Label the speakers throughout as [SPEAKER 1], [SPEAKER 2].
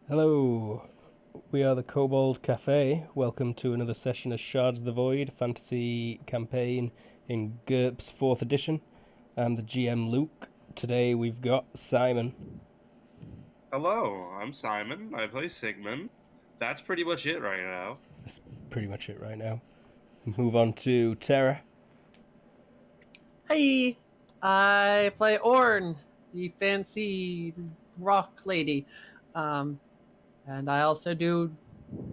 [SPEAKER 1] Hello, we are the Kobold Cafe. Welcome to another session of Shards the Void fantasy campaign in GURPS 4th edition. I'm the GM Luke. Today we've got Simon.
[SPEAKER 2] Hello, I'm Simon. I play Sigmund. That's pretty much it right now.
[SPEAKER 1] That's pretty much it right now. Move on to Tara.
[SPEAKER 3] Hey, I play Orn, the fancy rock lady. And I also do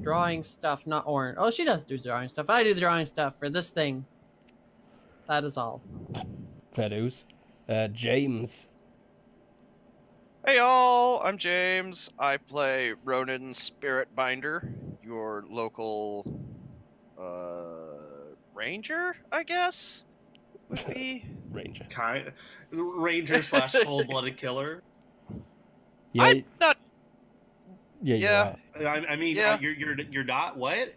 [SPEAKER 3] drawing stuff, not Orn. Oh, she does do drawing stuff. I do the drawing stuff for this thing. That is all.
[SPEAKER 1] Fair dues. James.
[SPEAKER 4] Hey y'all, I'm James. I play Ronan Spiritbinder, your local ranger, I guess would be.
[SPEAKER 1] Ranger.
[SPEAKER 2] Ranger slash cold-blooded killer.
[SPEAKER 1] Yeah,
[SPEAKER 4] I'm not.
[SPEAKER 1] yeah,
[SPEAKER 4] yeah.
[SPEAKER 1] you are.
[SPEAKER 2] I mean,
[SPEAKER 4] Yeah.
[SPEAKER 2] you're not what?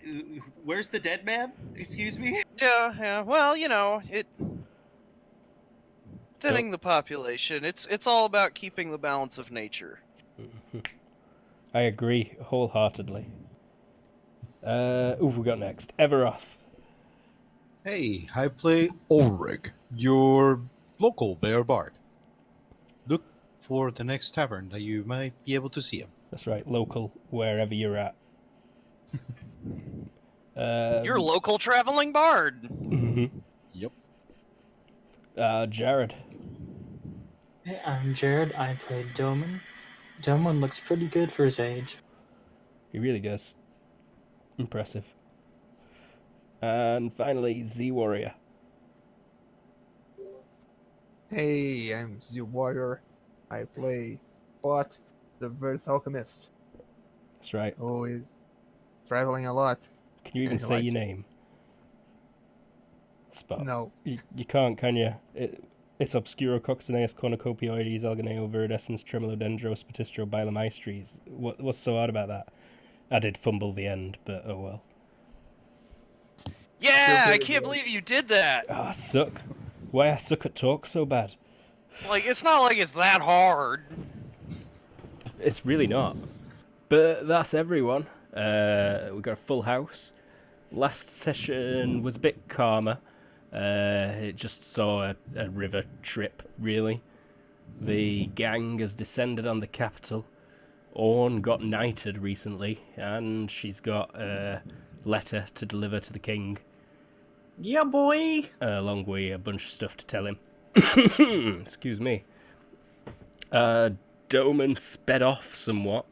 [SPEAKER 2] Where's the dead man? Excuse me.
[SPEAKER 4] Yeah. Well, it thinning the population. It's all about keeping the balance of nature.
[SPEAKER 1] I agree wholeheartedly. We got next. Everoth.
[SPEAKER 5] Hey, I play Ulrich, your local bear bard. Look for the next tavern that you might be able to see him.
[SPEAKER 1] That's right, local, wherever you're at.
[SPEAKER 4] Your local traveling bard.
[SPEAKER 5] Yep.
[SPEAKER 1] Jared.
[SPEAKER 6] Hey, I'm Jared. I play Doman. Doman looks pretty good for his age.
[SPEAKER 1] He really does. Impressive. And finally, Z Warrior.
[SPEAKER 7] Hey, I'm the Warrior. I play Bot, the Verth Alchemist,
[SPEAKER 1] That's right.
[SPEAKER 7] who is traveling a lot.
[SPEAKER 1] Can you even
[SPEAKER 7] And he
[SPEAKER 1] say
[SPEAKER 7] likes
[SPEAKER 1] your
[SPEAKER 7] it.
[SPEAKER 1] name? Spot.
[SPEAKER 7] No,
[SPEAKER 1] You can't, can you? It's Obscuro Coccineus Cornucopioides Alganeo Viridescens Tremolodendros Petistro Bilomaestries. What's so hard about that? I did fumble the end, but oh well.
[SPEAKER 4] Yeah, I
[SPEAKER 7] good,
[SPEAKER 4] can't
[SPEAKER 7] bro.
[SPEAKER 4] believe you did that.
[SPEAKER 1] I suck. Why I suck at talk so bad?
[SPEAKER 4] Like, it's not like it's that hard.
[SPEAKER 1] It's really not. But that's everyone. We've got a full house. Last session was a bit calmer. It just saw a river trip, really. The gang has descended on the capital. Orn got knighted recently, and she's got a letter to deliver to the king,
[SPEAKER 3] Yeah, boy.
[SPEAKER 1] along with a bunch of stuff to tell him. Excuse me. Doman sped off somewhat.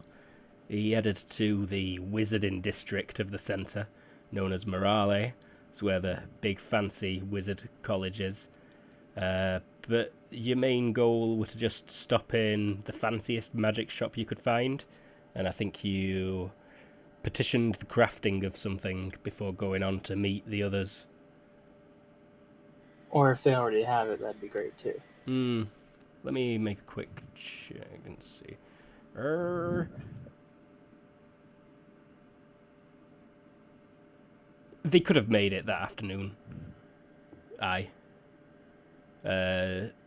[SPEAKER 1] He headed to the wizarding district of the centre, known as Morale. It's where the big fancy wizard college is. But your main goal was to just stop in the fanciest magic shop you could find, and I think you petitioned the crafting of something before going on to meet the others.
[SPEAKER 6] Or if they already have it, that'd be great too.
[SPEAKER 1] Let me make a quick check and see. They could have made it that afternoon. Aye.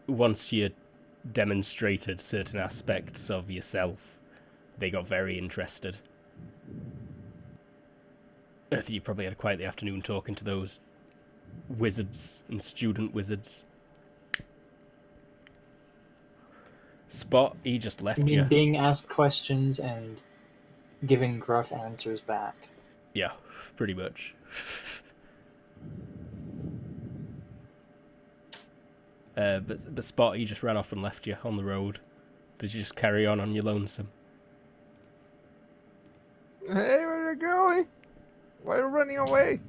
[SPEAKER 1] Once you demonstrated certain aspects of yourself, they got very interested. I think you probably had quite the afternoon talking to those wizards and student wizards. Spot, he just left
[SPEAKER 6] I mean,
[SPEAKER 1] you.
[SPEAKER 6] being asked questions and giving gruff answers back.
[SPEAKER 1] Yeah, pretty much. But Spot, he just ran off and left you on the road. Did you just carry on your lonesome?
[SPEAKER 7] hey, where are you going? Why are you running away?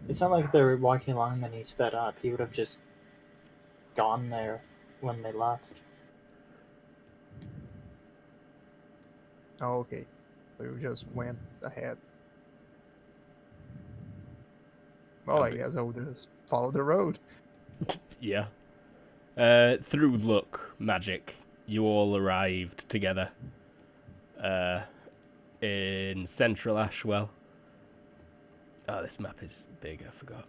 [SPEAKER 6] It's not like they were walking along and then he sped up. He would have just gone there when they left.
[SPEAKER 7] Oh, okay. So you just went ahead. Well, I guess I would just follow the road.
[SPEAKER 1] Yeah. Through luck, magic, you all arrived together. In central Ashwell. Oh, this map is big, I forgot.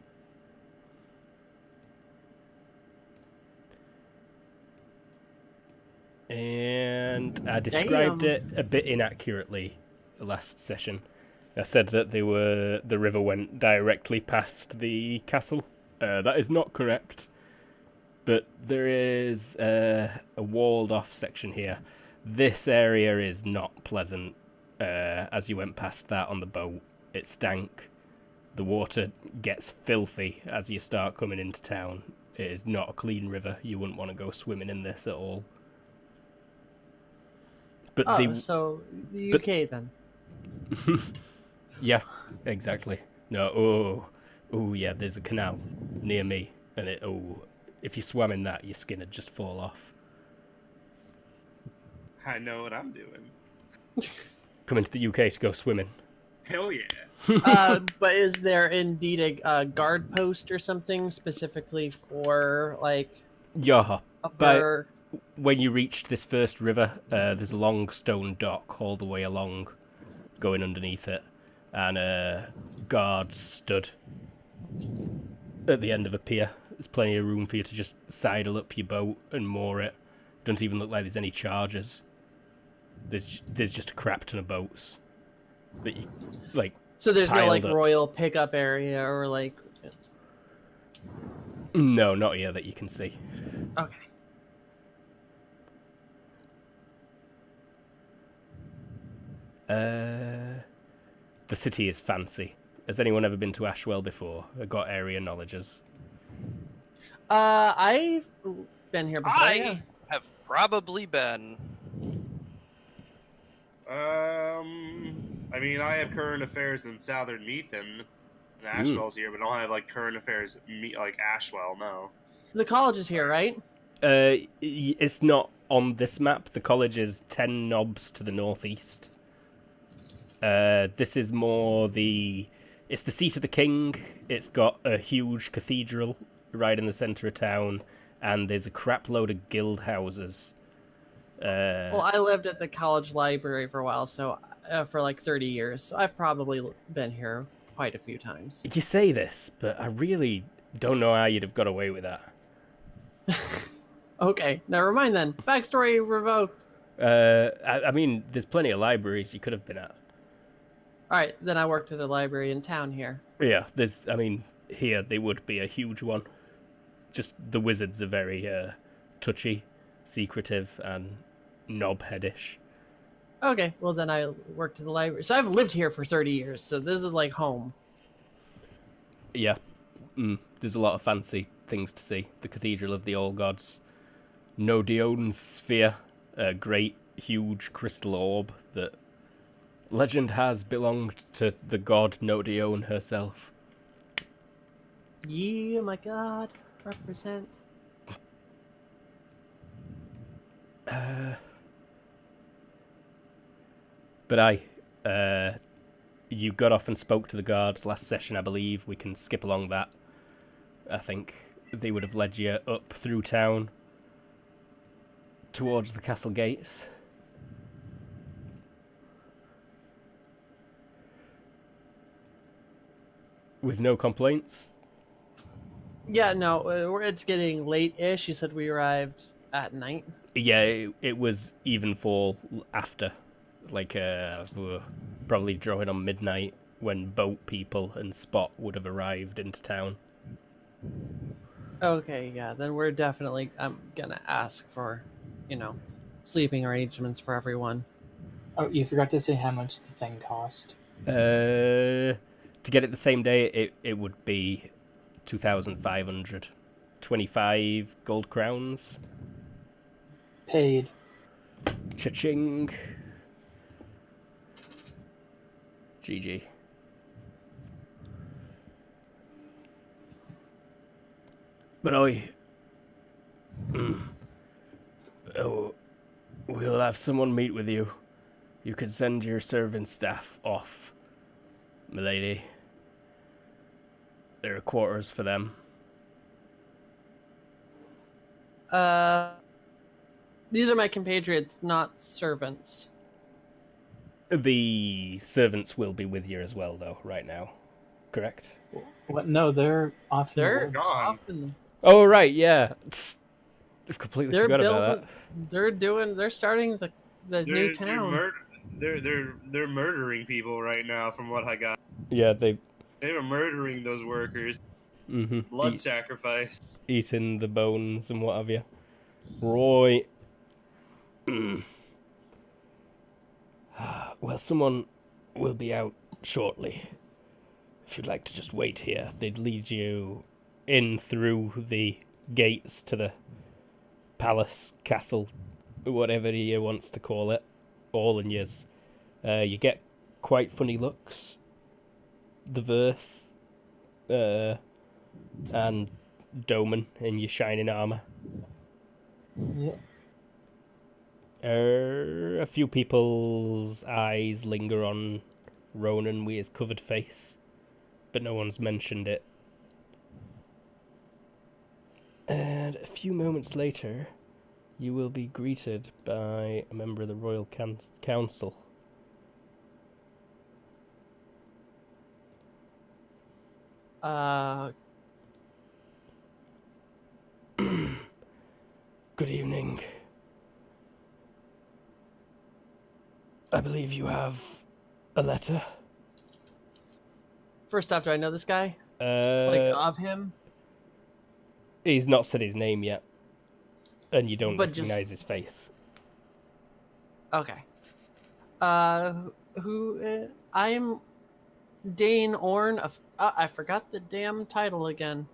[SPEAKER 1] And I described it a bit inaccurately last session. I said that the river went directly past the castle. That is not correct. But there is a walled-off section here. This area is not pleasant. As you went past that on the boat, it stank. The water gets filthy as you start coming into town. It is not a clean river. You wouldn't want to go swimming in this at all. But
[SPEAKER 3] so the UK then.
[SPEAKER 1] Yeah, exactly. No, oh, yeah, there's a canal near me, and if you swam in that, your skin would just fall off.
[SPEAKER 2] I know what I'm doing.
[SPEAKER 1] Coming to the UK to go swimming.
[SPEAKER 2] Hell yeah.
[SPEAKER 3] But is there indeed a guard post or something specifically for like
[SPEAKER 1] Yeah,
[SPEAKER 3] upper?
[SPEAKER 1] when you reach this first river, there's a long stone dock all the way along, going underneath it, and guards stood at the end of a pier. There's plenty of room for you to just sidle up your boat and moor it. Doesn't even look like there's any charges. There's just a crap ton of boats that you like.
[SPEAKER 3] So there's no like
[SPEAKER 1] piled up.
[SPEAKER 3] royal pickup area or like.
[SPEAKER 1] No, not here that you can see.
[SPEAKER 3] Okay.
[SPEAKER 1] The city is fancy. Has anyone ever been to Ashwell before? Got area knowledges?
[SPEAKER 3] I've been here before. Yeah.
[SPEAKER 4] I have probably been.
[SPEAKER 2] I mean, I have current affairs in Southern Meathen, and Ashwell's here, but I don't have like current affairs like Ashwell. No.
[SPEAKER 3] The college is here, right?
[SPEAKER 1] It's not on this map. The college is 10 knobs to the northeast. This is more it's the seat of the king. It's got a huge cathedral right in the centre of town, and there's a crap load of guild houses.
[SPEAKER 3] Well, I lived at the college library for a while, so for like 30 years. So I've probably been here quite a few times.
[SPEAKER 1] You say this, but I really don't know how you'd have got away with that.
[SPEAKER 3] Okay, never mind then. Backstory revoked.
[SPEAKER 1] I mean, there's plenty of libraries you could have been at.
[SPEAKER 3] All right, then I worked at a library in town here.
[SPEAKER 1] Yeah, here they would be a huge one. Just the wizards are very touchy, secretive, and knob-headish.
[SPEAKER 3] Okay, well then I worked at the library. So I've lived here for 30 years, so this is like home.
[SPEAKER 1] Yeah, there's a lot of fancy things to see. The Cathedral of the All Gods, Nodion's Sphere, a great, huge crystal orb that legend has belonged to the god Nodion herself.
[SPEAKER 3] Yeah, my god, represent.
[SPEAKER 1] But you got off and spoke to the guards last session, I believe. We can skip along that. I think they would have led you up through town towards the castle gates. With no complaints?
[SPEAKER 3] Yeah, no, it's getting late-ish. You said we arrived at night.
[SPEAKER 1] Yeah, it was evenfall after. Like, probably drawing on midnight when boat people and Spot would have arrived into town.
[SPEAKER 3] Okay, yeah, then we're definitely... I'm gonna ask for, sleeping arrangements for everyone.
[SPEAKER 6] Oh, you forgot to say how much the thing cost.
[SPEAKER 1] To get it the same day, it would be 2,500. 25 gold crowns.
[SPEAKER 6] Paid.
[SPEAKER 1] Cha-ching. GG. But we'll have someone meet with you. You could send your servant staff off, milady. There are quarters for them.
[SPEAKER 3] These are my compatriots, not servants.
[SPEAKER 1] The servants will be with you as well, though, right now. Correct?
[SPEAKER 6] What? No, they're off in the
[SPEAKER 3] They're
[SPEAKER 6] woods.
[SPEAKER 2] Gone.
[SPEAKER 3] off in the...
[SPEAKER 1] Oh, right, yeah. I've completely
[SPEAKER 3] They're
[SPEAKER 1] forgot about
[SPEAKER 3] building. They're starting the new
[SPEAKER 2] They're
[SPEAKER 3] town.
[SPEAKER 2] they're murdering people right now, from what I got.
[SPEAKER 1] that. Yeah, they
[SPEAKER 2] Were murdering those workers.
[SPEAKER 1] mm-hmm,
[SPEAKER 2] Blood sacrifice.
[SPEAKER 1] eating the bones and what have you. Right. Well, someone will be out shortly. If you'd like to just wait here, they'd lead you in through the gates to the palace, castle, whatever you wants to call it. All in yours. You get quite funny looks. The Verth, and Doman in your shining armour.
[SPEAKER 6] Yeah.
[SPEAKER 1] A few people's eyes linger on Ronan with his covered face, but no one's mentioned it. And a few moments later, you will be greeted by a member of the Royal Council. Good evening. I believe you have a letter.
[SPEAKER 3] First off, do I know this guy?
[SPEAKER 1] Uh,
[SPEAKER 3] Of him?
[SPEAKER 1] He's not said his name yet, and you don't
[SPEAKER 3] But
[SPEAKER 1] recognize his face.
[SPEAKER 3] Okay. I'm Dane Orn of. I forgot the damn title again.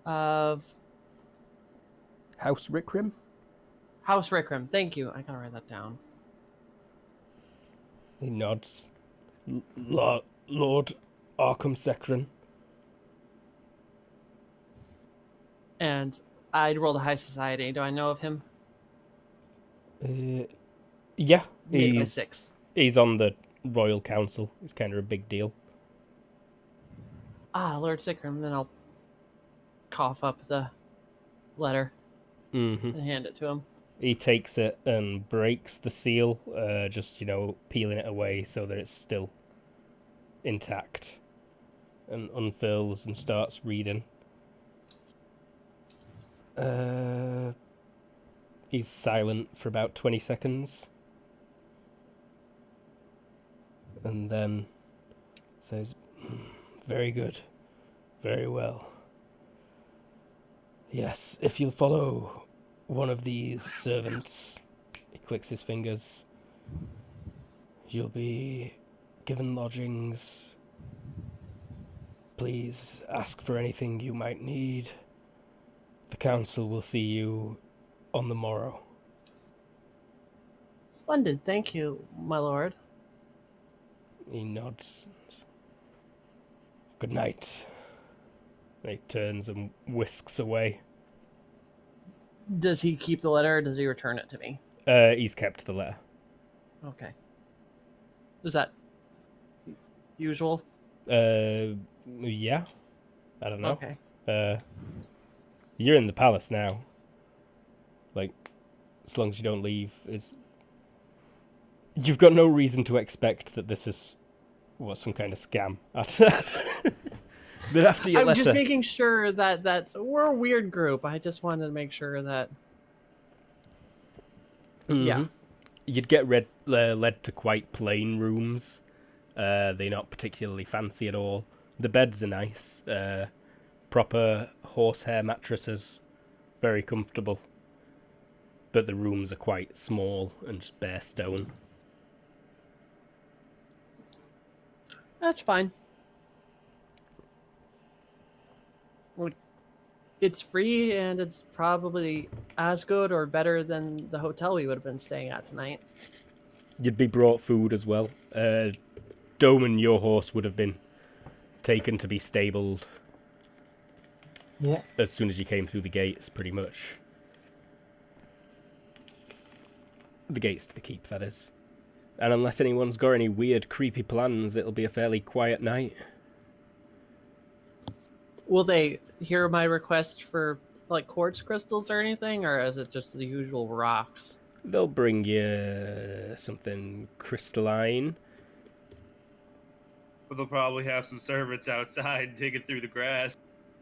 [SPEAKER 3] Of
[SPEAKER 1] House Rickrim?
[SPEAKER 3] House Rickrim. Thank you. I gotta write that down.
[SPEAKER 1] He nods. Lord Arkham Secron.
[SPEAKER 3] And I rolled a high society. Do I know of him?
[SPEAKER 1] Yeah,
[SPEAKER 3] Made by
[SPEAKER 1] he's
[SPEAKER 3] 6.
[SPEAKER 1] he's on the Royal Council. He's kind of a big deal.
[SPEAKER 3] Lord Sickram. Then I'll cough up the letter
[SPEAKER 1] Mm-hmm.
[SPEAKER 3] and hand it to him.
[SPEAKER 1] He takes it and breaks the seal, just, peeling it away so that it's still intact, and unfurls and starts reading. He's silent for about 20 seconds. And then says, very good. Very well. Yes, if you'll follow one of these servants, he clicks his fingers, you'll be given lodgings. Please ask for anything you might need. The council will see you on the morrow.
[SPEAKER 3] Splendid. Thank you, my lord.
[SPEAKER 1] He nods. Good night. He turns and whisks away.
[SPEAKER 3] Does he keep the letter or does he return it to me?
[SPEAKER 1] He's kept the letter.
[SPEAKER 3] Okay. Is that usual?
[SPEAKER 1] Yeah. I don't know.
[SPEAKER 3] Okay.
[SPEAKER 1] You're in the palace now. Like, as long as you don't leave, you've got no reason to expect that this is some kind of scam. But after your
[SPEAKER 3] I'm
[SPEAKER 1] letter,
[SPEAKER 3] just making sure that we're a weird group. I just wanted to make sure that. Yeah.
[SPEAKER 1] You'd get led to quite plain rooms. They're not particularly fancy at all. The beds are nice. Proper horsehair mattresses. Very comfortable. But the rooms are quite small and just bare stone.
[SPEAKER 3] That's fine. Well, it's free and it's probably as good or better than the hotel we would have been staying at tonight.
[SPEAKER 1] You'd be brought food as well. Doman, your horse, would have been taken to be stabled.
[SPEAKER 6] Yeah.
[SPEAKER 1] As soon as you came through the gates, pretty much. The gates to the keep, that is. And unless anyone's got any weird, creepy plans, it'll be a fairly quiet night.
[SPEAKER 3] Will they hear my request for like quartz crystals or anything, or is it just the usual rocks?
[SPEAKER 1] They'll bring you something crystalline.
[SPEAKER 2] But they'll probably have some servants outside digging through the grass.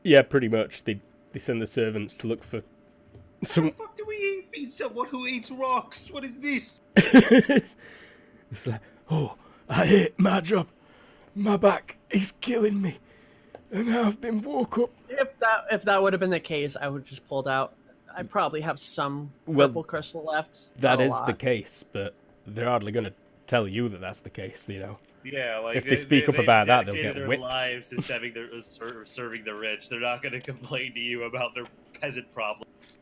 [SPEAKER 1] Yeah, pretty much. They send the servants to look for
[SPEAKER 2] How
[SPEAKER 1] Some...
[SPEAKER 2] the fuck do we feed someone who eats rocks? What is this?
[SPEAKER 1] It's like, oh, I hate my job. My back is killing me. And I've been woke up.
[SPEAKER 3] If that would have been the case, I would have just pulled out. I probably have some
[SPEAKER 1] Well,
[SPEAKER 3] purple crystal left.
[SPEAKER 1] That
[SPEAKER 3] not a
[SPEAKER 1] is the
[SPEAKER 3] lot.
[SPEAKER 1] case, but they're hardly going to tell you that that's the case,
[SPEAKER 2] Yeah, like
[SPEAKER 1] If they speak up about that, they'll
[SPEAKER 2] dedicated
[SPEAKER 1] get
[SPEAKER 2] their
[SPEAKER 1] whipped.
[SPEAKER 2] lives to serving the rich. They're not going to complain to you about their peasant problems.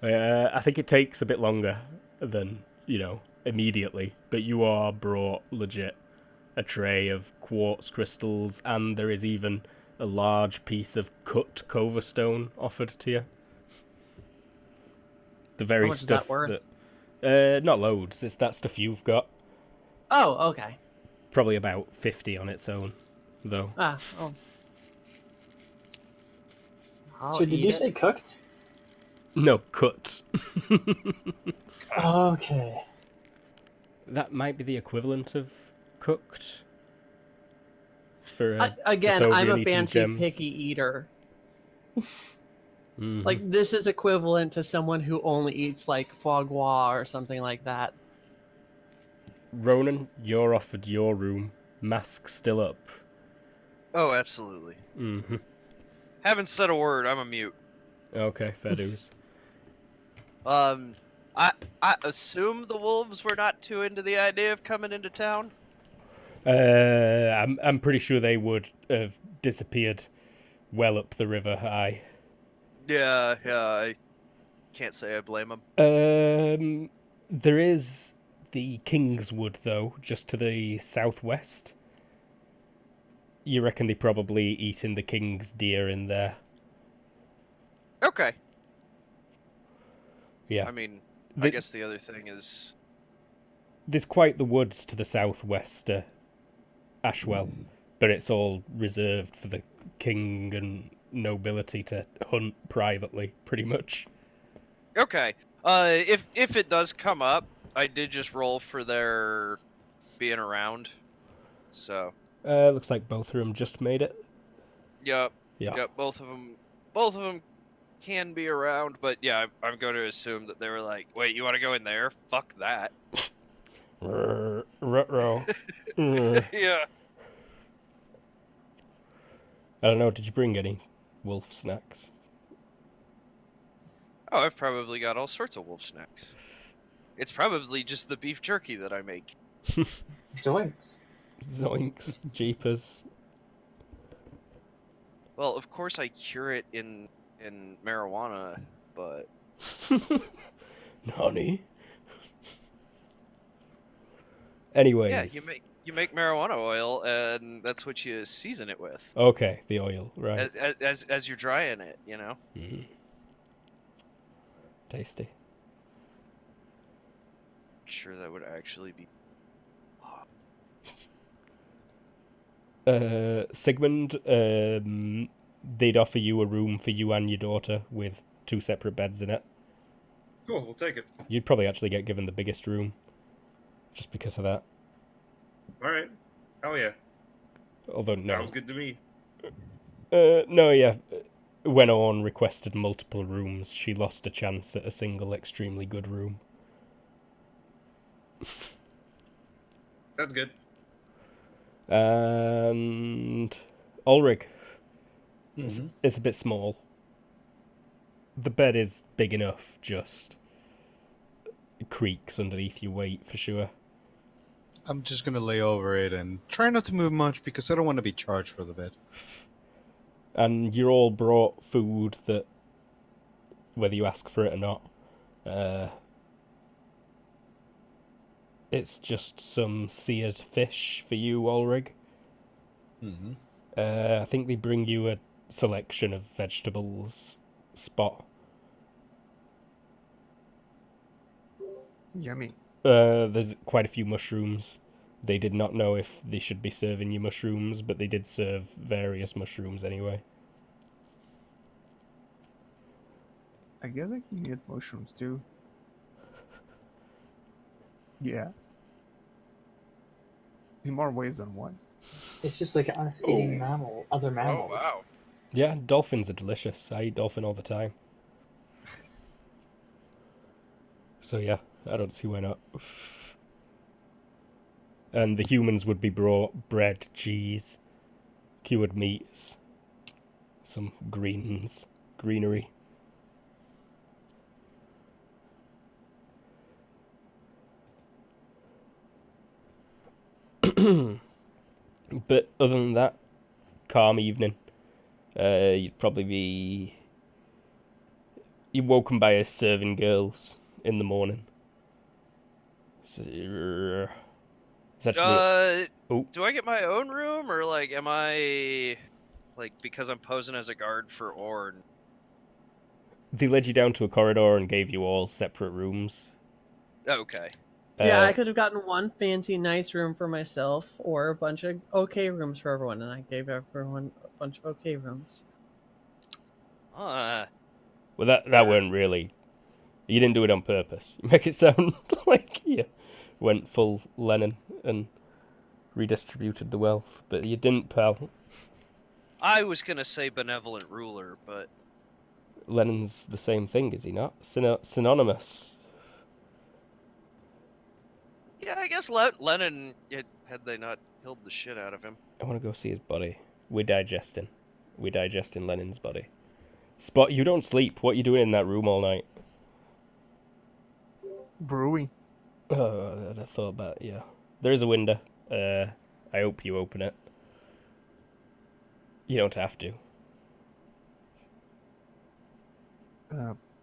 [SPEAKER 1] I think it takes a bit longer than, immediately, but you are brought legit a tray of quartz crystals, and there is even a large piece of cut Cova stone offered to you. The very
[SPEAKER 3] How much is
[SPEAKER 1] stuff
[SPEAKER 3] that worth?
[SPEAKER 1] that... not loads, it's that stuff you've got.
[SPEAKER 3] Oh, okay.
[SPEAKER 1] Probably about 50 on its own, though.
[SPEAKER 3] Oh.
[SPEAKER 6] So did you say cooked?
[SPEAKER 1] No, cut.
[SPEAKER 6] Okay.
[SPEAKER 1] That might be the equivalent of cooked. For
[SPEAKER 3] Again,
[SPEAKER 1] Chthonian
[SPEAKER 3] I'm a
[SPEAKER 1] eating
[SPEAKER 3] fancy
[SPEAKER 1] gems.
[SPEAKER 3] picky eater.
[SPEAKER 1] Mhm.
[SPEAKER 3] Like, this is equivalent to someone who only eats, like, foie gras or something like that.
[SPEAKER 1] Ronan, you're offered your room. Mask still up.
[SPEAKER 4] Oh, absolutely.
[SPEAKER 1] Mm-hmm.
[SPEAKER 4] Haven't said a word. I'm a mute.
[SPEAKER 1] Okay, fair dues.
[SPEAKER 4] I assume the wolves were not too into the idea of coming into town.
[SPEAKER 1] I'm pretty sure they would have disappeared well up the river. Aye.
[SPEAKER 4] Yeah, I can't say I blame them.
[SPEAKER 1] There is the Kingswood though, just to the southwest. You reckon they probably eating the king's deer in there?
[SPEAKER 4] Okay.
[SPEAKER 1] Yeah.
[SPEAKER 4] I mean, I
[SPEAKER 1] The-
[SPEAKER 4] guess the other thing is...
[SPEAKER 1] There's quite the woods to the southwest, Ashwell, but it's all reserved for the king and nobility to hunt privately, pretty much.
[SPEAKER 4] Okay. If it does come up, I did just roll for their being around. So,
[SPEAKER 1] Looks like both of them just made it.
[SPEAKER 4] yep.
[SPEAKER 1] Yeah.
[SPEAKER 4] Yep, both of them can be around, but yeah, I'm going to assume that they were like, wait, you want to go in there? Fuck that.
[SPEAKER 1] Ruh-roh.
[SPEAKER 4] Yeah.
[SPEAKER 1] I don't know, did you bring any wolf snacks?
[SPEAKER 4] Oh, I've probably got all sorts of wolf snacks. It's probably just the beef jerky that I make.
[SPEAKER 6] Zoinks.
[SPEAKER 1] Zoinks, jeepers.
[SPEAKER 4] Well, of course I cure it in marijuana, but
[SPEAKER 1] Nani? Anyways.
[SPEAKER 4] yeah, you make marijuana oil, and that's what you season it with.
[SPEAKER 1] Okay, the oil, right.
[SPEAKER 4] As you're drying it, you know.
[SPEAKER 1] Mm. Tasty.
[SPEAKER 4] Sure, that would actually be.
[SPEAKER 1] Sigmund, they'd offer you a room for you and your daughter with 2 separate beds in it.
[SPEAKER 2] Cool, we'll take it.
[SPEAKER 1] You'd probably actually get given the biggest room, just because of that.
[SPEAKER 2] All right. Hell yeah.
[SPEAKER 1] Although no.
[SPEAKER 2] Sounds good to me.
[SPEAKER 1] No, yeah. When Orn requested multiple rooms, she lost a chance at a single extremely good room.
[SPEAKER 2] Sounds good.
[SPEAKER 1] And Ulrich,
[SPEAKER 5] Mhm.
[SPEAKER 1] it's a bit small. The bed is big enough, just it creaks underneath your weight for sure.
[SPEAKER 5] I'm just gonna lay over it and try not to move much because I don't want to be charged for the bed.
[SPEAKER 1] And you're all brought food that, whether you ask for it or not, it's just some seared fish for you, Ulrich.
[SPEAKER 5] Mm-hmm.
[SPEAKER 1] I think they bring you a selection of vegetables spot.
[SPEAKER 7] Yummy.
[SPEAKER 1] There's quite a few mushrooms. They did not know if they should be serving you mushrooms, but they did serve various mushrooms anyway.
[SPEAKER 7] I guess I can get mushrooms too. Yeah. In more ways than one.
[SPEAKER 6] It's just like us eating other
[SPEAKER 4] Oh
[SPEAKER 6] mammals.
[SPEAKER 4] wow.
[SPEAKER 1] Yeah, dolphins are delicious. I eat dolphin all the time. So yeah, I don't see why not. And the humans would be brought bread, cheese, cured meats, some greenery. But other than that, calm evening. You'd probably be... You're woken by his serving girls in the morning. So, it's actually... Oh.
[SPEAKER 4] Do I get my own room, or like, am I like, because I'm posing as a guard for Orn?
[SPEAKER 1] They led you down to a corridor and gave you all separate rooms.
[SPEAKER 4] Okay.
[SPEAKER 3] Yeah, I could have gotten one fancy, nice room for myself, or a bunch of okay rooms for everyone, and I gave everyone a bunch of okay rooms.
[SPEAKER 1] Well, that weren't really... You didn't do it on purpose. You make it sound like you went full Lenin and redistributed the wealth, but you didn't, pal.
[SPEAKER 4] I was gonna say benevolent ruler, but
[SPEAKER 1] Lenin's the same thing, is he not? Synonymous.
[SPEAKER 4] yeah, I guess Lenin, had they not killed the shit out of him.
[SPEAKER 1] I want to go see his body. We're digesting Lenin's body. Spot, you don't sleep. What are you doing in that room all night?
[SPEAKER 7] Brewing.
[SPEAKER 1] Oh, I thought about, yeah. There is a window. I hope you open it. You don't have to.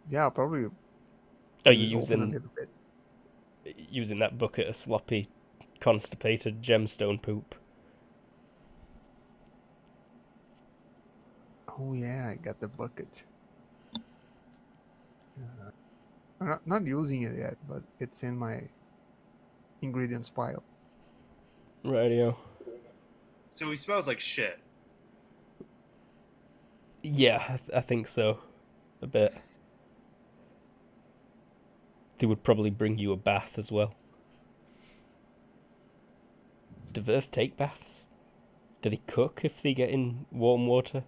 [SPEAKER 7] Yeah, probably.
[SPEAKER 1] Are you
[SPEAKER 7] open a little bit.
[SPEAKER 1] using that bucket of sloppy, constipated gemstone poop?
[SPEAKER 7] Oh yeah, I got the bucket. I'm not using it yet, but it's in my ingredients pile.
[SPEAKER 1] Radio.
[SPEAKER 2] So he smells like shit.
[SPEAKER 1] Yeah, I think so. A bit. They would probably bring you a bath as well. Do Verth take baths? Do they cook if they get in warm water?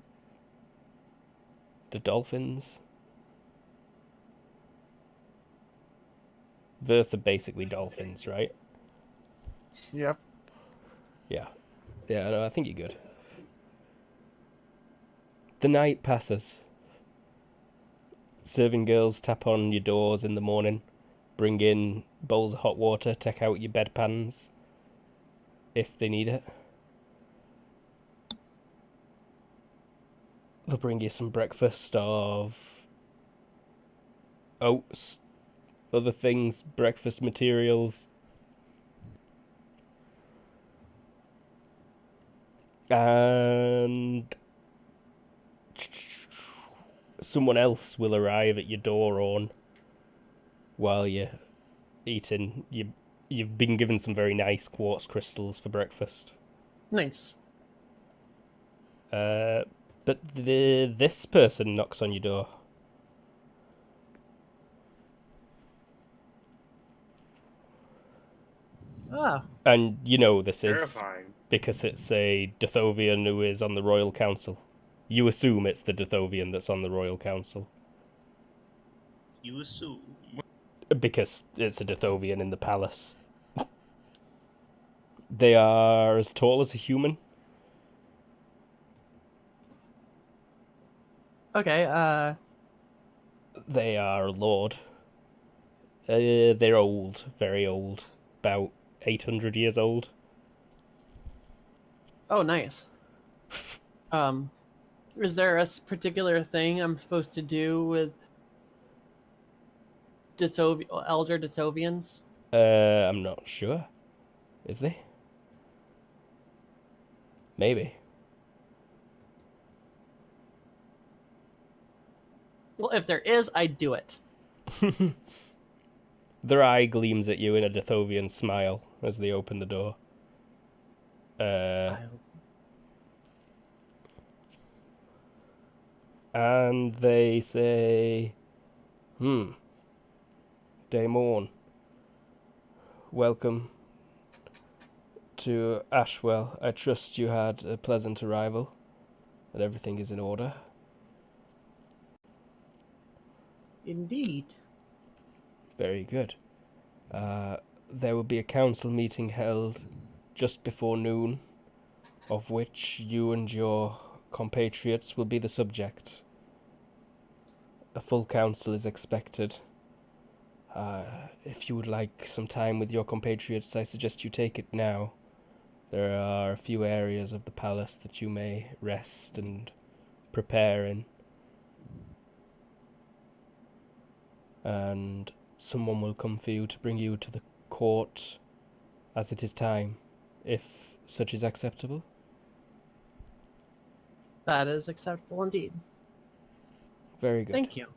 [SPEAKER 1] Do dolphins? Verth are basically dolphins, right?
[SPEAKER 7] Yep.
[SPEAKER 1] Yeah. Yeah, no, I think you're good. The night passes. Serving girls tap on your doors in the morning, bring in bowls of hot water, take out your bedpans if they need it. They'll bring you some breakfast of oats, other things, breakfast materials. And someone else will arrive at your door on while you're eating. You've been given some very nice quartz crystals for breakfast.
[SPEAKER 3] Nice.
[SPEAKER 1] But this person knocks on your door.
[SPEAKER 3] Ah.
[SPEAKER 1] And you know this is
[SPEAKER 2] Terrifying.
[SPEAKER 1] because it's a Dathovian who is on the Royal Council. You assume it's the Dathovian that's on the Royal Council.
[SPEAKER 2] You assume.
[SPEAKER 1] Because it's a Dathovian in the palace. They are as tall as a human.
[SPEAKER 3] Okay,
[SPEAKER 1] They are a lord. They're old, very old. About 800 years old.
[SPEAKER 3] oh, nice. Is there a particular thing I'm supposed to do with elder Dathovians?
[SPEAKER 1] I'm not sure. Is there? Maybe.
[SPEAKER 3] Well, if there is, I'd do it.
[SPEAKER 1] Their eye gleams at you in a Dathovian smile as they open the door. And they say, Daemon, welcome to Ashwell. I trust you had a pleasant arrival, and everything is in order.
[SPEAKER 3] Indeed.
[SPEAKER 1] Very good. There will be a council meeting held just before noon, of which you and your compatriots will be the subject. A full council is expected. If you would like some time with your compatriots, I suggest you take it now. There are a few areas of the palace that you may rest and prepare in. And someone will come for you to bring you to the court as it is time, if such is acceptable.
[SPEAKER 3] That is acceptable indeed.
[SPEAKER 1] Very good.
[SPEAKER 3] Thank you.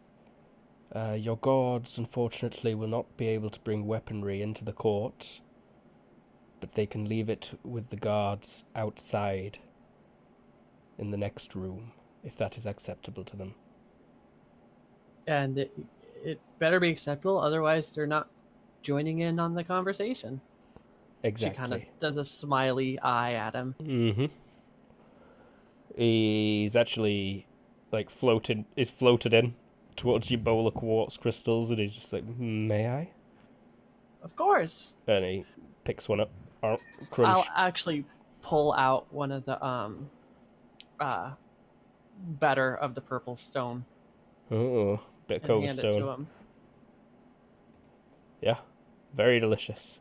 [SPEAKER 1] Your guards, unfortunately, will not be able to bring weaponry into the court, but they can leave it with the guards outside in the next room, if that is acceptable to them.
[SPEAKER 3] And it better be acceptable, otherwise they're not joining in on the conversation.
[SPEAKER 1] Exactly.
[SPEAKER 3] She kind of does a smiley eye at him.
[SPEAKER 1] Mm-hmm. He's actually, like, floated in towards your bowl of quartz crystals, and he's just like, may I?
[SPEAKER 3] Of course.
[SPEAKER 1] And he picks one up. Crunch.
[SPEAKER 3] I'll actually pull out one of the better of the purple stone
[SPEAKER 1] Oh, bit of
[SPEAKER 3] and hand it to
[SPEAKER 1] cobblestone.
[SPEAKER 3] him.
[SPEAKER 1] Yeah, very delicious.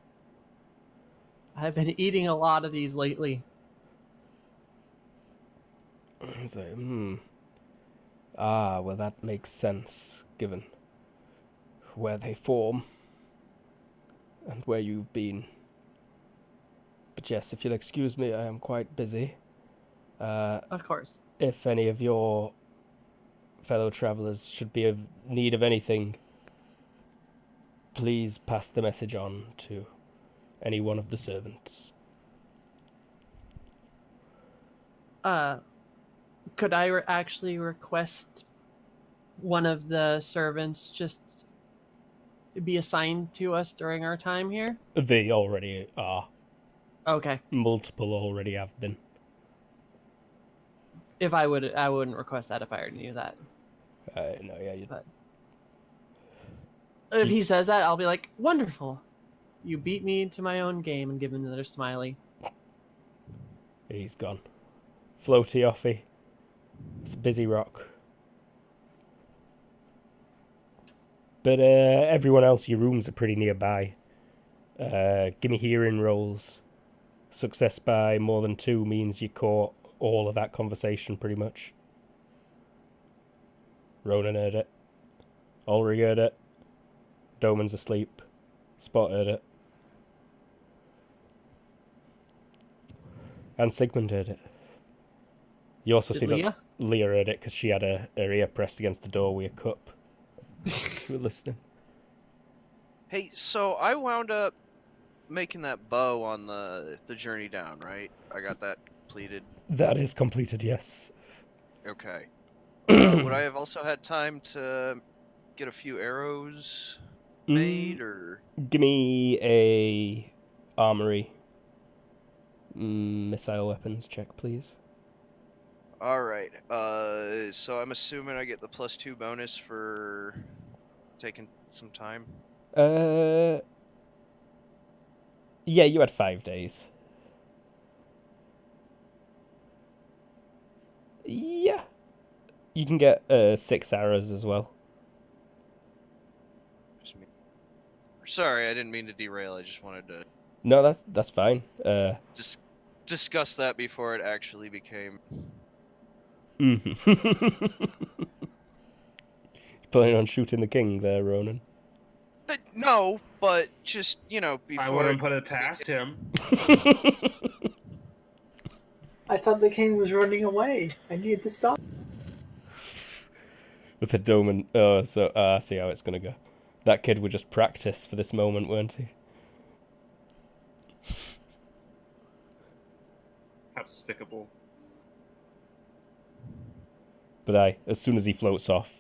[SPEAKER 3] I've been eating a lot of these lately.
[SPEAKER 1] He's like, Ah, well, that makes sense, given where they form and where you've been. But yes, if you'll excuse me, I am quite busy.
[SPEAKER 3] Of course.
[SPEAKER 1] If any of your fellow travelers should be of need of anything, please pass the message on to any one of the servants.
[SPEAKER 3] Could I actually request one of the servants just be assigned to us during our time here?
[SPEAKER 1] They already are.
[SPEAKER 3] Okay.
[SPEAKER 1] Multiple already have been.
[SPEAKER 3] If I wouldn't request that if I already knew that.
[SPEAKER 1] No, yeah, you.
[SPEAKER 3] But if he says that, I'll be like, wonderful. You beat me to my own game, and give him another smiley.
[SPEAKER 1] He's gone. Floaty offy. It's a busy rock. But everyone else, your rooms are pretty nearby. Give me hearing rolls. Success by more than 2 means you caught all of that conversation, pretty much. Ronan heard it. Ulrich heard it. Doman's asleep. Spot heard it. And Sigmund heard it. You also
[SPEAKER 3] Did
[SPEAKER 1] see
[SPEAKER 3] Leah?
[SPEAKER 1] that Leah heard it because she had her ear pressed against the door with a cup. She was listening.
[SPEAKER 4] Hey, so I wound up making that bow on the journey down, right? I got that completed.
[SPEAKER 1] That is completed, yes.
[SPEAKER 4] Okay. Would I have also had time to get a few arrows made, or?
[SPEAKER 1] Give me a armory missile weapons check, please.
[SPEAKER 4] Alright, so I'm assuming I get the +2 bonus for taking some time?
[SPEAKER 1] Yeah, you had 5 days. Yeah. You can get 6 arrows as well.
[SPEAKER 4] Sorry, I didn't mean to derail, I just wanted to
[SPEAKER 1] No, that's fine.
[SPEAKER 4] just discuss that before it actually became...
[SPEAKER 1] Planning on shooting the king there, Ronan?
[SPEAKER 4] No, but just, you know, before...
[SPEAKER 2] I wouldn't put it past him.
[SPEAKER 6] I thought the king was running away. I needed to stop.
[SPEAKER 1] With a dome and... Oh, so I see how it's going to go. That kid would just practice for this moment, weren't he?
[SPEAKER 2] How despicable.
[SPEAKER 1] But as soon as he floats off,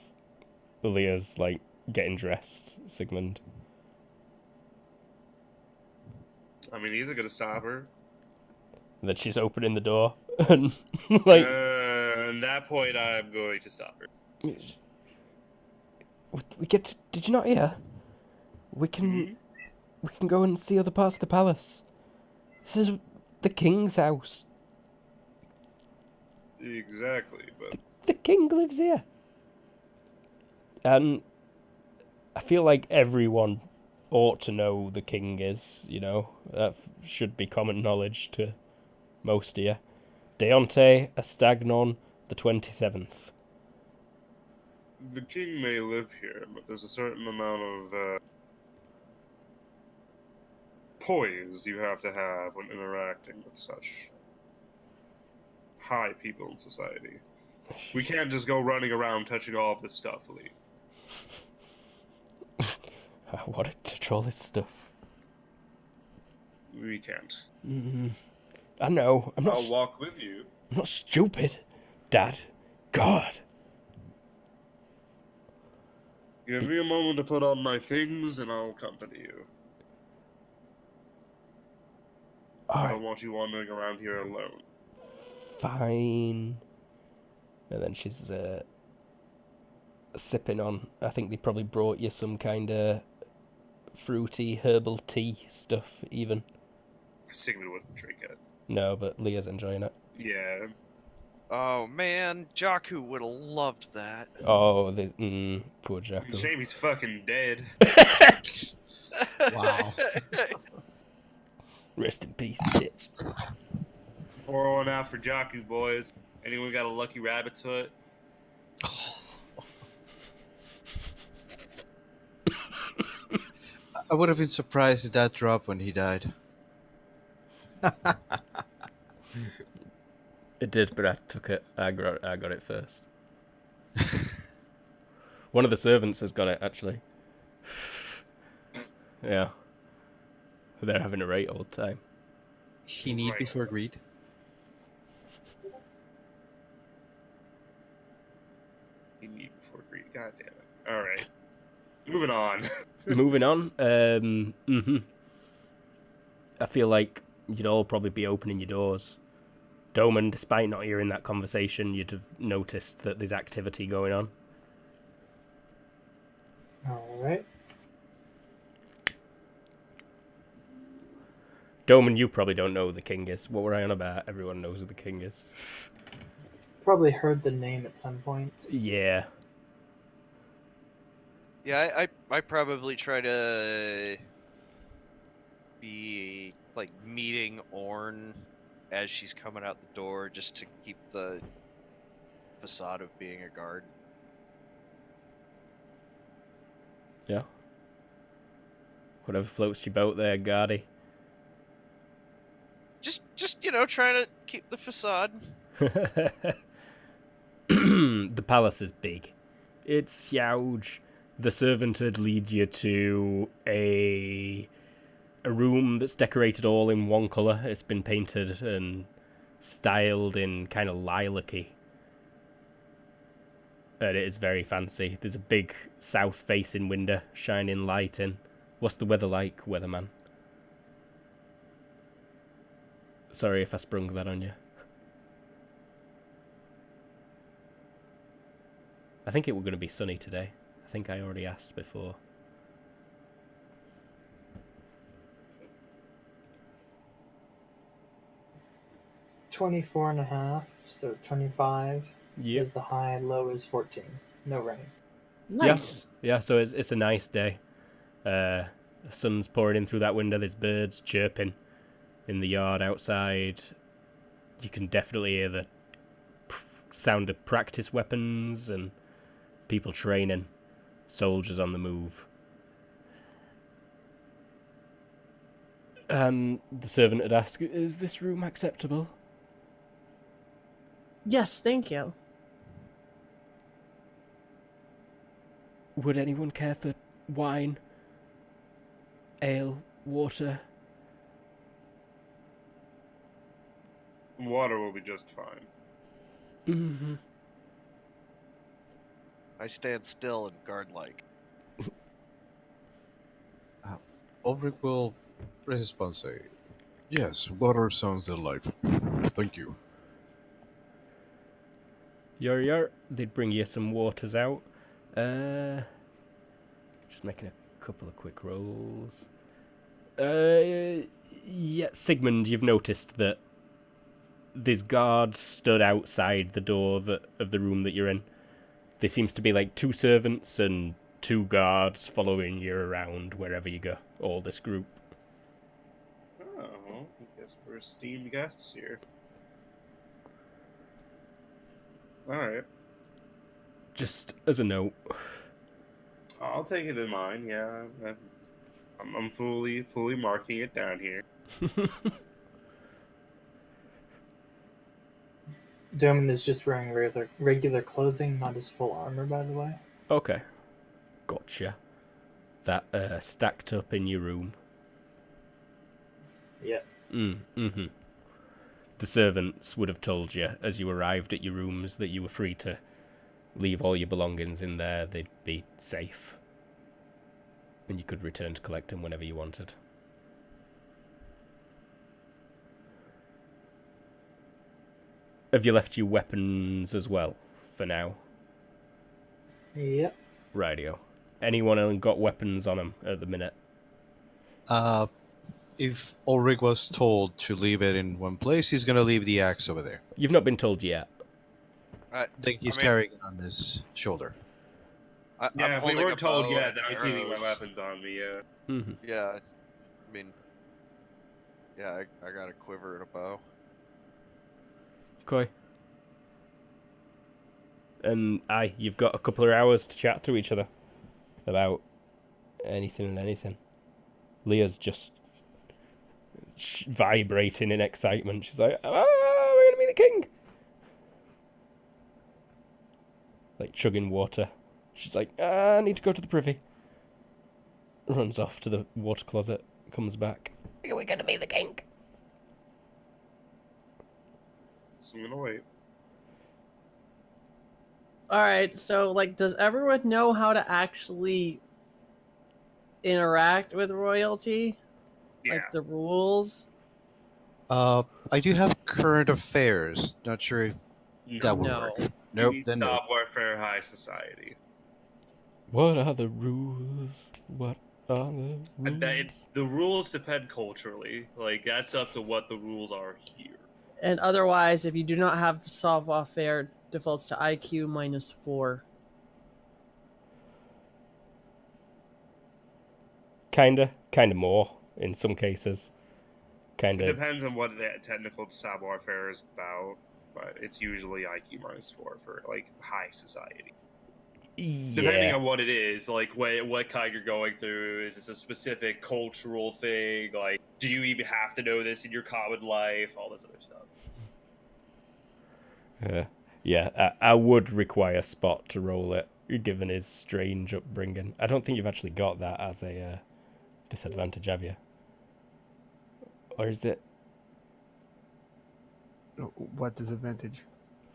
[SPEAKER 1] Leah's, like, getting dressed, Sigmund.
[SPEAKER 2] I mean, he's a good stopper.
[SPEAKER 1] And then she's opening the door, and, like...
[SPEAKER 2] At that point, I'm going to stop her.
[SPEAKER 1] We get to, did you not hear? We can
[SPEAKER 2] Mhm.
[SPEAKER 1] we can go and see other parts of the palace. This is the king's house.
[SPEAKER 2] Exactly, but
[SPEAKER 1] The king lives here. And I feel like everyone ought to know the king is, you know. That should be common knowledge to most of you. Deonte Astagnon the 27th.
[SPEAKER 2] the king may live here, but there's a certain amount of poise you have to have when interacting with such high people in society. We can't just go running around touching all of this stuff, Lee.
[SPEAKER 1] I wanted to troll his stuff.
[SPEAKER 2] We can't.
[SPEAKER 1] I know.
[SPEAKER 2] I'll walk with you.
[SPEAKER 1] I'm not stupid, Dad. God.
[SPEAKER 2] Give me a moment to put on my things, and I'll accompany you. I
[SPEAKER 1] Alright,
[SPEAKER 2] don't want you wandering around here alone.
[SPEAKER 1] fine. And then she's sipping on. I think they probably brought you some kind of fruity herbal tea stuff, even.
[SPEAKER 2] Sigmund wouldn't drink it.
[SPEAKER 1] No, but Leah's enjoying it.
[SPEAKER 2] Yeah.
[SPEAKER 4] Oh man, Jakku would have loved that.
[SPEAKER 1] Oh, poor Jackal.
[SPEAKER 2] Shame he's fucking dead.
[SPEAKER 5] Wow.
[SPEAKER 1] Rest in peace, bitch.
[SPEAKER 2] Pour one out for Jakku, boys. Anyone got a lucky rabbit's foot?
[SPEAKER 5] I would have been surprised if that dropped when he died.
[SPEAKER 1] It did, but I took it. I got it first. One of the servants has got it, actually. Yeah. They're having a right old time.
[SPEAKER 5] He need
[SPEAKER 2] Right.
[SPEAKER 5] before greed.
[SPEAKER 2] You need before greed. God damn it. Alright. Moving on.
[SPEAKER 1] Moving on. I feel like you'd all probably be opening your doors. Doman, despite not hearing that conversation, you'd have noticed that there's activity going on.
[SPEAKER 6] Alright.
[SPEAKER 1] Doman, you probably don't know who the king is. What were I on about? Everyone knows who the king is.
[SPEAKER 6] Probably heard the name at some point.
[SPEAKER 1] Yeah.
[SPEAKER 4] Yeah, I probably try to be like meeting Orn as she's coming out the door, just to keep the facade of being a guard.
[SPEAKER 1] Yeah. Whatever floats your boat there, Guardy.
[SPEAKER 4] Just trying to keep the facade.
[SPEAKER 1] The palace is big. It's huge. The servant would lead you to a room that's decorated all in one colour. It's been painted and styled in kind of lilac-y. And it is very fancy. There's a big south-facing window shining light in. What's the weather like, weatherman? Sorry if I sprung that on you. I think it was going to be sunny today. I think I already asked before.
[SPEAKER 6] $24.5, so 25
[SPEAKER 1] Yep.
[SPEAKER 6] is the high, low is 14. No rain.
[SPEAKER 3] Nice.
[SPEAKER 1] Yeah, so it's a nice day. The sun's pouring in through that window. There's birds chirping in the yard outside. You can definitely hear the sound of practice weapons and people training. Soldiers on the move. And the servant had asked, "Is this room acceptable?"
[SPEAKER 3] Yes, thank you.
[SPEAKER 1] Would anyone care for wine, ale, water?
[SPEAKER 2] Water will be just fine.
[SPEAKER 1] Mm-hmm.
[SPEAKER 4] I stand still and guard-like.
[SPEAKER 5] Ulrich will respond say, "Yes, water sounds delightful. Thank you."
[SPEAKER 1] Yar. They'd bring you some waters out. Just making a couple of quick rolls. Yeah, Sigmund, you've noticed that there's guards stood outside the door of the room that you're in. There seems to be like 2 servants and 2 guards following you around wherever you go. All this group.
[SPEAKER 2] Oh, I guess we're esteemed guests here. Alright.
[SPEAKER 1] Just as a note.
[SPEAKER 2] I'll take it in mind, yeah. I'm fully marking it down here.
[SPEAKER 6] Doman is just wearing regular clothing, not his full armor, by the way.
[SPEAKER 1] Okay. Gotcha. That stacked up in your room.
[SPEAKER 6] Yeah.
[SPEAKER 1] Mm-hmm. The servants would have told you as you arrived at your rooms that you were free to leave all your belongings in there. They'd be safe. And you could return to collect them whenever you wanted. Have you left your weapons as well, for now?
[SPEAKER 6] Yep.
[SPEAKER 1] Rightio. Anyone got weapons on them at the minute?
[SPEAKER 5] If Ulrich was told to leave it in one place, he's gonna leave the axe over there.
[SPEAKER 1] You've not been told yet.
[SPEAKER 5] I think he's
[SPEAKER 4] I mean-
[SPEAKER 5] carrying it on his shoulder.
[SPEAKER 2] Yeah,
[SPEAKER 4] I'm
[SPEAKER 2] if we
[SPEAKER 4] holding
[SPEAKER 2] weren't
[SPEAKER 4] a
[SPEAKER 2] told
[SPEAKER 4] bow
[SPEAKER 2] yet,
[SPEAKER 4] and
[SPEAKER 2] then I'm keeping my
[SPEAKER 4] arrows.
[SPEAKER 2] weapons on me, yeah.
[SPEAKER 1] Mm-hmm.
[SPEAKER 4] Yeah, I mean, yeah, I got a quiver and a bow.
[SPEAKER 1] Okay. And you've got a couple of hours to chat to each other about anything and anything. Leah's just vibrating in excitement. She's like, we're gonna be the king! Like chugging water. She's like, I need to go to the privy. Runs off to the water closet, comes back. We're gonna be the king!
[SPEAKER 2] So I'm gonna wait.
[SPEAKER 3] Alright, so, like, does everyone know how to actually interact with royalty?
[SPEAKER 2] Yeah.
[SPEAKER 3] Like, the rules?
[SPEAKER 5] I do have current affairs. Not sure if that would
[SPEAKER 3] No.
[SPEAKER 5] work. Nope,
[SPEAKER 2] You
[SPEAKER 5] then no.
[SPEAKER 2] Stop Warfare High Society.
[SPEAKER 1] What are the rules? What are the rules?
[SPEAKER 2] And the rules depend culturally. Like, that's up to what the rules are here.
[SPEAKER 3] And otherwise, if you do not have savoir-faire, defaults to IQ -4.
[SPEAKER 1] Kinda more in some cases.
[SPEAKER 2] It
[SPEAKER 1] Kinda.
[SPEAKER 2] depends on what the technical savoir-faire is about, but it's usually IQ -4 for, like, high society. Depending
[SPEAKER 1] Yeah.
[SPEAKER 2] on what it is, like what kind you're going through, is this a specific cultural thing? Like, do you even have to know this in your common life? All this other stuff.
[SPEAKER 1] Yeah, I would require Spot to roll it, given his strange upbringing. I don't think you've actually got that as a disadvantage, have you? Or is it?
[SPEAKER 7] What disadvantage?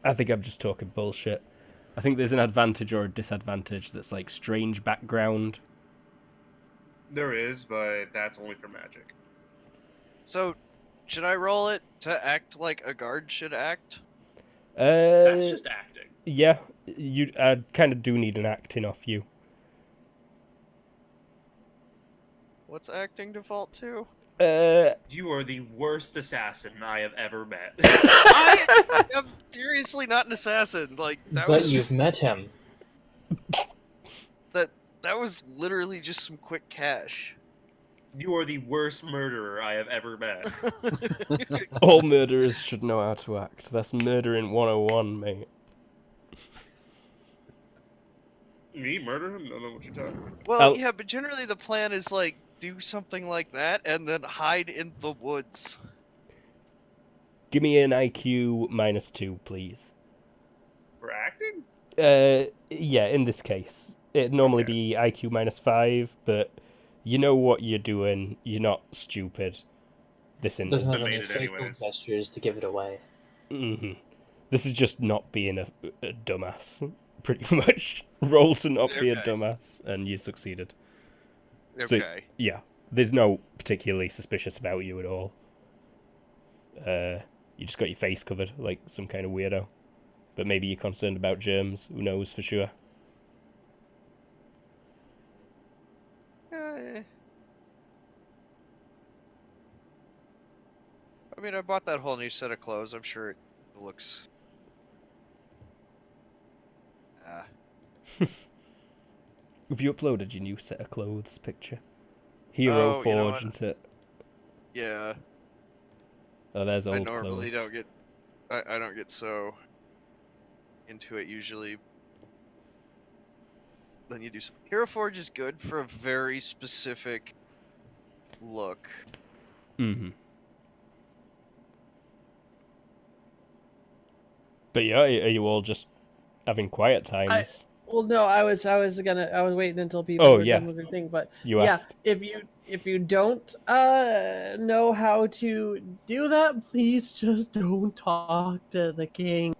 [SPEAKER 1] I think I'm just talking bullshit. I think there's an advantage or a disadvantage that's like strange background.
[SPEAKER 2] There is, but that's only for magic.
[SPEAKER 4] So, should I roll it to act like a guard should act?
[SPEAKER 2] That's just acting.
[SPEAKER 1] Yeah, I kind of do need an acting off you.
[SPEAKER 4] What's acting default to?
[SPEAKER 2] You are the worst assassin I have ever met.
[SPEAKER 4] I am seriously not an assassin. Like that
[SPEAKER 6] But
[SPEAKER 4] was
[SPEAKER 6] you've met him.
[SPEAKER 4] that was literally just some quick cash.
[SPEAKER 2] You are the worst murderer I have ever met.
[SPEAKER 1] All murderers should know how to act. That's murdering 101, mate.
[SPEAKER 2] Me murder him? I don't know what you're talking about.
[SPEAKER 4] Well, yeah, but generally the plan is like do something like that and then hide in the woods.
[SPEAKER 1] Give me an IQ -2, please.
[SPEAKER 2] For acting?
[SPEAKER 1] Yeah, in this case. It'd normally
[SPEAKER 2] Okay.
[SPEAKER 1] be IQ -5, but you know what you're doing. You're not stupid. This
[SPEAKER 6] Doesn't
[SPEAKER 1] instance.
[SPEAKER 6] have
[SPEAKER 2] made
[SPEAKER 6] any
[SPEAKER 2] it
[SPEAKER 6] facial
[SPEAKER 2] anyways.
[SPEAKER 6] gestures to give it away.
[SPEAKER 1] This is just not being a dumbass. Pretty much. Roll to not be a
[SPEAKER 4] Okay.
[SPEAKER 1] dumbass, and you succeeded.
[SPEAKER 4] Okay.
[SPEAKER 1] So, yeah, there's no particularly suspicious about you at all. You just got your face covered like some kind of weirdo. But maybe you're concerned about germs. Who knows for sure?
[SPEAKER 4] I mean, I bought that whole new set of clothes. I'm sure it looks.
[SPEAKER 1] Have you uploaded your new set of clothes picture? Hero
[SPEAKER 4] Oh, you know
[SPEAKER 1] Forge,
[SPEAKER 4] what?
[SPEAKER 1] isn't it?
[SPEAKER 4] Yeah.
[SPEAKER 1] Oh, there's old
[SPEAKER 4] I normally
[SPEAKER 1] clothes.
[SPEAKER 4] don't get. I don't get so into it usually. Then you do. Hero Forge is good for a very specific look.
[SPEAKER 1] Mm-hmm. But yeah, are you all just having quiet times?
[SPEAKER 3] Well, no, I was waiting until people
[SPEAKER 1] Oh,
[SPEAKER 3] were
[SPEAKER 1] yeah.
[SPEAKER 3] done with their thing, but
[SPEAKER 1] You
[SPEAKER 3] yeah,
[SPEAKER 1] asked.
[SPEAKER 3] if you don't know how to do that, please just don't talk to the king.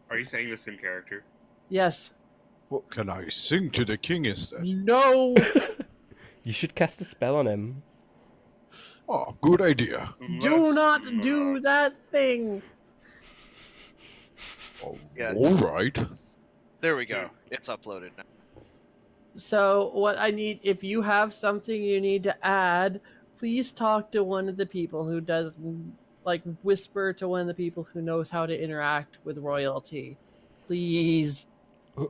[SPEAKER 2] Are you saying this in character?
[SPEAKER 3] Yes.
[SPEAKER 5] Can I sing to the king instead?
[SPEAKER 3] No.
[SPEAKER 1] You should cast a spell on him.
[SPEAKER 5] Oh, good idea.
[SPEAKER 3] Do
[SPEAKER 2] Let's
[SPEAKER 3] not do that thing.
[SPEAKER 4] Yeah.
[SPEAKER 5] Alright.
[SPEAKER 4] There we go. It's uploaded now.
[SPEAKER 3] So what I need, if you have something you need to add, please talk to one of the people who does, like, whisper to one of the people who knows how to interact with royalty. Please.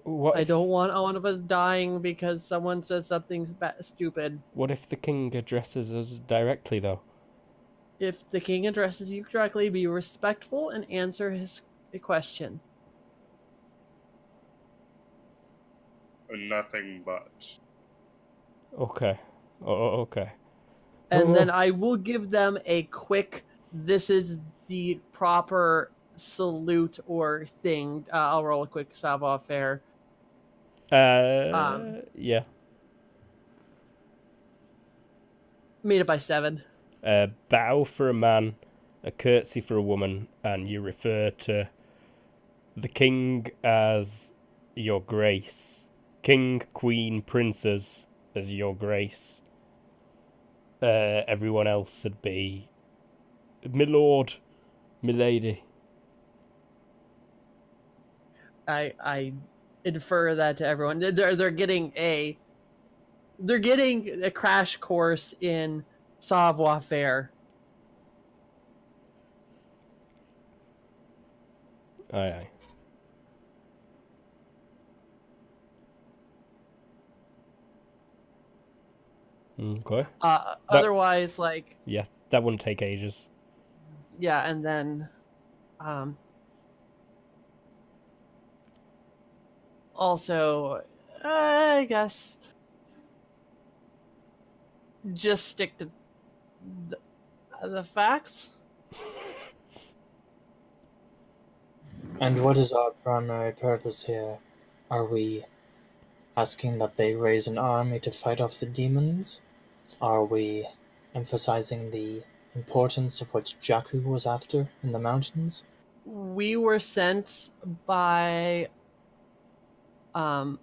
[SPEAKER 1] What
[SPEAKER 3] I
[SPEAKER 1] if,
[SPEAKER 3] don't want one of us dying because someone says something stupid.
[SPEAKER 1] What if the king addresses us directly, though?
[SPEAKER 3] If the king addresses you directly, be respectful and answer his question.
[SPEAKER 2] Nothing but.
[SPEAKER 1] Okay. Oh, okay.
[SPEAKER 3] And
[SPEAKER 1] Oh.
[SPEAKER 3] then I will give them a quick, this is the proper salute or thing. I'll roll a quick savoir-faire.
[SPEAKER 1] Yeah.
[SPEAKER 3] Made it by 7.
[SPEAKER 1] Bow for a man, a curtsy for a woman, and you refer to the king as your grace. King, queen, princes as your grace. Everyone else would be my lord, my lady.
[SPEAKER 3] I infer that to everyone. They're getting a crash course in savoir-faire.
[SPEAKER 1] Aye, aye. Okay.
[SPEAKER 3] Otherwise, like,
[SPEAKER 1] Yeah, that wouldn't take ages.
[SPEAKER 3] yeah, and then also I guess just stick to the facts.
[SPEAKER 6] And what is our primary purpose here? Are we asking that they raise an army to fight off the demons? Are we emphasizing the importance of what Jakku was after in the mountains?
[SPEAKER 3] We were sent by I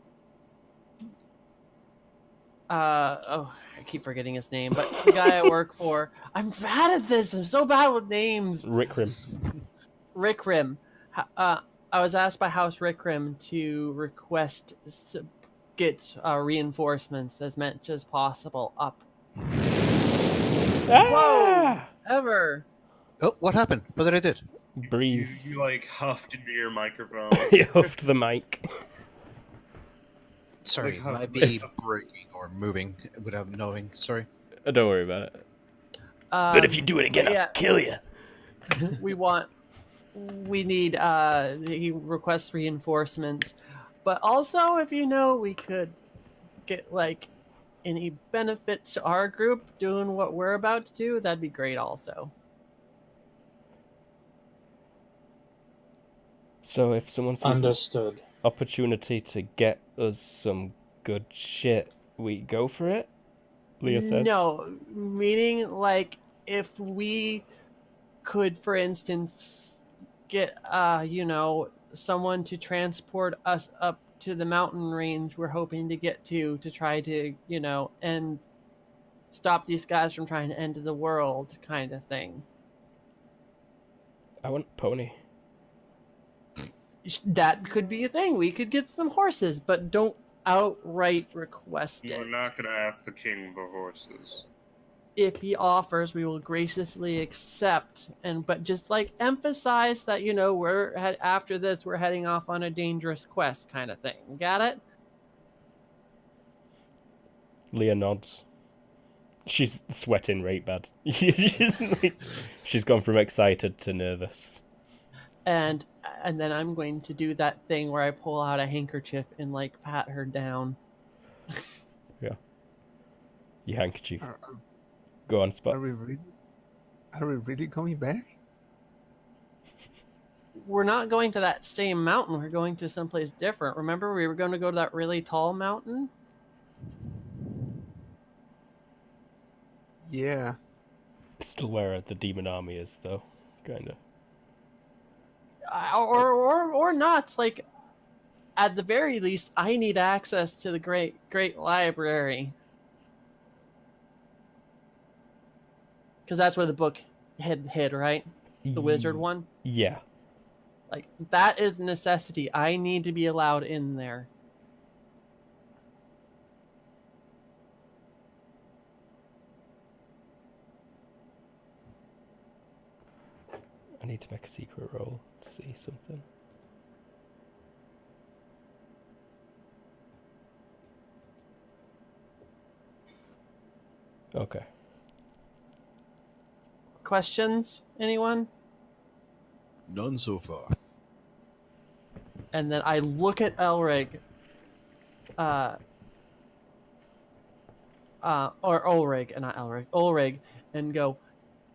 [SPEAKER 3] keep forgetting his name, but the guy I work for. I'm bad at this. I'm so bad with names.
[SPEAKER 1] Rickrim.
[SPEAKER 3] Rickrim. I was asked by House Rickrim to request get reinforcements as much as possible up. Whoa! Ever.
[SPEAKER 5] Oh, what happened? What did I did?
[SPEAKER 1] Breathe.
[SPEAKER 2] You like huffed into your microphone.
[SPEAKER 1] You huffed the mic.
[SPEAKER 5] Sorry,
[SPEAKER 2] Like how-
[SPEAKER 5] might be breaking or moving without knowing. Sorry.
[SPEAKER 1] Don't worry about it. But if you do it again,
[SPEAKER 3] yeah.
[SPEAKER 1] I'll kill you.
[SPEAKER 3] We need he requests reinforcements, but also if we could get like any benefits to our group doing what we're about to do, that'd be great also.
[SPEAKER 1] So if someone sees
[SPEAKER 6] Understood.
[SPEAKER 1] an opportunity to get us some good shit, we go for it? Leah says.
[SPEAKER 3] No, meaning like if we could, for instance, get someone to transport us up to the mountain range we're hoping to get to try to and stop these guys from trying to end the world, kind of thing.
[SPEAKER 1] I want pony.
[SPEAKER 3] That could be a thing. We could get some horses, but don't outright request
[SPEAKER 2] We're
[SPEAKER 3] it.
[SPEAKER 2] not going to ask the king for horses.
[SPEAKER 3] If he offers, we will graciously accept, but just like emphasize that after this we're heading off on a dangerous quest kind of thing. Got it?
[SPEAKER 1] Leah nods. She's sweating right bad. She's gone from excited to nervous.
[SPEAKER 3] And then I'm going to do that thing where I pull out a handkerchief and like pat her down.
[SPEAKER 1] Yeah. Your handkerchief.
[SPEAKER 7] Are,
[SPEAKER 1] Go on, Spot.
[SPEAKER 7] are we really coming back?
[SPEAKER 3] We're not going to that same mountain. We're going to someplace different. Remember, we were going to go to that really tall mountain?
[SPEAKER 7] Yeah.
[SPEAKER 1] Still where the demon army is, though. Kind of.
[SPEAKER 3] Or not. Like, at the very least, I need access to the great library. Because that's where the book hid, right? The wizard one?
[SPEAKER 1] Yeah.
[SPEAKER 3] Like, that is a necessity. I need to be allowed in there.
[SPEAKER 1] I need to make a secret roll to see something. Okay.
[SPEAKER 3] Questions? Anyone?
[SPEAKER 5] None so far.
[SPEAKER 3] And then I look at Elrig, or Ulrig, and not Elrig, Ulrig, and go,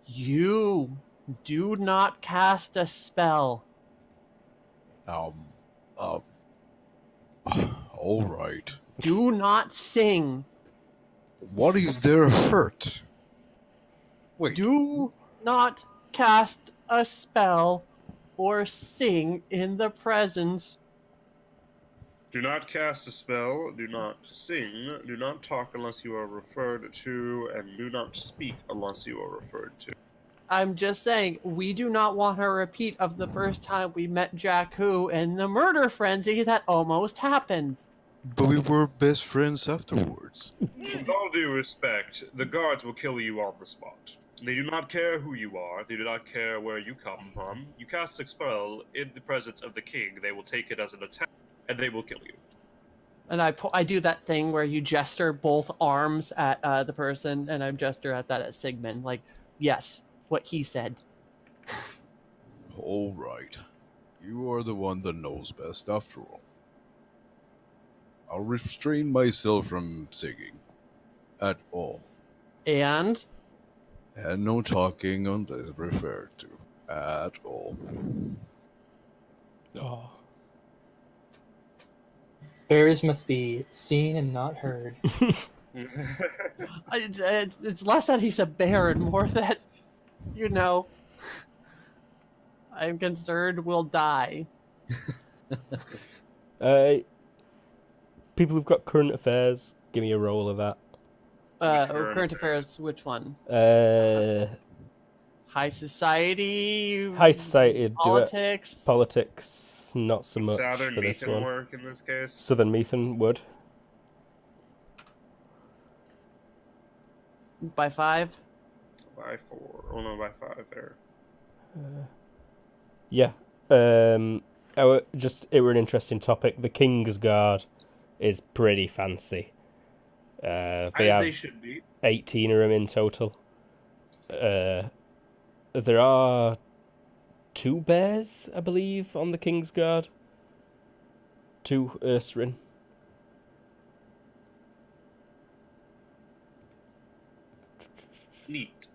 [SPEAKER 3] "You do not cast a spell.
[SPEAKER 5] All right.
[SPEAKER 3] Do not sing.
[SPEAKER 5] What if they're hurt? Wait.
[SPEAKER 3] Do not cast a spell or sing in the presence."
[SPEAKER 2] Do not cast a spell, do not sing, do not talk unless you are referred to, and do not speak unless you are referred to.
[SPEAKER 3] I'm just saying, we do not want a repeat of the first time we met Jakku and the murder frenzy that almost happened.
[SPEAKER 5] But we were best friends afterwards.
[SPEAKER 2] With all due respect, the guards will kill you on the spot. They do not care who you are, they do not care where you come from. You cast a spell in the presence of the king, they will take it as an attack, and they will kill you.
[SPEAKER 3] And I do that thing where you gesture both arms at the person, and I gesture at that at Sigmund. Like, yes, what he said.
[SPEAKER 5] All right. You are the one that knows best after all. I'll restrain myself from singing. At all.
[SPEAKER 3] And
[SPEAKER 5] And no talking unless referred to. At all.
[SPEAKER 1] Oh.
[SPEAKER 6] Bears must be seen and not heard.
[SPEAKER 3] it's less that he's a bear and more that, I'm concerned we'll die.
[SPEAKER 1] People who've got current affairs, give me a roll of that.
[SPEAKER 3] Current affairs, which one? High society?
[SPEAKER 1] High society, do it.
[SPEAKER 3] Politics?
[SPEAKER 1] Politics, not so much
[SPEAKER 2] Southern
[SPEAKER 1] for this
[SPEAKER 2] Meathen
[SPEAKER 1] one.
[SPEAKER 2] work in this case.
[SPEAKER 1] Southern Meathen would.
[SPEAKER 3] By 5?
[SPEAKER 2] By 4. Oh no, by 5 there.
[SPEAKER 1] Yeah. It were an interesting topic. The King's Guard is pretty fancy. They
[SPEAKER 2] As
[SPEAKER 1] have
[SPEAKER 2] they should be.
[SPEAKER 1] 18 of them in total. There are 2 bears, I believe, on the King's Guard. 2 Ursarin.
[SPEAKER 2] Neat.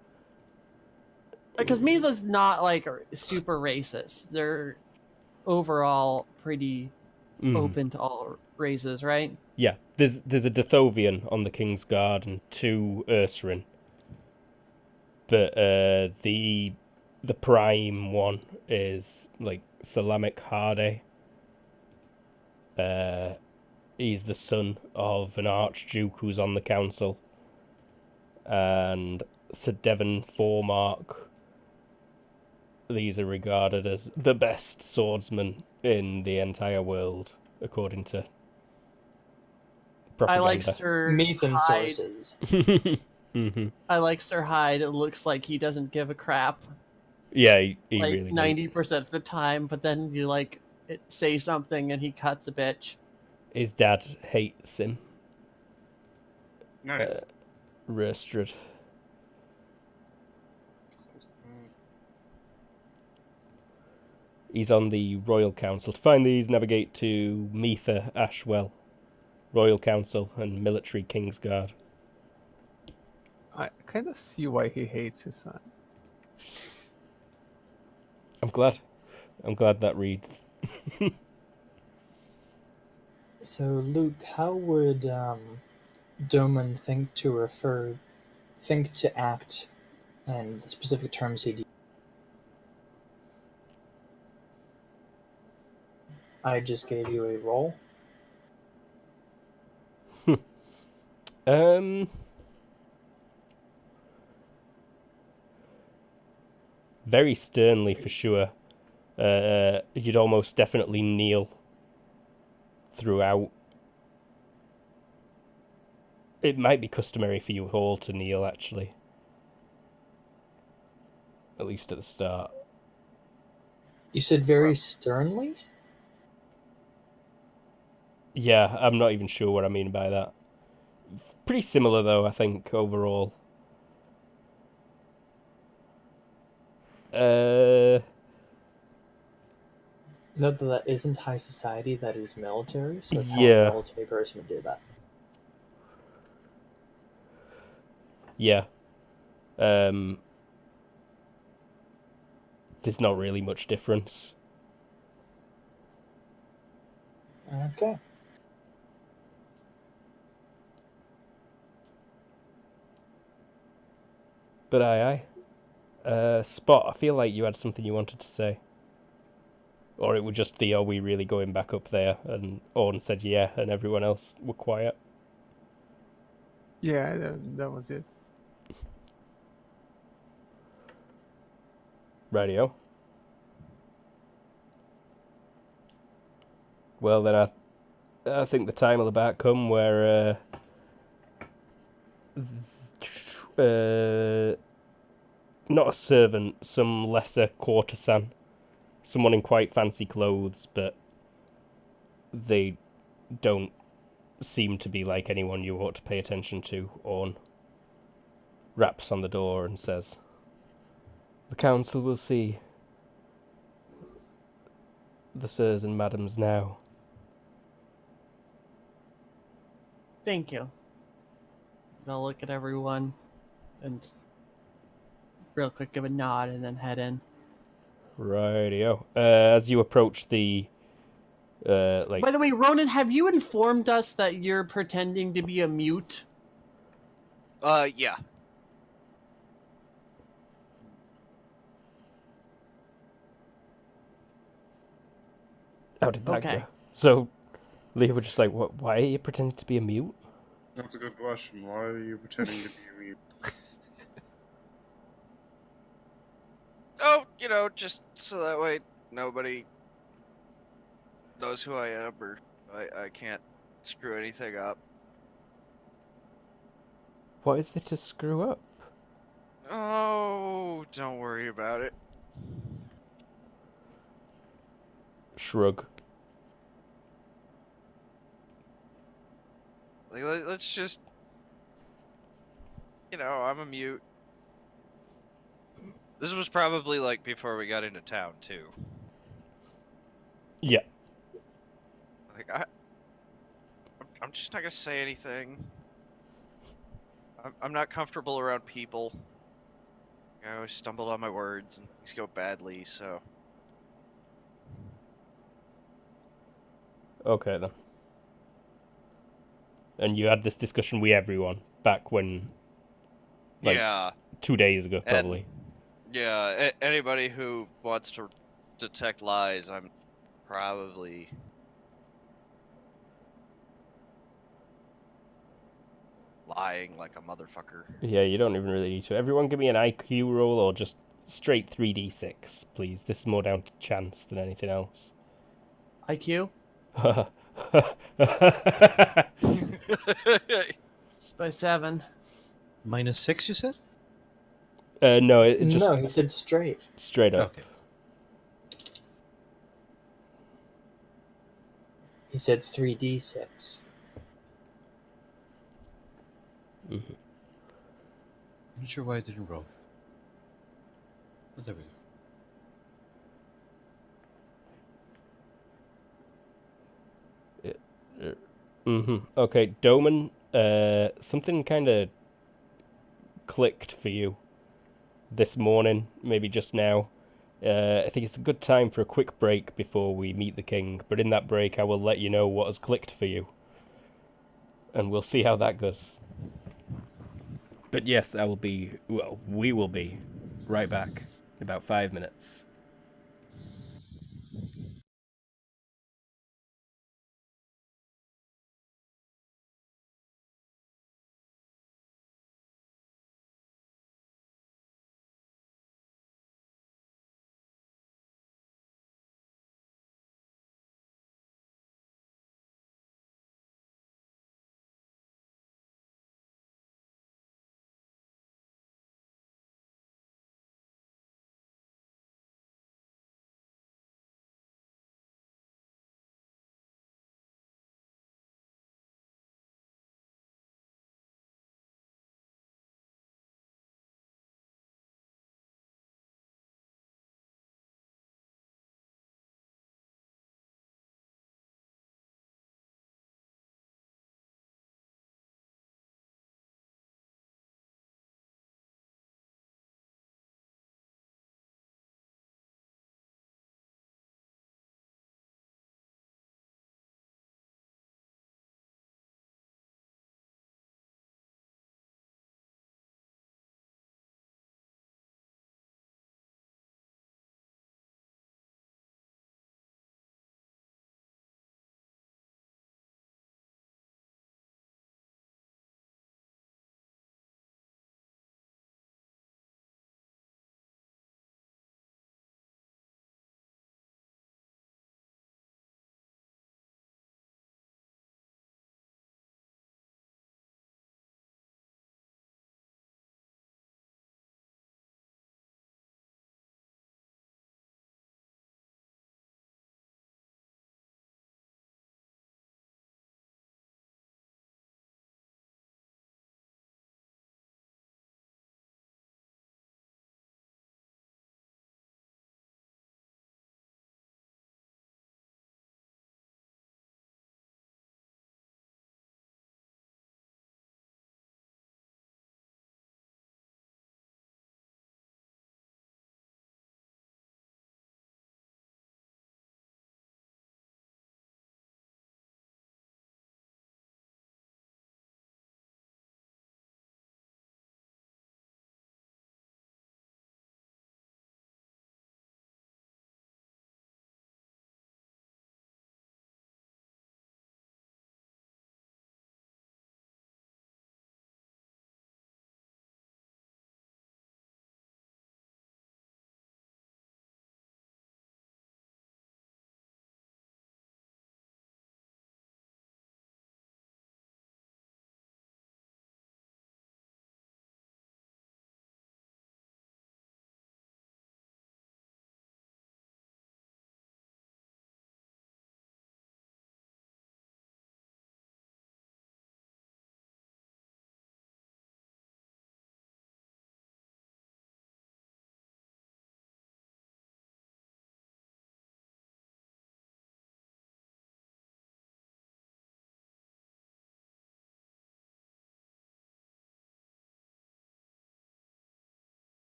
[SPEAKER 3] Because Mila's not, like, super racist. They're overall pretty open to all races, right?
[SPEAKER 1] Yeah, there's a Dithovian on the King's Guard and 2 Ursarin. But the prime one is like Salamic Hardy. He's the son of an Archduke who's on the council. And Sir Devon Formark. These are regarded as the best swordsmen in the entire world, according to
[SPEAKER 3] I like
[SPEAKER 1] propaganda.
[SPEAKER 3] Sir
[SPEAKER 6] Methan
[SPEAKER 3] Hyde.
[SPEAKER 6] sources.
[SPEAKER 1] Hmm.
[SPEAKER 3] I like Sir Hyde. It looks like he doesn't give a crap.
[SPEAKER 1] Yeah, he
[SPEAKER 3] Like
[SPEAKER 1] really
[SPEAKER 3] 90% of the time, but then you say something and he cuts a bitch.
[SPEAKER 1] His dad hates him.
[SPEAKER 2] Nice.
[SPEAKER 1] Roasted.
[SPEAKER 2] Close that.
[SPEAKER 1] He's on the Royal Council. To find these, navigate to Metha Ashwell, Royal Council and Military Kingsguard.
[SPEAKER 7] I kind of see why he hates his son.
[SPEAKER 1] I'm glad. I'm glad that reads.
[SPEAKER 6] So, Luke, how would Doman think to act, and the specific terms he'd use? I just gave you a roll.
[SPEAKER 1] Very sternly for sure. You'd almost definitely kneel throughout. It might be customary for you all to kneel, actually. At least at the start.
[SPEAKER 6] You said very sternly?
[SPEAKER 1] Yeah, I'm not even sure what I mean by that. Pretty similar, though, I think, overall.
[SPEAKER 6] Note that isn't high society, that is military, so it's how
[SPEAKER 1] Yeah.
[SPEAKER 6] a military person would do that.
[SPEAKER 1] Yeah. There's not really much difference.
[SPEAKER 6] Okay.
[SPEAKER 1] But aye. Spot, I feel like you had something you wanted to say. Or it was just the, are we really going back up there? And Orn said yeah, and everyone else were quiet.
[SPEAKER 7] Yeah, that was it.
[SPEAKER 1] Radio. Well, then I think the time will about come where not a servant, some lesser courtesan, someone in quite fancy clothes, but they don't seem to be like anyone you ought to pay attention to. Orn raps on the door and says, "The council will see the sirs and madams now."
[SPEAKER 3] Thank you. I'll look at everyone and real quick give a nod and then head in.
[SPEAKER 1] Rightio. As you approach the
[SPEAKER 3] By the way, Ronan, have you informed us that you're pretending to be a mute?
[SPEAKER 4] Yeah.
[SPEAKER 1] how did that
[SPEAKER 3] Okay.
[SPEAKER 1] go? So Leah was just like, "What? Why are you pretending to be a mute?"
[SPEAKER 2] That's a good question. Why are you pretending to be a mute?
[SPEAKER 4] Oh, just so that way nobody knows who I am, or I can't screw anything up.
[SPEAKER 1] What is there to screw up?
[SPEAKER 4] Oh, don't worry about it.
[SPEAKER 1] Shrug.
[SPEAKER 4] Let's just, I'm a mute. This was probably before we got into town too.
[SPEAKER 1] Yeah.
[SPEAKER 4] I'm just not gonna say anything. I'm not comfortable around people. I always stumble on my words and things go badly, so.
[SPEAKER 1] Okay then. And you had this discussion with everyone back when,
[SPEAKER 4] Yeah.
[SPEAKER 1] 2 days ago, probably.
[SPEAKER 4] Yeah, anybody who wants to detect lies, I'm probably... lying like a motherfucker.
[SPEAKER 1] Yeah, you don't even really need to. Everyone give me an IQ roll or just straight 3d6, please. This is more down to chance than anything else.
[SPEAKER 3] IQ? It's by 7.
[SPEAKER 5] -6, you said?
[SPEAKER 1] No, it just
[SPEAKER 6] No, he said straight.
[SPEAKER 1] straight up.
[SPEAKER 5] Okay.
[SPEAKER 6] He said 3d6.
[SPEAKER 1] Mhm.
[SPEAKER 5] I'm not sure why I didn't roll. But there we go.
[SPEAKER 1] Okay, Doman, something kind of clicked for you this morning, maybe just now. I think it's a good time for a quick break before we meet the king, but in that break I will let you know what has clicked for you. And we'll see how that goes. But yes, we will be right back in about 5 minutes.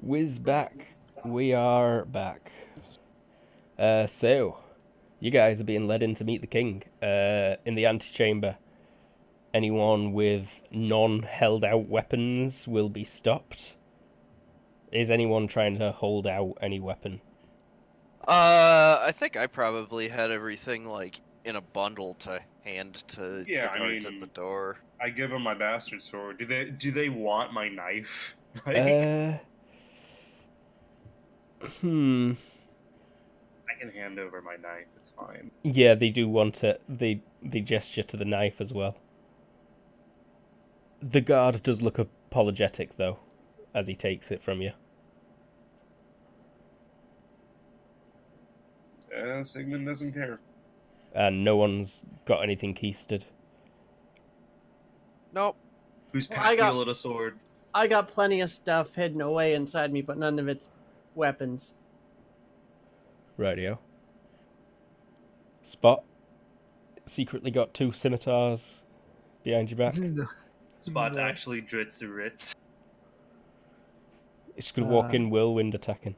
[SPEAKER 1] Whiz back. We are back. So, you guys are being led in to meet the king. In the antechamber, anyone with non-held out weapons will be stopped. Is anyone trying to hold out any weapon?
[SPEAKER 4] I think I probably had everything like in a bundle to hand to
[SPEAKER 2] Yeah,
[SPEAKER 4] the
[SPEAKER 2] I
[SPEAKER 4] guards at
[SPEAKER 2] mean-
[SPEAKER 4] the door.
[SPEAKER 2] I give them my bastard sword. Do they want my knife? Like,
[SPEAKER 1] Hmm.
[SPEAKER 2] I can hand over my knife. It's fine.
[SPEAKER 1] Yeah, they do want it. They gesture to the knife as well. The guard does look apologetic, though, as he takes it from you.
[SPEAKER 2] Sigmund doesn't care.
[SPEAKER 1] And no one's got anything keistered.
[SPEAKER 4] Nope.
[SPEAKER 2] Who's
[SPEAKER 3] Well,
[SPEAKER 2] Pat wielded a sword?
[SPEAKER 3] I got plenty of stuff hidden away inside me, but none of it's weapons.
[SPEAKER 1] Rightio. Spot secretly got 2 scimitars behind your back.
[SPEAKER 2] Spot's
[SPEAKER 7] No.
[SPEAKER 2] actually Dritz Ritz.
[SPEAKER 1] It's gonna walk in whirlwind attacking.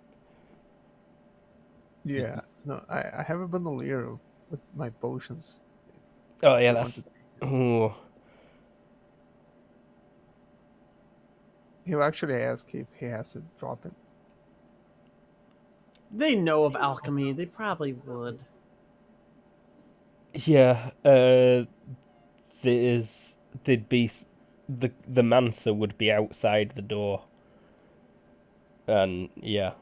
[SPEAKER 7] Yeah, no, I have a bandolier with my potions.
[SPEAKER 1] Oh yeah,
[SPEAKER 7] You
[SPEAKER 1] that's. Oh,
[SPEAKER 7] He'll actually ask if he has to drop it.
[SPEAKER 3] They know of alchemy. They probably would.
[SPEAKER 1] yeah. There'd be the Mansa would be outside the door, and yeah,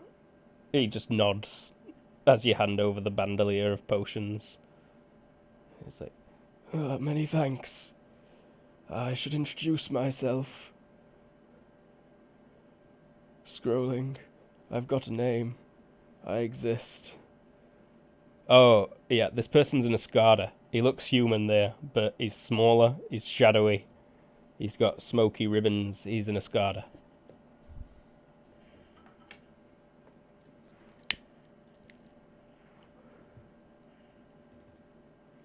[SPEAKER 1] he just nods as you hand over the bandolier of potions. He's like, many thanks. I should introduce myself. Scrolling. I've got a name. I exist. Oh, yeah, this person's an Escada. He looks human there, but he's smaller, he's shadowy. He's got smoky ribbons. He's an Escada.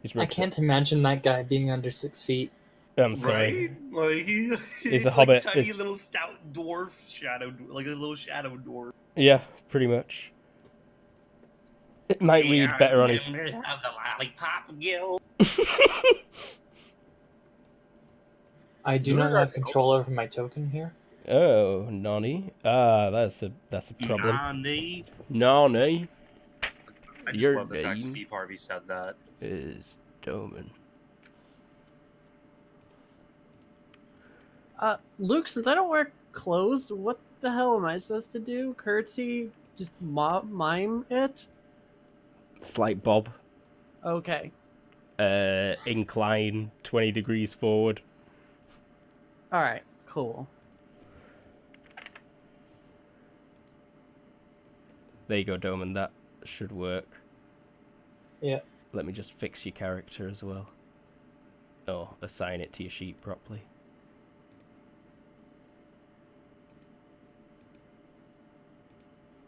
[SPEAKER 1] He's
[SPEAKER 6] I can't imagine that guy being under 6 feet.
[SPEAKER 1] I'm sorry.
[SPEAKER 2] Right? Like he's
[SPEAKER 1] a
[SPEAKER 2] like
[SPEAKER 1] hobbit.
[SPEAKER 2] tiny
[SPEAKER 1] He's-
[SPEAKER 2] little stout dwarf shadow, like a little shadow dwarf.
[SPEAKER 1] Yeah, pretty much. It might read better on his...
[SPEAKER 2] Have the lollipop guild.
[SPEAKER 6] I do not have control over my token here.
[SPEAKER 1] Oh, Nani. Ah, that's a problem.
[SPEAKER 2] Nani.
[SPEAKER 1] Nani
[SPEAKER 2] I just
[SPEAKER 1] Your
[SPEAKER 2] love the fact
[SPEAKER 1] name?
[SPEAKER 2] Steve Harvey said that.
[SPEAKER 1] is Doman.
[SPEAKER 3] Luke, since I don't wear clothes, what the hell am I supposed to do? Curtsy? Just mime it?
[SPEAKER 1] Slight bob.
[SPEAKER 3] Okay.
[SPEAKER 1] Incline 20 degrees forward.
[SPEAKER 3] Alright, cool.
[SPEAKER 1] There you go, Doman. That should work.
[SPEAKER 6] Yeah.
[SPEAKER 1] Let me just fix your character as well. Oh, assign it to your sheet properly.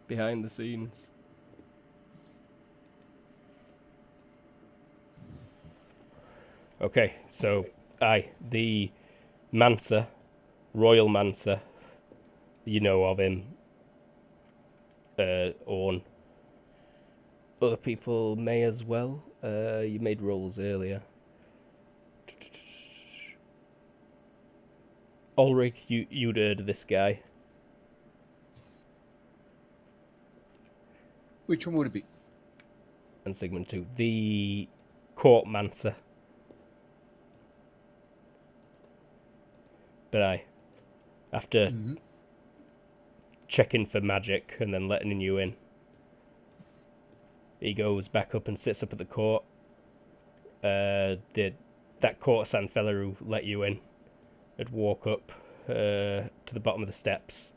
[SPEAKER 1] Behind the scenes. Okay, so, the Mansa, Royal Mansa, you know of him, Orn. Other people may as well. You made rolls earlier. Ulrich, you'd heard of this guy.
[SPEAKER 5] Which one would it be?
[SPEAKER 1] And Sigmund too. The Court Mansa. But after
[SPEAKER 5] Mm-hmm.
[SPEAKER 1] checking for magic and then letting you in, he goes back up and sits up at the court. That courtesan fella who let you in would walk up to the bottom of the steps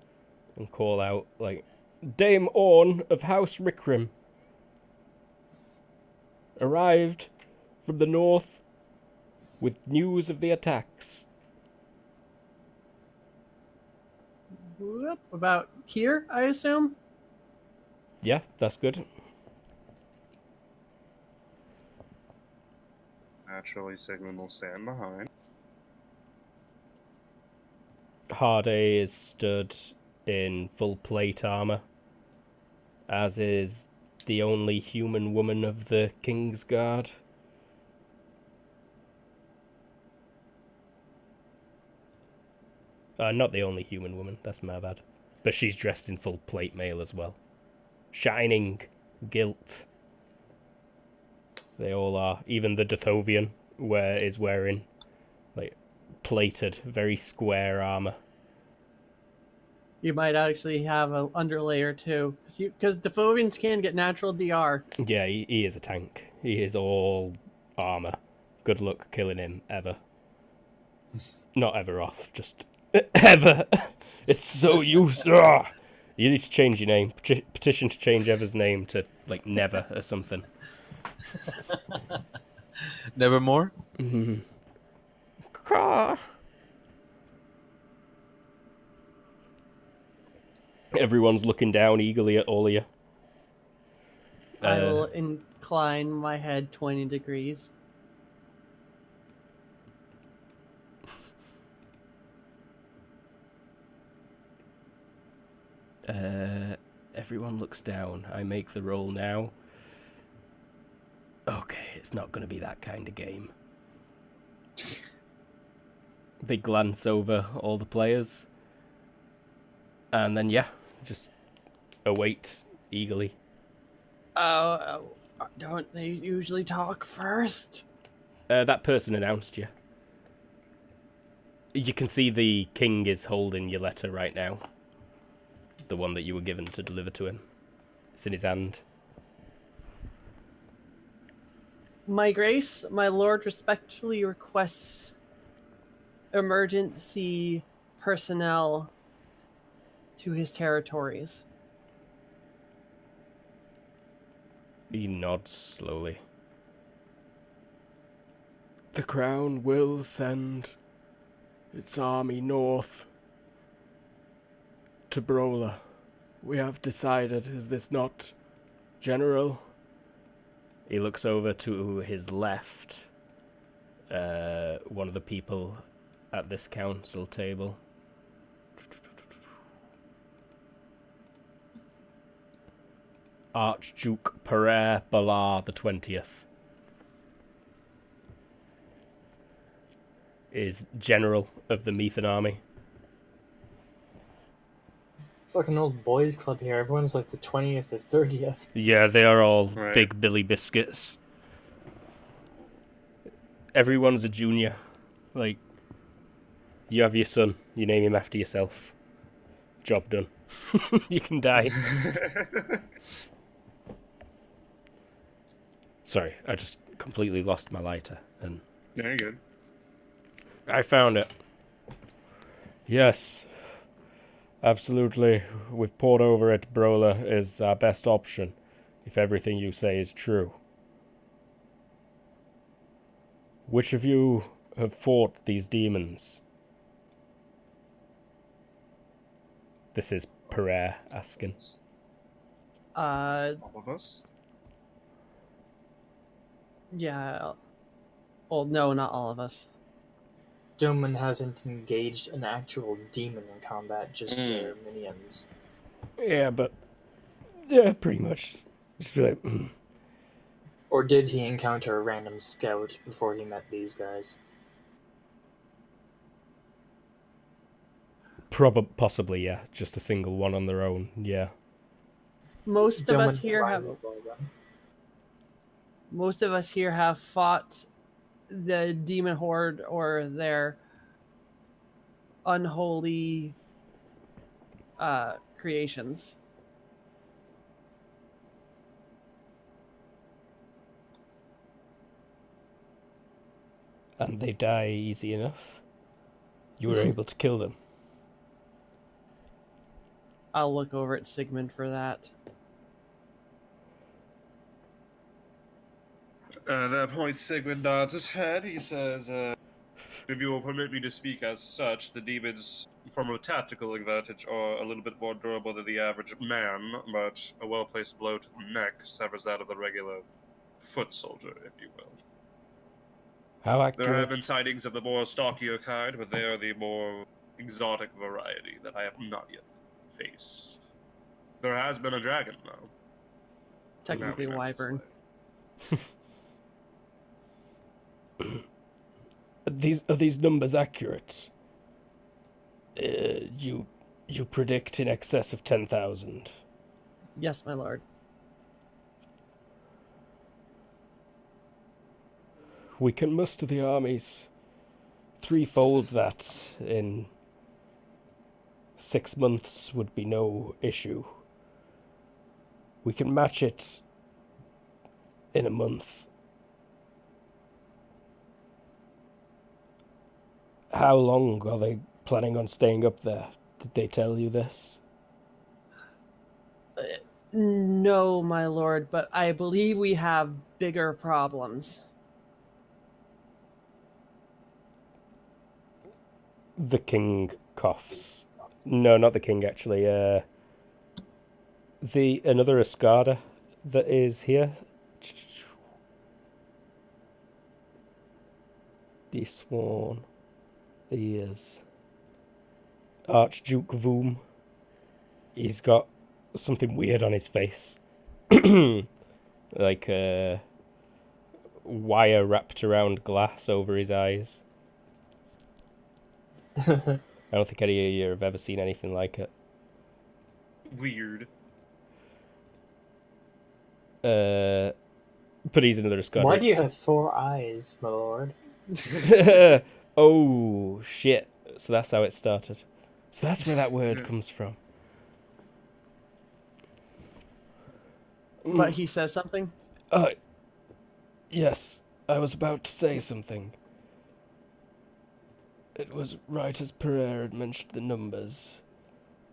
[SPEAKER 1] and call out, like, Dame Orn of House Rickrim arrived from the north with news of the attacks.
[SPEAKER 3] Whoop, about here, I assume?
[SPEAKER 1] Yeah, that's good.
[SPEAKER 2] Naturally, Sigmund will stand behind.
[SPEAKER 1] Hardy is stood in full plate armor, as is the only human woman of the King's Guard. Not the only human woman, that's my bad. But she's dressed in full plate mail as well. Shining gilt. They all are. Even the Dothovian is wearing like plated, very square armor.
[SPEAKER 3] You might actually have an underlayer too, because Defovians can get natural DR.
[SPEAKER 1] Yeah, he is a tank. He is all armor. Good luck killing him ever. Not Everoth, just ever. It's so useless. You need to change your name. Petition to change Ever's name to like Never or something.
[SPEAKER 5] Nevermore?
[SPEAKER 1] Mm-hmm. Everyone's looking down eagerly at all of you.
[SPEAKER 3] I will incline my head 20 degrees.
[SPEAKER 1] Everyone looks down. I make the roll now. Okay, it's not going to be that kind of game. They glance over all the players. And then, yeah, just await eagerly.
[SPEAKER 3] Don't they usually talk first?
[SPEAKER 1] That person announced you. You can see the king is holding your letter right now. The one that you were given to deliver to him. It's in his hand.
[SPEAKER 3] My grace, my lord respectfully requests emergency personnel to his territories.
[SPEAKER 1] He nods slowly. The crown will send its army north to Brola. We have decided, is this not, General? He looks over to his left. One of the people at this council table. Archduke Pereire Balar the 20th is general of the Methan army.
[SPEAKER 6] Fucking old boys club here. Everyone's like the 20th or 30th.
[SPEAKER 1] Yeah, they are all
[SPEAKER 2] Right.
[SPEAKER 1] big Billy Biscuits. Everyone's a junior. Like, you have your son, you name him after yourself. Job done. You can die. Sorry, I just completely lost my lighter, and
[SPEAKER 2] Yeah, you're good.
[SPEAKER 1] I found it. Yes, absolutely. With Port over at Brola is our best option, if everything you say is true. Which of you have fought these demons? This is Pereire asking.
[SPEAKER 2] All of us?
[SPEAKER 3] Yeah. Well, no, not all of us.
[SPEAKER 6] Doman hasn't engaged an actual demon in combat, just their minions.
[SPEAKER 1] Yeah, but... Yeah, pretty much. Just be like...
[SPEAKER 6] Or did he encounter a random scout before he met these guys?
[SPEAKER 1] Possibly, yeah. Just a single one on their own, yeah.
[SPEAKER 3] Most of us here have...
[SPEAKER 6] as well, then.
[SPEAKER 3] Most of us here have fought the demon horde or their unholy creations.
[SPEAKER 1] And they die easy enough. You were able to kill them.
[SPEAKER 3] I'll look over at Sigmund for that.
[SPEAKER 2] At that point, Sigmund nods his head. He says, if you will permit me to speak as such, the demons, from a tactical advantage, are a little bit more durable than the average man, but a well-placed blow to the neck severs that of the regular foot soldier, if you will.
[SPEAKER 1] How
[SPEAKER 2] There
[SPEAKER 1] accurate?
[SPEAKER 2] have been sightings of the more stockier kind, but they are the more exotic variety that I have not yet faced. There has been a dragon, though.
[SPEAKER 3] Technically,
[SPEAKER 2] Now we managed to
[SPEAKER 3] wyvern.
[SPEAKER 2] slay.
[SPEAKER 1] Are these numbers accurate? You predict in excess of 10,000.
[SPEAKER 3] Yes, my lord.
[SPEAKER 1] We can muster the armies threefold that in 6 months would be no issue. We can match it in a month. How long are they planning on staying up there? Did they tell you this?
[SPEAKER 3] No, my lord, but I believe we have bigger problems.
[SPEAKER 1] The king coughs. No, not the king, actually. Another Escada that is here. The sworn. He is Archduke Voom. He's got something weird on his face. Like wire wrapped around glass over his eyes. I don't think any of you have ever seen anything like it.
[SPEAKER 2] Weird.
[SPEAKER 1] But he's another Escada.
[SPEAKER 6] Why do you have 4 eyes, my lord?
[SPEAKER 1] Oh, shit. So that's how it started. So that's where that word comes from.
[SPEAKER 3] But he says something?
[SPEAKER 1] Yes, I was about to say something. It was right as Pereira had mentioned the numbers.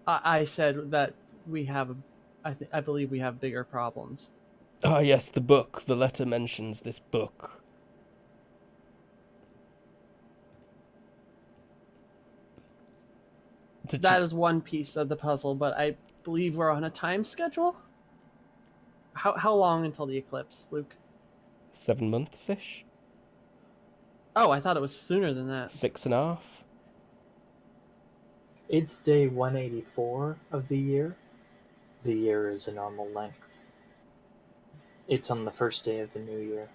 [SPEAKER 3] I said that we have, I believe we have bigger problems.
[SPEAKER 1] Ah, yes, the book. The letter mentions this book.
[SPEAKER 3] That is one piece of the puzzle, but I believe we're on a time schedule? How long until the eclipse, Luke?
[SPEAKER 1] 7 months-ish?
[SPEAKER 3] Oh, I thought it was sooner than that.
[SPEAKER 1] 6.5?
[SPEAKER 6] It's day 184 of the year. The year is a normal length. It's on the first day of the new year.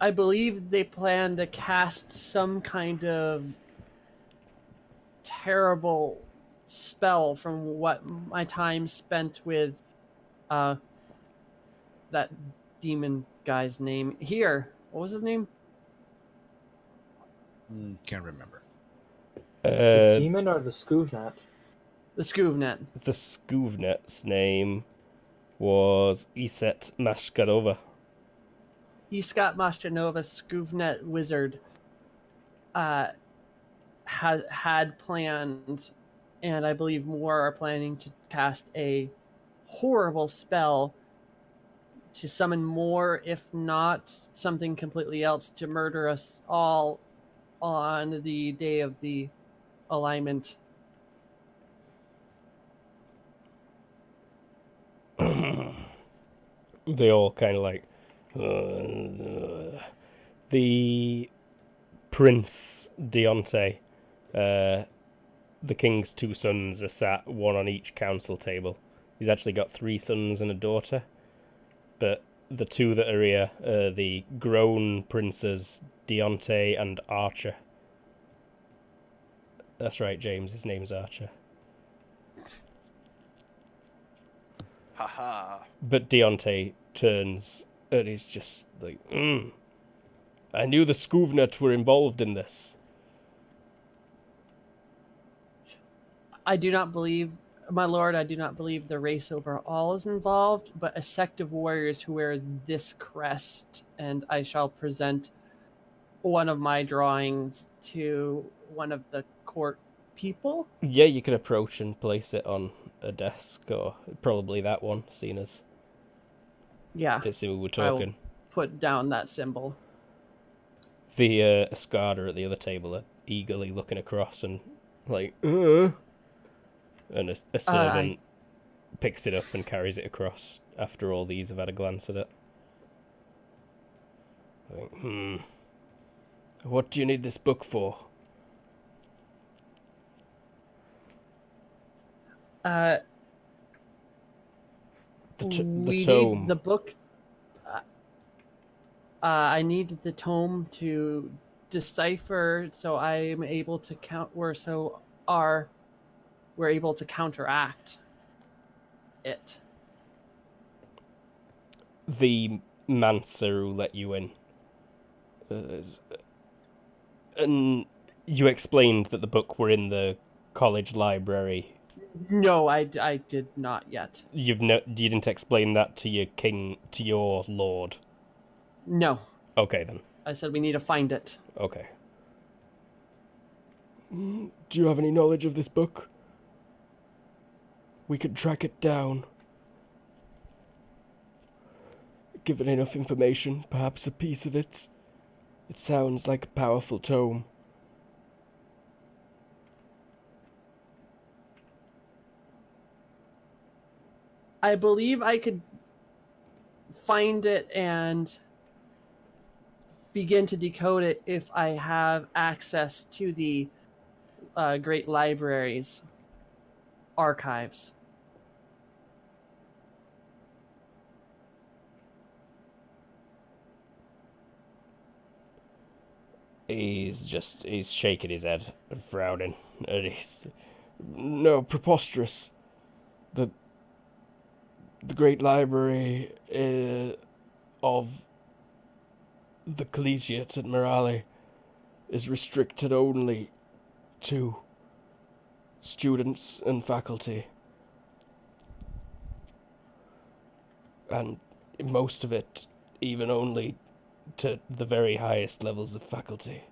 [SPEAKER 3] I believe they plan to cast some kind of terrible spell from what my time spent with that demon guy's name. Here. What was his name?
[SPEAKER 5] Can't remember.
[SPEAKER 6] The demon or the Skuvnet?
[SPEAKER 3] The Skuvnet.
[SPEAKER 1] The Skuvnet's name was Iset Mashkarova.
[SPEAKER 3] Iskat Mashchanova, Skuvnet wizard, had planned, and I believe more are planning to cast a horrible spell to summon more, if not something completely else, to murder us all on the day of the alignment.
[SPEAKER 1] They all kind of like... The Prince Deontay, the king's 2 sons, are sat one on each council table. He's actually got 3 sons and a daughter, but the 2 that are here are the grown princes Deontay and Archer. That's right, James, his name's Archer.
[SPEAKER 4] Haha.
[SPEAKER 1] But Deontay turns and he's just like, I knew the Skuvnet were involved in this.
[SPEAKER 3] I do not believe, my lord, I do not believe the race overall is involved, but a sect of warriors who wear this crest, and I shall present one of my drawings to one of the court people.
[SPEAKER 1] Yeah, you could approach and place it on a desk, or probably that one, seeing as
[SPEAKER 3] Yeah,
[SPEAKER 1] it's who we're
[SPEAKER 3] I will
[SPEAKER 1] talking.
[SPEAKER 3] put down that symbol.
[SPEAKER 1] The Escada at the other table are eagerly looking across and like, And a servant picks it up and carries it across after all these have had a glance at it. Like, what do you need this book for?
[SPEAKER 3] Uh,
[SPEAKER 1] The
[SPEAKER 3] we
[SPEAKER 1] tome.
[SPEAKER 3] need the book. I need the tome to decipher, so I am able to we're able to counteract it.
[SPEAKER 1] The Mansa who let you in. And you explained that the book were in the college library.
[SPEAKER 3] No, I did not yet.
[SPEAKER 1] You didn't explain that to your lord.
[SPEAKER 3] No,
[SPEAKER 1] Okay then.
[SPEAKER 3] I said we need to find it.
[SPEAKER 1] Okay. Do you have any knowledge of this book? We could track it down. Given enough information, perhaps a piece of it. It sounds like a powerful tome.
[SPEAKER 3] I believe I could find it and begin to decode it if I have access to the Great Library's archives.
[SPEAKER 1] He's shaking his head and frowning. And he's... No, preposterous. The Great Library of the Collegiate at Morale is restricted only to students and faculty. And most of it, even only to the very highest levels of faculty.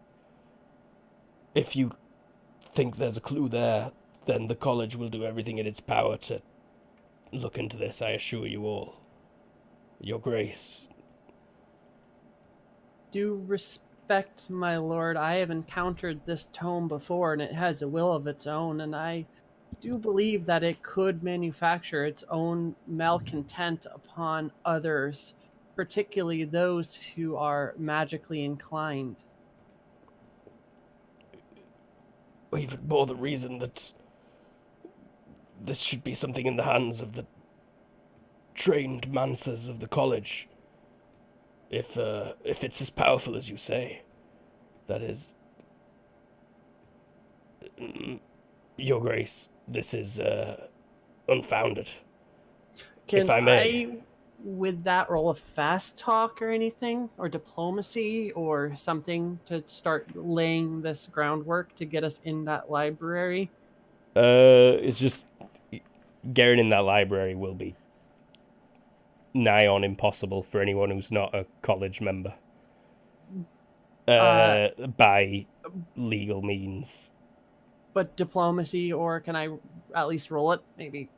[SPEAKER 1] If you think there's a clue there, then the college will do everything in its power to look into this, I assure you all. Your Grace.
[SPEAKER 3] Due respect, my lord, I have encountered this tome before, and it has a will of its own, and I do believe that it could manufacture its own malcontent upon others, particularly those who are magically inclined.
[SPEAKER 1] Even more the reason that this should be something in the hands of the trained mansas of the college. If it's as powerful as you say, that is... Your Grace, this is unfounded.
[SPEAKER 3] Can
[SPEAKER 1] if I may.
[SPEAKER 3] with that, roll a fast talk or anything, or diplomacy, or something to start laying this groundwork to get us in that library?
[SPEAKER 1] It's just getting in that library will be nigh on impossible for anyone who's not a college member. By legal means.
[SPEAKER 3] But diplomacy, or can I at least roll it? Maybe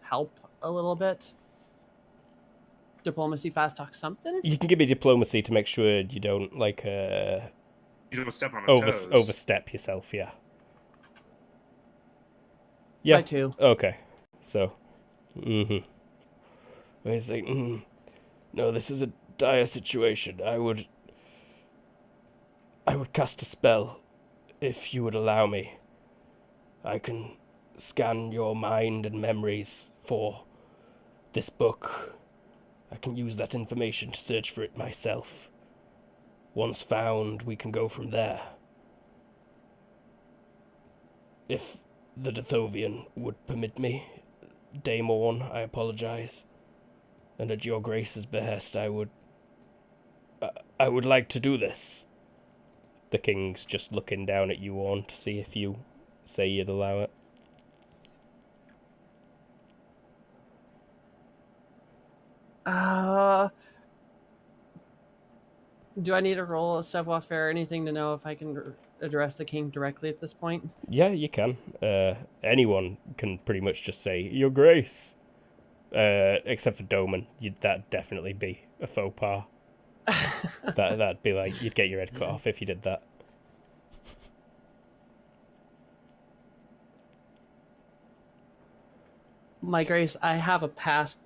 [SPEAKER 3] help a little bit? Diplomacy, fast talk, something?
[SPEAKER 1] You can give me diplomacy to make sure you don't,
[SPEAKER 2] You don't step on his toes.
[SPEAKER 1] overstep yourself, yeah. Yeah.
[SPEAKER 3] By 2.
[SPEAKER 1] Okay. So, He's like, no, this is a dire situation. I would cast a spell, if you would allow me. I can scan your mind and memories for this book. I can use that information to search for it myself. Once found, we can go from there. If the Dithovian would permit me, Daemon, I apologize. And at your Grace's behest, I would like to do this. The king's just looking down at you, Orn, to see if you say you'd allow it.
[SPEAKER 3] Do I need to roll a savoir-faire or anything to know if I can address the king directly at this point?
[SPEAKER 1] Yeah, you can. Anyone can pretty much just say, Your Grace. Except for Doman. That'd definitely be a faux pas. That'd be like, you'd get your head cut off if you did that.
[SPEAKER 3] My Grace, I have a past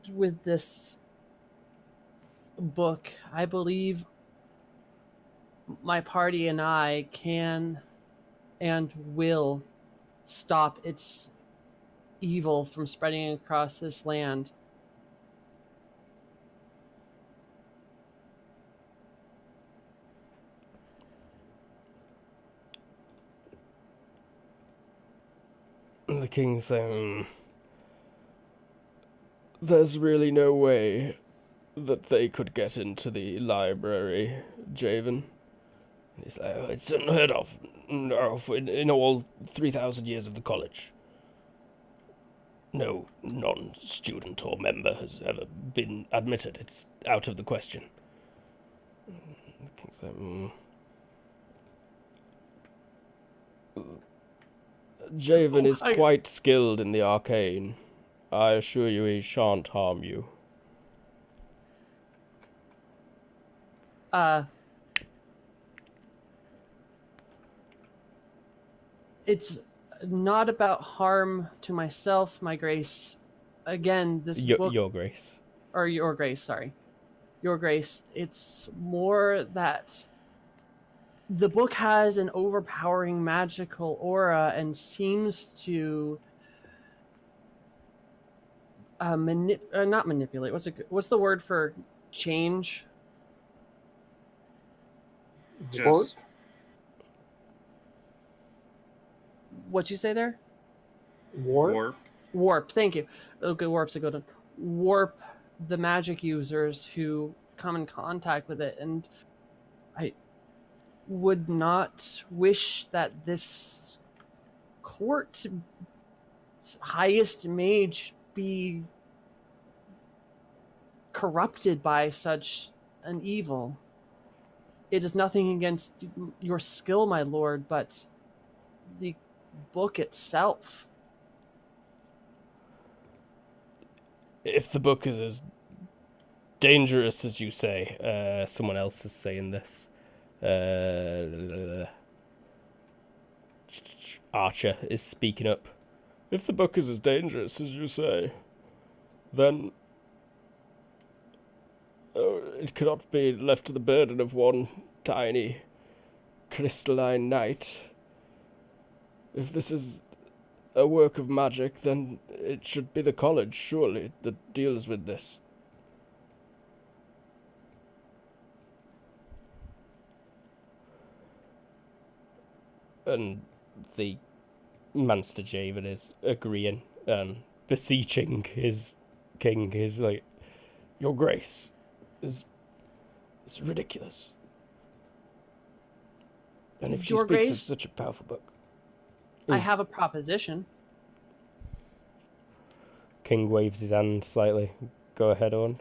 [SPEAKER 3] with this book. I believe my party and I can and will stop its evil from spreading across this land.
[SPEAKER 1] The king saying, there's really no way that they could get into the library, Javen. He's like, oh, it's unheard of in all 3,000 years of the college. No non-student or member has ever been admitted. It's out of the question. The king's like, Javen is quite skilled in the arcane. I assure you he shan't harm you.
[SPEAKER 3] It's not about harm to myself, my grace. Again, this book...
[SPEAKER 1] Your grace.
[SPEAKER 3] Or your grace, sorry. Your grace. It's more that the book has an overpowering magical aura and seems to not manipulate. What's the word for change?
[SPEAKER 2] Just
[SPEAKER 3] What'd you say there?
[SPEAKER 2] warp.
[SPEAKER 3] Warp. Thank you. Okay, warp's a good one. Warp the magic users who come in contact with it, and I would not wish that this court's highest mage be corrupted by such an evil. It is nothing against your skill, my lord, but the book itself.
[SPEAKER 1] If the book is as dangerous as you say, someone else is saying this. Archer is speaking up. If the book is as dangerous as you say, then it cannot be left to the burden of one tiny crystalline knight. If this is a work of magic, then it should be the college, surely, that deals with this. And the Master Javen is agreeing and beseeching his king. He's like, your grace is ridiculous. And if she
[SPEAKER 3] Your
[SPEAKER 1] speaks of
[SPEAKER 3] Grace?
[SPEAKER 1] such a powerful book.
[SPEAKER 3] I have a proposition.
[SPEAKER 1] King waves his hand slightly. Go ahead, Owen.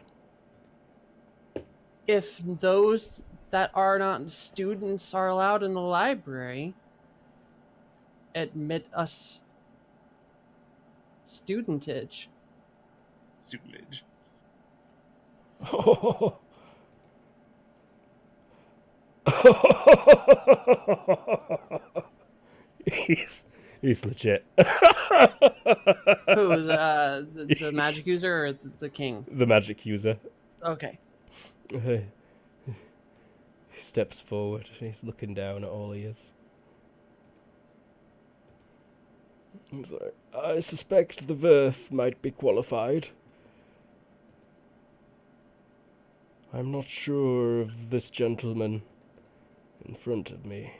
[SPEAKER 3] If those that are not students are allowed in the library, admit us studentage.
[SPEAKER 2] Student.
[SPEAKER 1] He's legit.
[SPEAKER 3] Who, the magic user or the king?
[SPEAKER 1] The magic user.
[SPEAKER 3] Okay.
[SPEAKER 1] He steps forward. He's looking down at all he is. He's like, I suspect the Verth might be qualified. I'm not sure of this gentleman in front of me.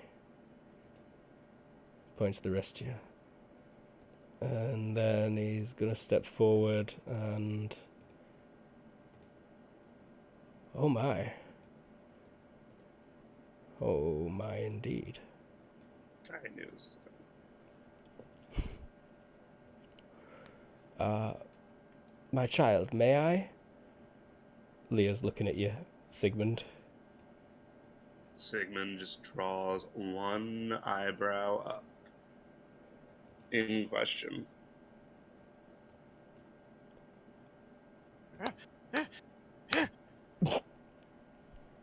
[SPEAKER 1] Points to the rest of you. And then he's going to step forward and... Oh my. Oh my indeed.
[SPEAKER 2] I knew this was
[SPEAKER 1] My child, may I? Leah's looking at you, Sigmund.
[SPEAKER 2] Sigmund just draws one eyebrow up. In question.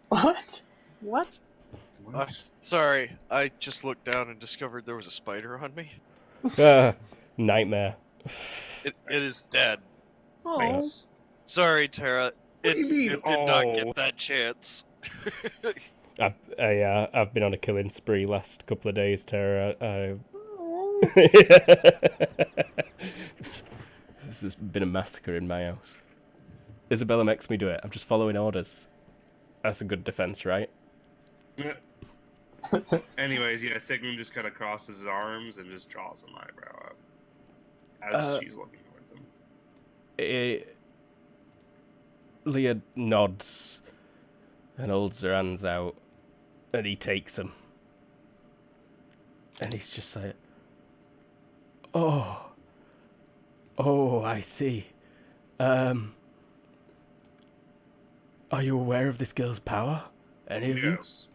[SPEAKER 6] What?
[SPEAKER 3] What?
[SPEAKER 4] Sorry, I just looked down and discovered there was a spider on me.
[SPEAKER 1] Nightmare.
[SPEAKER 4] It is dead.
[SPEAKER 3] Oh,
[SPEAKER 2] Nice.
[SPEAKER 4] Sorry, Tara.
[SPEAKER 2] What do you mean,
[SPEAKER 4] It did not
[SPEAKER 2] oh?
[SPEAKER 4] get that chance.
[SPEAKER 1] I've been on a killing spree last couple of days, Tara. This has been a massacre in my house. Isabella makes me do it. I'm just following orders. That's a good defense, right?
[SPEAKER 2] Anyways, yeah, Sigmund just kind of crosses his arms and just draws an eyebrow up as she's looking towards him.
[SPEAKER 1] Leah nods and holds her hands out, and he takes them. And he's just like, oh, I see. Are you aware of this girl's power? Any of you?
[SPEAKER 2] Yes.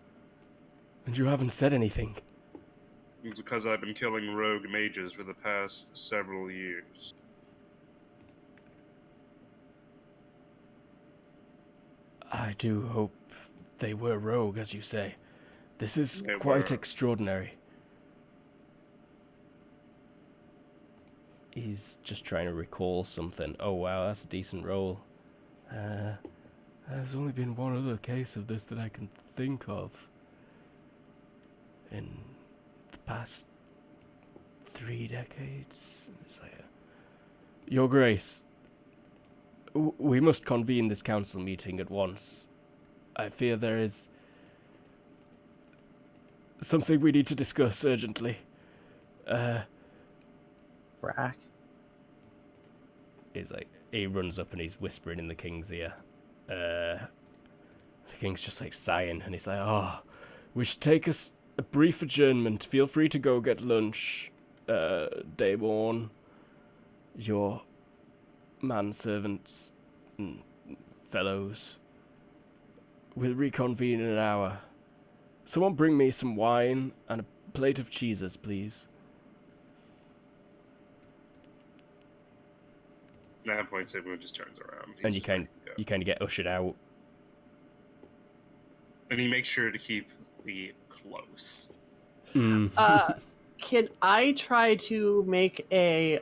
[SPEAKER 1] And you haven't said anything.
[SPEAKER 2] It's because I've been killing rogue mages for the past several years.
[SPEAKER 1] I do hope they were rogue, as you say. This is
[SPEAKER 2] They
[SPEAKER 1] quite
[SPEAKER 2] were.
[SPEAKER 1] extraordinary. He's just trying to recall something. Oh wow, that's a decent roll. There's only been one other case of this that I can think of. In the past 3 decades. It's like, Your Grace, we must convene this council meeting at once. I fear there is something we need to discuss urgently.
[SPEAKER 3] Brack.
[SPEAKER 1] He's like, he runs up and he's whispering in the king's ear. The king's just like sighing, and he's like, oh, we should take a brief adjournment. Feel free to go get lunch, Dayborn, your manservants and fellows. We'll reconvene in an hour. Someone bring me some wine and a plate of cheeses, please.
[SPEAKER 2] At that point, Sigmund just turns around. He's
[SPEAKER 1] And you
[SPEAKER 2] just ready to go.
[SPEAKER 1] kind of get ushered out.
[SPEAKER 2] And he makes sure to keep Lee close.
[SPEAKER 1] Mm.
[SPEAKER 3] Can I try to make a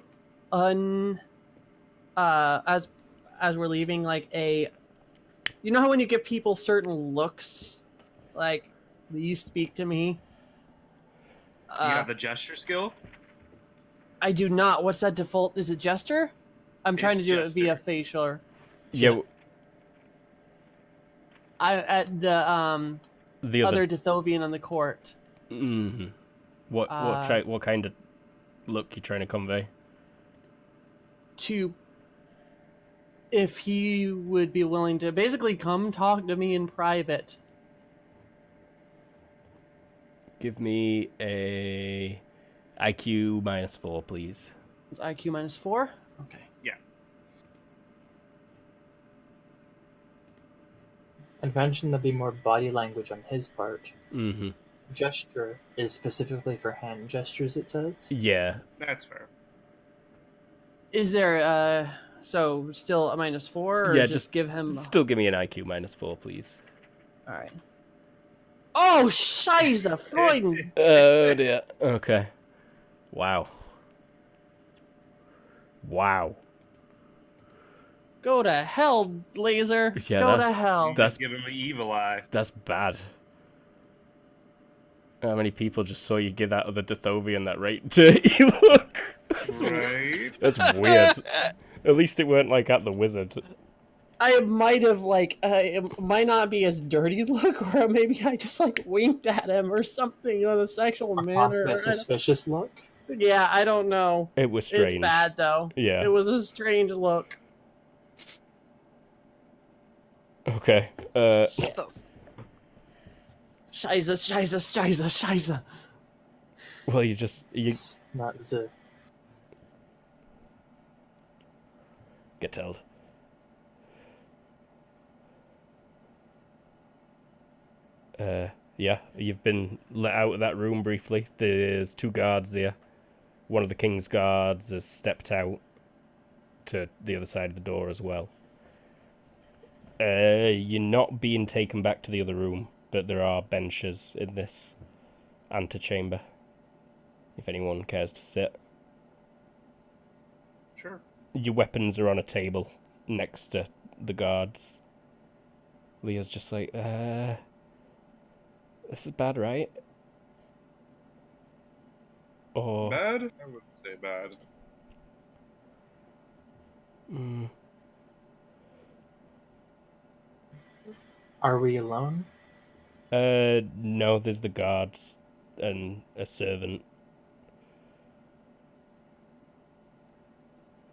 [SPEAKER 3] as we're leaving, like a, you know how when you give people certain looks, like, will you speak to me?
[SPEAKER 2] You have the gesture skill?
[SPEAKER 3] I do not. What's that default? Is it gesture? I'm trying to
[SPEAKER 2] It's
[SPEAKER 3] do
[SPEAKER 2] gesture.
[SPEAKER 3] it via facial.
[SPEAKER 1] Yeah,
[SPEAKER 3] I at the
[SPEAKER 1] the
[SPEAKER 3] other Dithovian on the court.
[SPEAKER 1] Mm-hmm. What kind of look you trying to convey?
[SPEAKER 3] To, if he would be willing to basically come talk to me in private.
[SPEAKER 1] Give me a IQ -4, please.
[SPEAKER 3] It's IQ -4? Okay.
[SPEAKER 6] I'd imagine there'd be more body language on his part.
[SPEAKER 1] Mm-hmm.
[SPEAKER 6] Gesture is specifically for hand gestures, it says.
[SPEAKER 1] Yeah.
[SPEAKER 2] That's fair.
[SPEAKER 3] Is there so still a -4, or
[SPEAKER 1] Yeah,
[SPEAKER 3] just give him
[SPEAKER 1] Still give me an IQ -4, please.
[SPEAKER 3] Alright. Oh Scheiße, Freuden!
[SPEAKER 1] Oh dear. Okay. Wow. Wow.
[SPEAKER 3] Go to hell, Laser.
[SPEAKER 1] Yeah,
[SPEAKER 3] Go to
[SPEAKER 1] that's-
[SPEAKER 3] hell.
[SPEAKER 2] You
[SPEAKER 1] That's-
[SPEAKER 2] just give him the evil eye.
[SPEAKER 1] That's bad. How many people just saw you give that other Dithovian that right dirty look?
[SPEAKER 2] Right?
[SPEAKER 1] That's weird. At least it weren't like at the wizard.
[SPEAKER 3] I might have it might not be as dirty look, or maybe I just winked at him or something in a sexual manner.
[SPEAKER 6] Possibly a suspicious look.
[SPEAKER 3] Yeah, I don't know.
[SPEAKER 1] It was strange.
[SPEAKER 3] It's bad though.
[SPEAKER 1] Yeah.
[SPEAKER 3] It was a strange look.
[SPEAKER 1] Okay.
[SPEAKER 4] What the?
[SPEAKER 3] Scheiße.
[SPEAKER 1] Well, you
[SPEAKER 6] It's not Z.
[SPEAKER 1] get told. Yeah, you've been let out of that room briefly. There's 2 guards here. One of the king's guards has stepped out to the other side of the door as well. You're not being taken back to the other room, but there are benches in this antechamber, if anyone cares to sit.
[SPEAKER 2] Sure.
[SPEAKER 1] Your weapons are on a table next to the guards. Leah's just like, this is bad, right? Or
[SPEAKER 2] Bad? I wouldn't say bad.
[SPEAKER 1] Mm.
[SPEAKER 6] Are we alone?
[SPEAKER 1] No, there's the guards and a servant.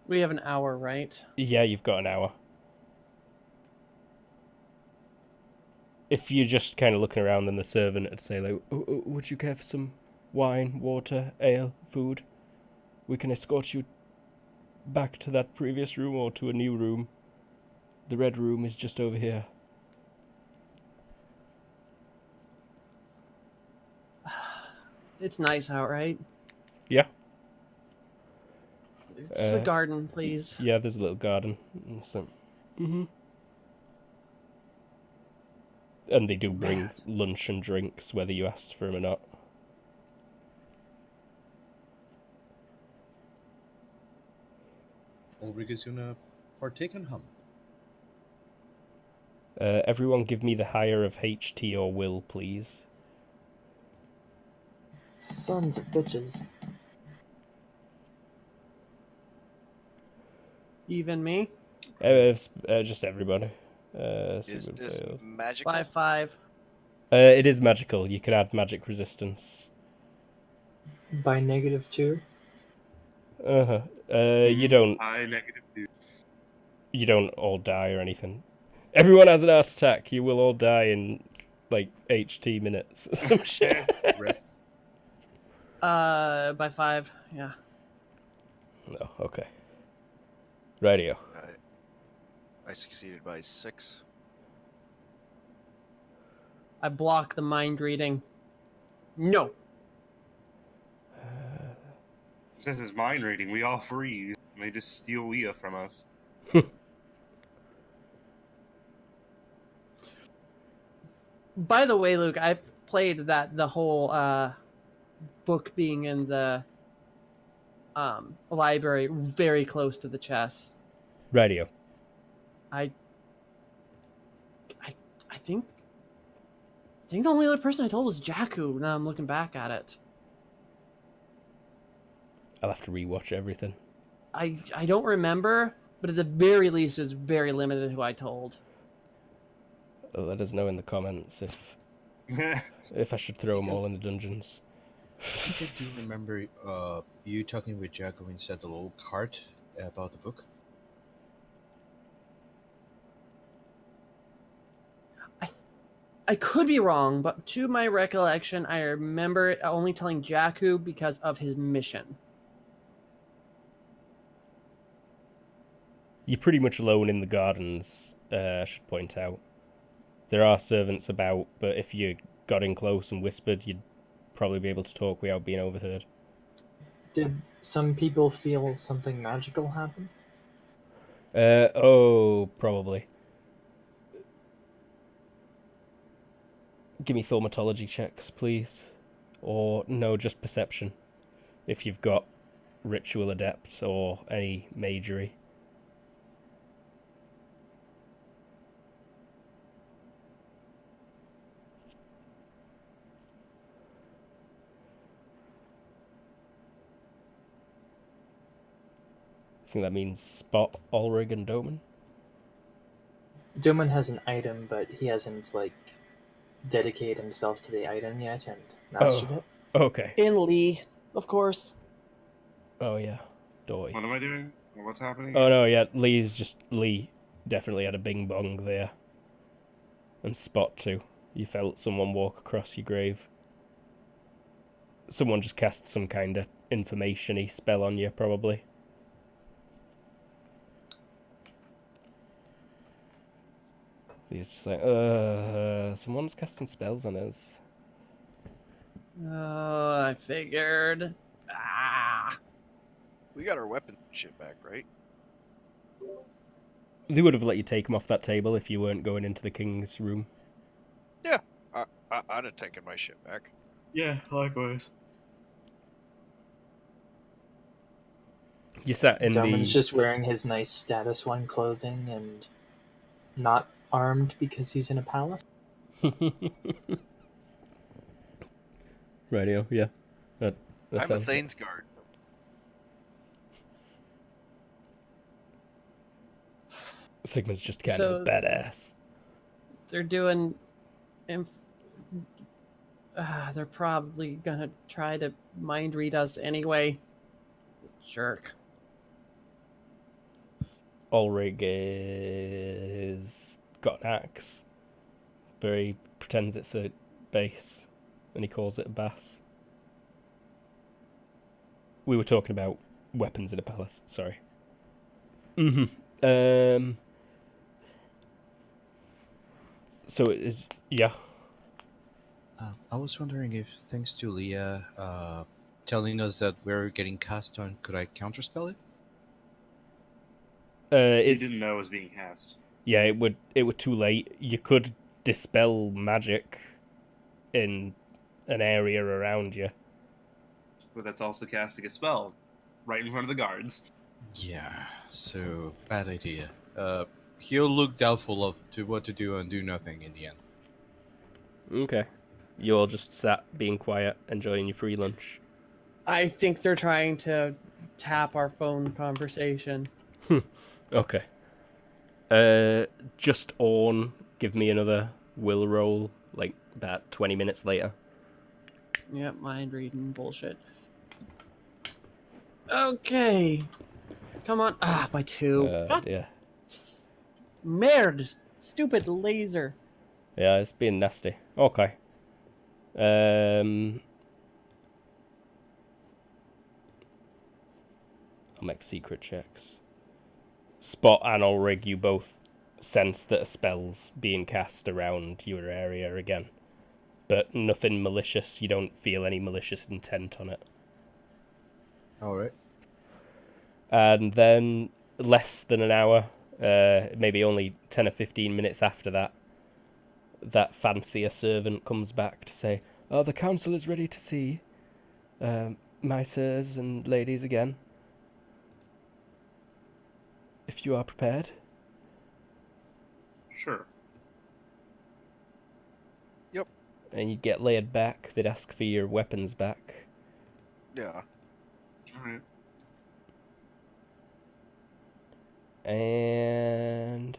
[SPEAKER 3] We have an hour, right?
[SPEAKER 1] Yeah, you've got an hour. If you're just kind of looking around, then the servant would say, like, would you care for some wine, water, ale, food? We can escort you back to that previous room or to a new room. The red room is just over here.
[SPEAKER 3] It's nice out, right?
[SPEAKER 1] Yeah.
[SPEAKER 3] It's the garden, please.
[SPEAKER 1] Yeah, there's a little garden. So, And they do bring lunch and drinks, whether you asked for them or not.
[SPEAKER 5] Ulrich is gonna partake in hum.
[SPEAKER 1] Everyone give me the higher of HT or will, please.
[SPEAKER 6] Sons of bitches.
[SPEAKER 3] Even me?
[SPEAKER 1] Just everybody.
[SPEAKER 4] Is
[SPEAKER 1] Sigmund
[SPEAKER 4] this
[SPEAKER 1] failed.
[SPEAKER 4] magical?
[SPEAKER 3] 5-5.
[SPEAKER 1] It is magical. You can add magic resistance.
[SPEAKER 6] By -2?
[SPEAKER 1] You don't.
[SPEAKER 2] I -2.
[SPEAKER 1] You don't all die or anything. Everyone has an heart attack. You will all die in like HT minutes. Some shit.
[SPEAKER 3] By 5, yeah.
[SPEAKER 1] No, okay. Radio.
[SPEAKER 4] I succeeded by 6.
[SPEAKER 3] I block the mind reading. No.
[SPEAKER 2] This is mind reading. We all freeze. They just steal Leah from us.
[SPEAKER 3] By the way, Luke, I played the whole book being in the library very close to the chest.
[SPEAKER 1] Radio.
[SPEAKER 3] I think the only other person I told was Jakku. Now I'm looking back at it.
[SPEAKER 1] I'll have to rewatch everything.
[SPEAKER 3] I don't remember, but at the very least, it's very limited who I told.
[SPEAKER 1] Let us know in the comments if I should throw them all in the dungeons.
[SPEAKER 5] I do remember you talking with Jack when you said the little cart about the book.
[SPEAKER 3] I could be wrong, but to my recollection, I remember it only telling Jakku because of his mission.
[SPEAKER 1] You're pretty much alone in the gardens, I should point out. There are servants about, but if you got in close and whispered, you'd probably be able to talk without being overheard.
[SPEAKER 6] Did some people feel something magical happen?
[SPEAKER 1] Probably. Give me thaumatology checks, please. Or, no, just perception. If you've got ritual adept or any magery. I think that means spot Ulrich and Doman.
[SPEAKER 6] Doman has an item, but he hasn't, dedicated himself to the item yet and mastered it.
[SPEAKER 1] Okay.
[SPEAKER 3] In Lee, of course.
[SPEAKER 1] Oh, yeah. Doy.
[SPEAKER 2] What am I doing? What's happening?
[SPEAKER 1] Oh, no, yeah. Lee definitely had a bing bong there. And spot too. You felt someone walk across your grave. Someone just cast some kind of information-y spell on you, probably. He's just like, someone's casting spells on us.
[SPEAKER 3] Oh, I figured.
[SPEAKER 4] We got our weapon shit back, right?
[SPEAKER 1] They would have let you take them off that table if you weren't going into the king's room.
[SPEAKER 4] Yeah, I'd have taken my shit back.
[SPEAKER 2] Yeah, likewise.
[SPEAKER 1] You sat in
[SPEAKER 6] Doman's just wearing his nice status 1 clothing and not armed because he's in a palace.
[SPEAKER 1] Radio, yeah.
[SPEAKER 4] I'm a Thane's guard.
[SPEAKER 1] Sigma's just kind
[SPEAKER 3] So-
[SPEAKER 1] of a badass.
[SPEAKER 3] They're doing. They're probably gonna try to mind read us anyway. Jerk.
[SPEAKER 1] Ulrich is got an axe, but he pretends it's a bass, and he calls it a bass. We were talking about weapons in a palace. Sorry. So it is, yeah.
[SPEAKER 5] I was wondering if, thanks to Leah telling us that we're getting cast on, could I counterspell it?
[SPEAKER 2] He
[SPEAKER 1] It's
[SPEAKER 2] didn't know it was being cast.
[SPEAKER 1] yeah. It would too late. You could dispel magic in an area around you.
[SPEAKER 2] But that's also casting a spell right in front of the guards.
[SPEAKER 5] Yeah, so bad idea. He'll look doubtful of to what to do and do nothing in the end.
[SPEAKER 1] Okay. You all just sat being quiet, enjoying your free lunch.
[SPEAKER 3] I think they're trying to tap our phone conversation.
[SPEAKER 1] Okay. Just on. Give me another will roll. Like about 20 minutes later.
[SPEAKER 3] Yep, mind reading bullshit. Okay. Come on. By 2. God,
[SPEAKER 1] Yeah.
[SPEAKER 3] merde. Stupid laser.
[SPEAKER 1] Yeah, it's being nasty. Okay. I'll make secret checks. Spot and Ulrich, you both sense that a spell's being cast around your area again. But nothing malicious. You don't feel any malicious intent on it.
[SPEAKER 5] Alright.
[SPEAKER 1] And then less than an hour, maybe only 10 or 15 minutes after that, that fancier servant comes back to say, "Oh, the council is ready to see my sirs and ladies again. If you are prepared."
[SPEAKER 2] Sure.
[SPEAKER 1] And you'd get laid back. They'd ask for your weapons back.
[SPEAKER 4] Yeah.
[SPEAKER 2] Alright.
[SPEAKER 1] And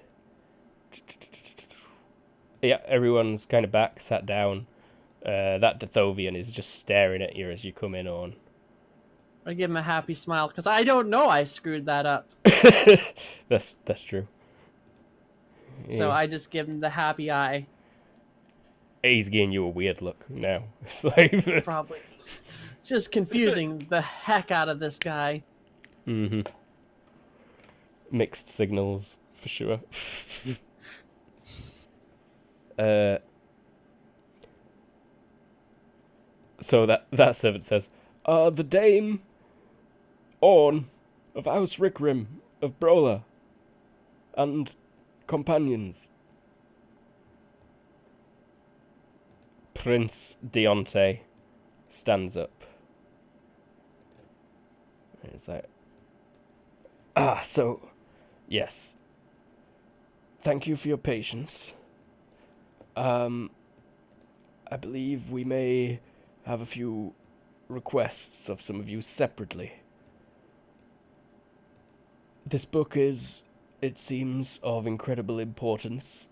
[SPEAKER 1] yeah, everyone's kind of back, sat down. That Dethovian is just staring at you as you come in on.
[SPEAKER 3] I give him a happy smile because I don't know I screwed that up.
[SPEAKER 1] That's true.
[SPEAKER 3] So
[SPEAKER 1] Yeah.
[SPEAKER 3] I just give him the happy eye.
[SPEAKER 1] He's giving you a weird look now. It's like
[SPEAKER 3] Probably. Just confusing the heck out of this guy.
[SPEAKER 1] Mixed signals for sure. So that servant says, "The Dame Orn of House Rickrim of Brola and companions." Prince Deontay stands up. And he's like, so, yes. Thank you for your patience. I believe we may have a few requests of some of you separately. This book is, it seems, of incredible importance,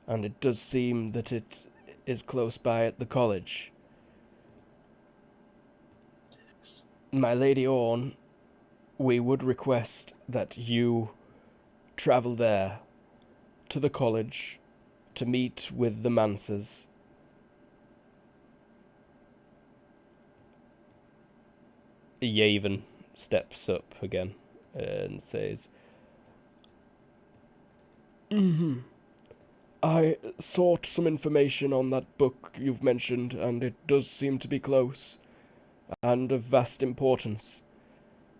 [SPEAKER 1] and it does seem that it is close by at the college. My Lady Orn, we would request that you travel there to the college to meet with the Mansers. Yavin steps up again and says, I sought some information on that book you've mentioned, and it does seem to be close, and of vast importance.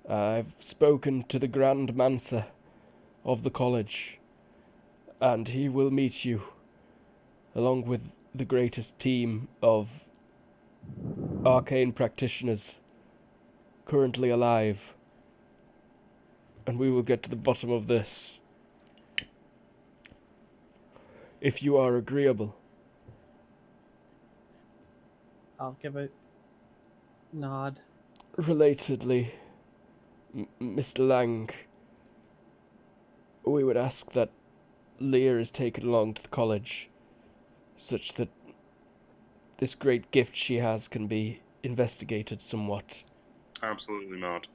[SPEAKER 1] I've spoken to the Grand Manser of the college, and he will meet you, along with the greatest team of arcane practitioners currently alive, and we will get to the bottom of this. If you are agreeable.
[SPEAKER 3] I'll give a nod.
[SPEAKER 1] Relatedly, Mr. Lang, We would ask that Lear is taken along to the college, such that this great gift she has can be investigated somewhat.
[SPEAKER 2] Absolutely not.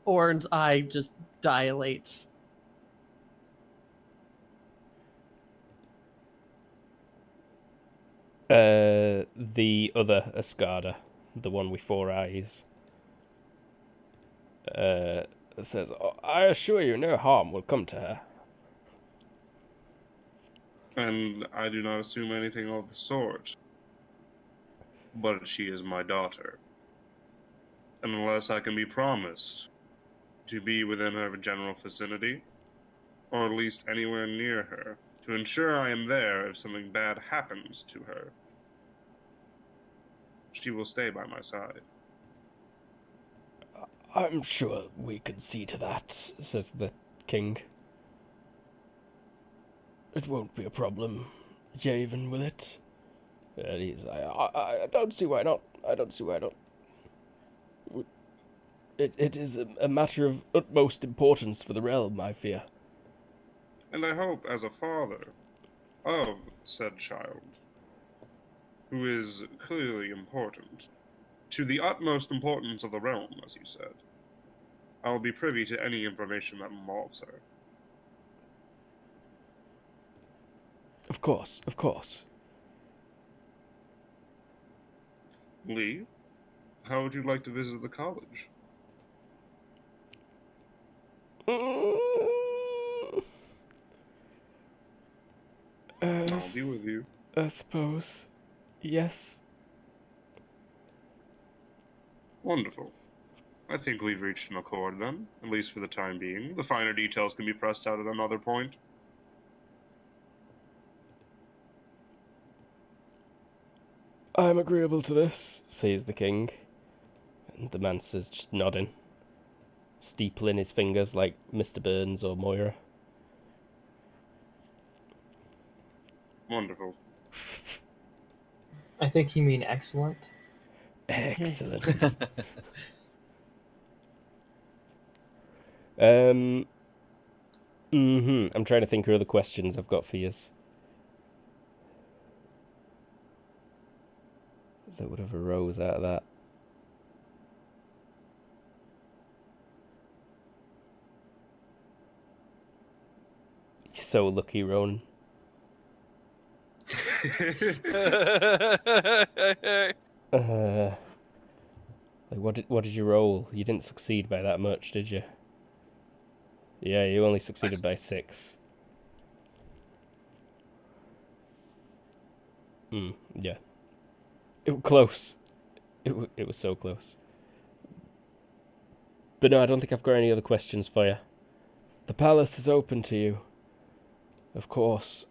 [SPEAKER 3] Orn's eye just dilates.
[SPEAKER 1] The other Escada, the one with 4 eyes, says, I assure you no harm will come to her.
[SPEAKER 2] And I do not assume anything of the sort. But she is my daughter. And unless I can be promised to be within her general vicinity, or at least anywhere near her, to ensure I am there if something bad happens to her, she will stay by my side.
[SPEAKER 1] I'm sure we can see to that, says the king. It won't be a problem, Javen, will it? And he's like, I don't see why not. I don't see why not. It is a matter of utmost importance for the realm, I fear.
[SPEAKER 2] And I hope, as a father of said child, who is clearly important, to the utmost importance of the realm, as you said, I will be privy to any information that involves her.
[SPEAKER 1] Of course, of course.
[SPEAKER 2] Lee, how would you like to visit the college? I'll be with you.
[SPEAKER 1] I suppose. Yes.
[SPEAKER 2] Wonderful. I think we've reached an accord then, at least for the time being. The finer details can be pressed out at another point.
[SPEAKER 1] I'm agreeable to this, says the king. And the man says, just nodding, steepling his fingers like Mr. Burns or Moira.
[SPEAKER 2] Wonderful.
[SPEAKER 6] I think you mean excellent.
[SPEAKER 1] Excellent. I'm trying to think of other questions I've got for you that would have arose out of that. You're so lucky, Ronan. Like what did you roll? You didn't succeed by that much, did you? Yeah, you only succeeded by 6. Yeah. It was close. It was so close. But no, I don't think I've got any other questions for you. The palace is open to you. Of course.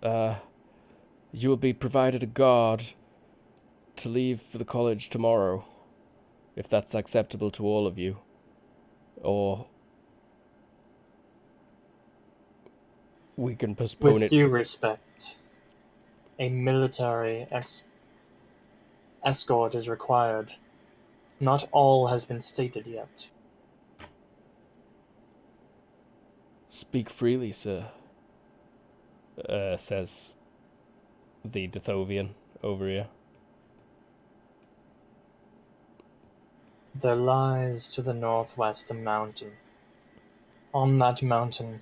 [SPEAKER 1] You will be provided a guard to leave for the college tomorrow, if that's acceptable to all of you. Or we can postpone it.
[SPEAKER 6] With due respect, a military escort is required. Not all has been stated yet.
[SPEAKER 1] Speak freely, sir, says the Dithovian over here.
[SPEAKER 6] There lies to the northwest a mountain. On that mountain,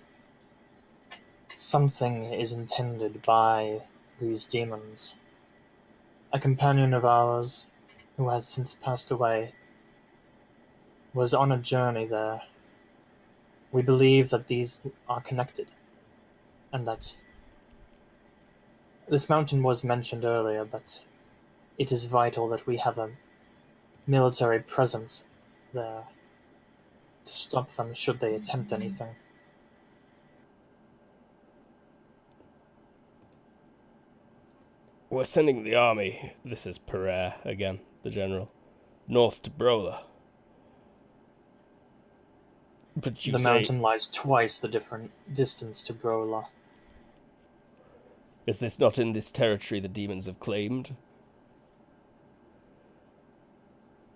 [SPEAKER 6] something is intended by these demons. A companion of ours, who has since passed away, was on a journey there. We believe that these are connected, and that this mountain was mentioned earlier, but it is vital that we have a military presence there to stop them should they attempt anything.
[SPEAKER 1] We're sending the army, this is Pereire again, the general, north to Brola. But you
[SPEAKER 6] The
[SPEAKER 1] say,
[SPEAKER 6] mountain lies twice the different distance to Brola.
[SPEAKER 1] is this not in this territory the demons have claimed?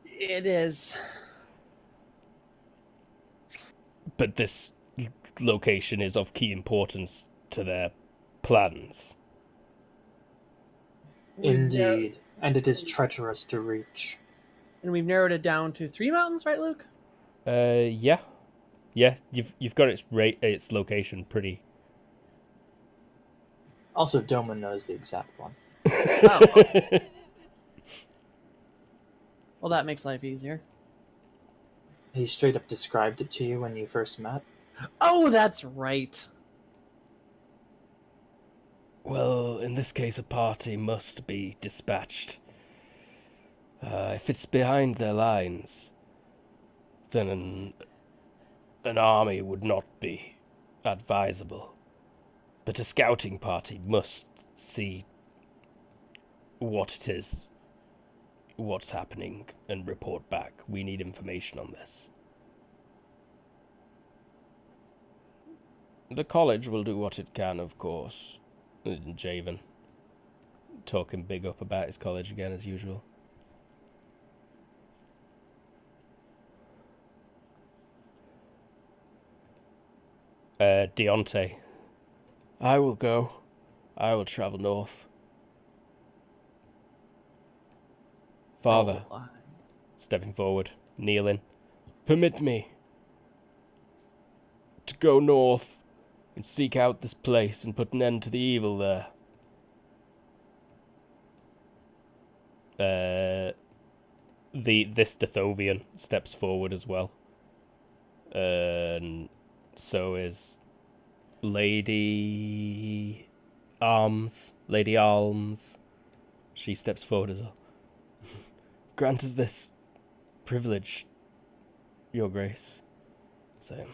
[SPEAKER 3] It is.
[SPEAKER 1] but this location is of key importance to their plans.
[SPEAKER 6] Indeed, and it is treacherous to reach.
[SPEAKER 3] And we've narrowed it down to 3 mountains, right, Luke?
[SPEAKER 1] Yeah. You've got its location pretty.
[SPEAKER 6] Also, Doma knows the exact one.
[SPEAKER 3] Oh. Well, that makes life easier.
[SPEAKER 6] He straight up described it to you when you first met.
[SPEAKER 3] Oh, that's right.
[SPEAKER 1] Well, in this case, a party must be dispatched. If it's behind their lines, then an army would not be advisable. But a scouting party must see what it is, what's happening, and report back. We need information on this. The college will do what it can, of course. Javen, talking big up about his college again, as usual. Deontay. I will go. I will travel north. Father, stepping forward, kneeling. Permit me to go north and seek out this place and put an end to the evil there. This Dithovian steps forward as well. And so is Lady Alms. She steps forward as well. Grant us this privilege, Your Grace. So,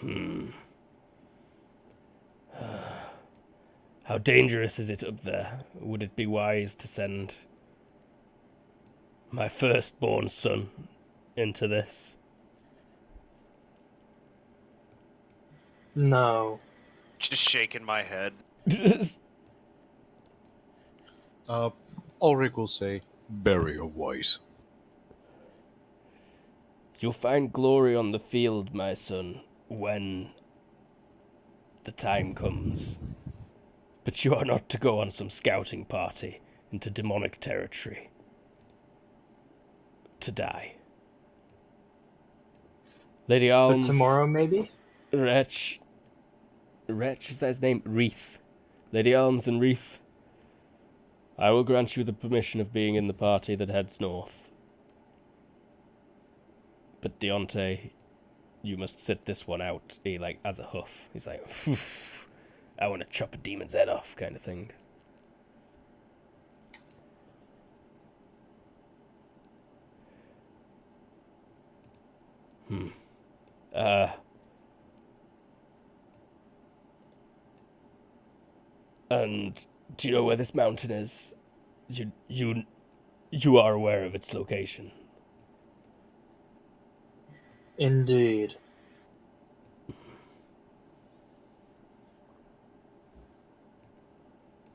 [SPEAKER 1] how dangerous is it up there? Would it be wise to send my firstborn son into this?
[SPEAKER 6] No.
[SPEAKER 4] Just shaking my head.
[SPEAKER 5] Ulrich will say, very wise.
[SPEAKER 1] You'll find glory on the field, my son, when the time comes. But you are not to go on some scouting party into demonic territory to die. Lady Alms...
[SPEAKER 6] But tomorrow, maybe?
[SPEAKER 1] Wretch, is that his name? Reef. Lady Alms and Reef, I will grant you the permission of being in the party that heads north. But Deontay, you must sit this one out. He, like, as a huff. He's like, I want to chop a demon's head off, kind of thing. And do you know where this mountain is? You are aware of its location.
[SPEAKER 6] Indeed.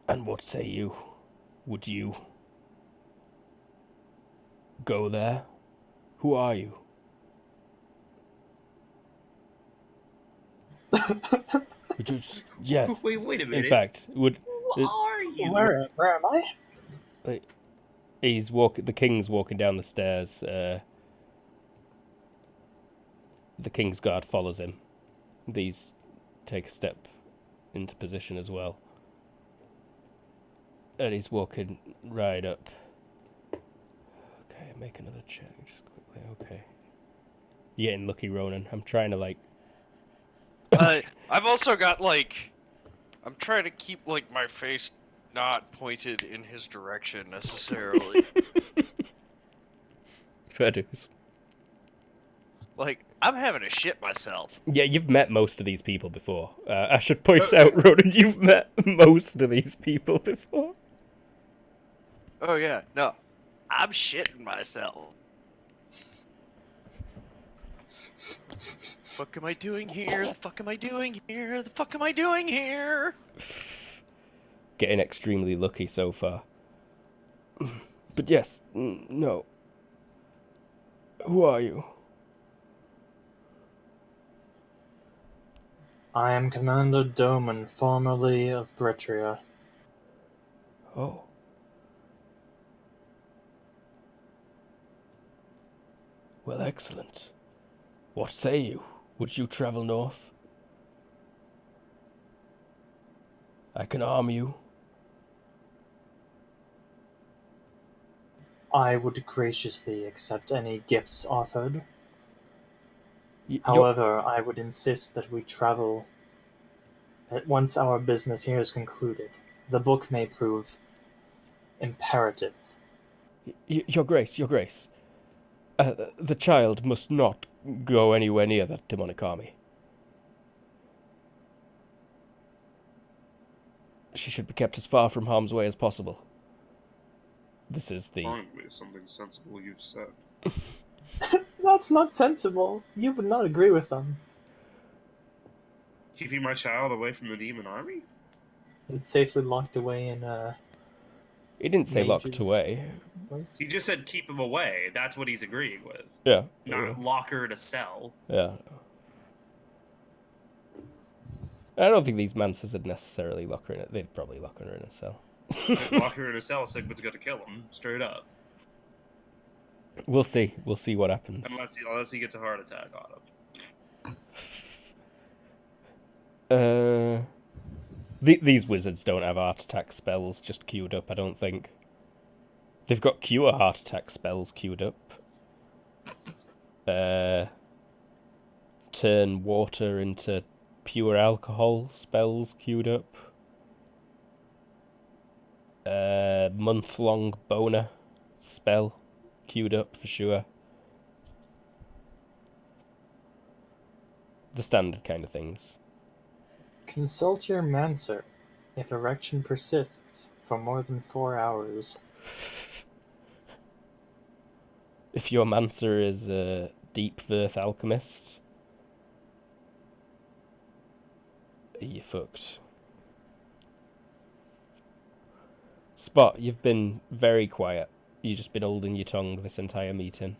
[SPEAKER 1] And what say you? Would you go there? Who are you? Would you yes.
[SPEAKER 2] Wait a minute.
[SPEAKER 1] In fact, would
[SPEAKER 2] Who are you?
[SPEAKER 6] Where am I?
[SPEAKER 1] like, the king's walking down the stairs. The king's guard follows him. These take a step into position as well. And he's walking right up. Okay, make another check just quickly. Okay. You're getting lucky, Ronan. I'm trying to, like...
[SPEAKER 4] I've also got, like... I'm trying to keep, like, my face not pointed in his direction, necessarily.
[SPEAKER 1] Fair dues.
[SPEAKER 4] Like, I'm having to shit myself.
[SPEAKER 1] Yeah, you've met most of these people before. I should point out, Ronan, you've met most of these people before.
[SPEAKER 4] Oh, yeah. No. I'm shitting myself. Fuck am I doing here? The fuck am I doing here? The fuck am I doing here?
[SPEAKER 1] Getting extremely lucky so far. But yes, no. Who are you?
[SPEAKER 6] I am Commander Doman, formerly of Britria.
[SPEAKER 1] Oh. Well, excellent. What say you? Would you travel north? I can arm you.
[SPEAKER 6] I would graciously accept any gifts offered.
[SPEAKER 1] You're,
[SPEAKER 6] However, I would insist that we travel once our business here is concluded. The book may prove imperative.
[SPEAKER 1] Your Grace, Your Grace. The child must not go anywhere near that demonic army. She should be kept as far from harm's way as possible. This is the...
[SPEAKER 2] Finally, something sensible you've said.
[SPEAKER 6] That's not sensible. You would not agree with them.
[SPEAKER 2] Keeping my child away from the demon army?
[SPEAKER 6] It's safely locked away in
[SPEAKER 1] He didn't say locked
[SPEAKER 6] mages.
[SPEAKER 1] away.
[SPEAKER 2] He just said keep him away. That's what he's agreeing with.
[SPEAKER 1] Yeah.
[SPEAKER 2] Not lock her in a cell.
[SPEAKER 1] Yeah. I don't think these Mancers would necessarily lock her in it. They'd probably lock her in a cell.
[SPEAKER 2] Lock her in a cell, Sigmund's gonna kill him. Straight up.
[SPEAKER 1] We'll see. We'll see what happens.
[SPEAKER 2] Unless he gets a heart attack on him.
[SPEAKER 1] These wizards don't have heart attack spells just queued up, I don't think. They've got cure heart attack spells queued up. Turn water into pure alcohol spells queued up. Month-long boner spell queued up for sure. The standard kind of things.
[SPEAKER 6] Consult your Mancer if erection persists for more than 4 hours.
[SPEAKER 1] If your Mancer is a deep Verth alchemist, you're fucked. Spot, you've been very quiet. You've just been holding your tongue this entire meeting.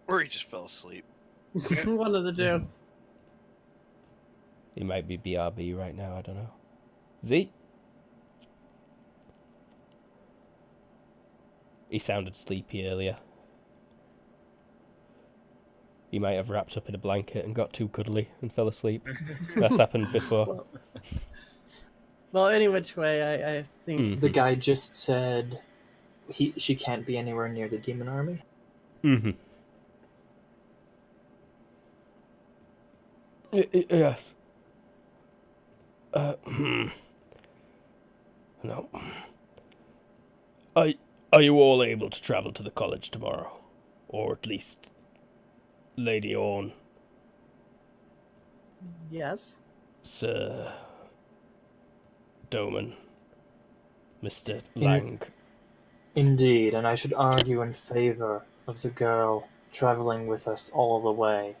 [SPEAKER 4] Or he just fell asleep.
[SPEAKER 3] One of the two.
[SPEAKER 1] He might be BRB right now, I don't know. Z? He sounded sleepy earlier. He might have wrapped up in a blanket and got too cuddly and fell asleep. That's happened before.
[SPEAKER 3] Well, any which way, I think.
[SPEAKER 6] The guy just said she can't be anywhere near the demon army.
[SPEAKER 1] Mm-hmm. Yes. No. Are you all able to travel to the college tomorrow? Or at least Lady Orn,
[SPEAKER 3] Yes.
[SPEAKER 1] Sir Doman, Mr. Lang.
[SPEAKER 6] Indeed, and I should argue in favor of the girl traveling with us all the way.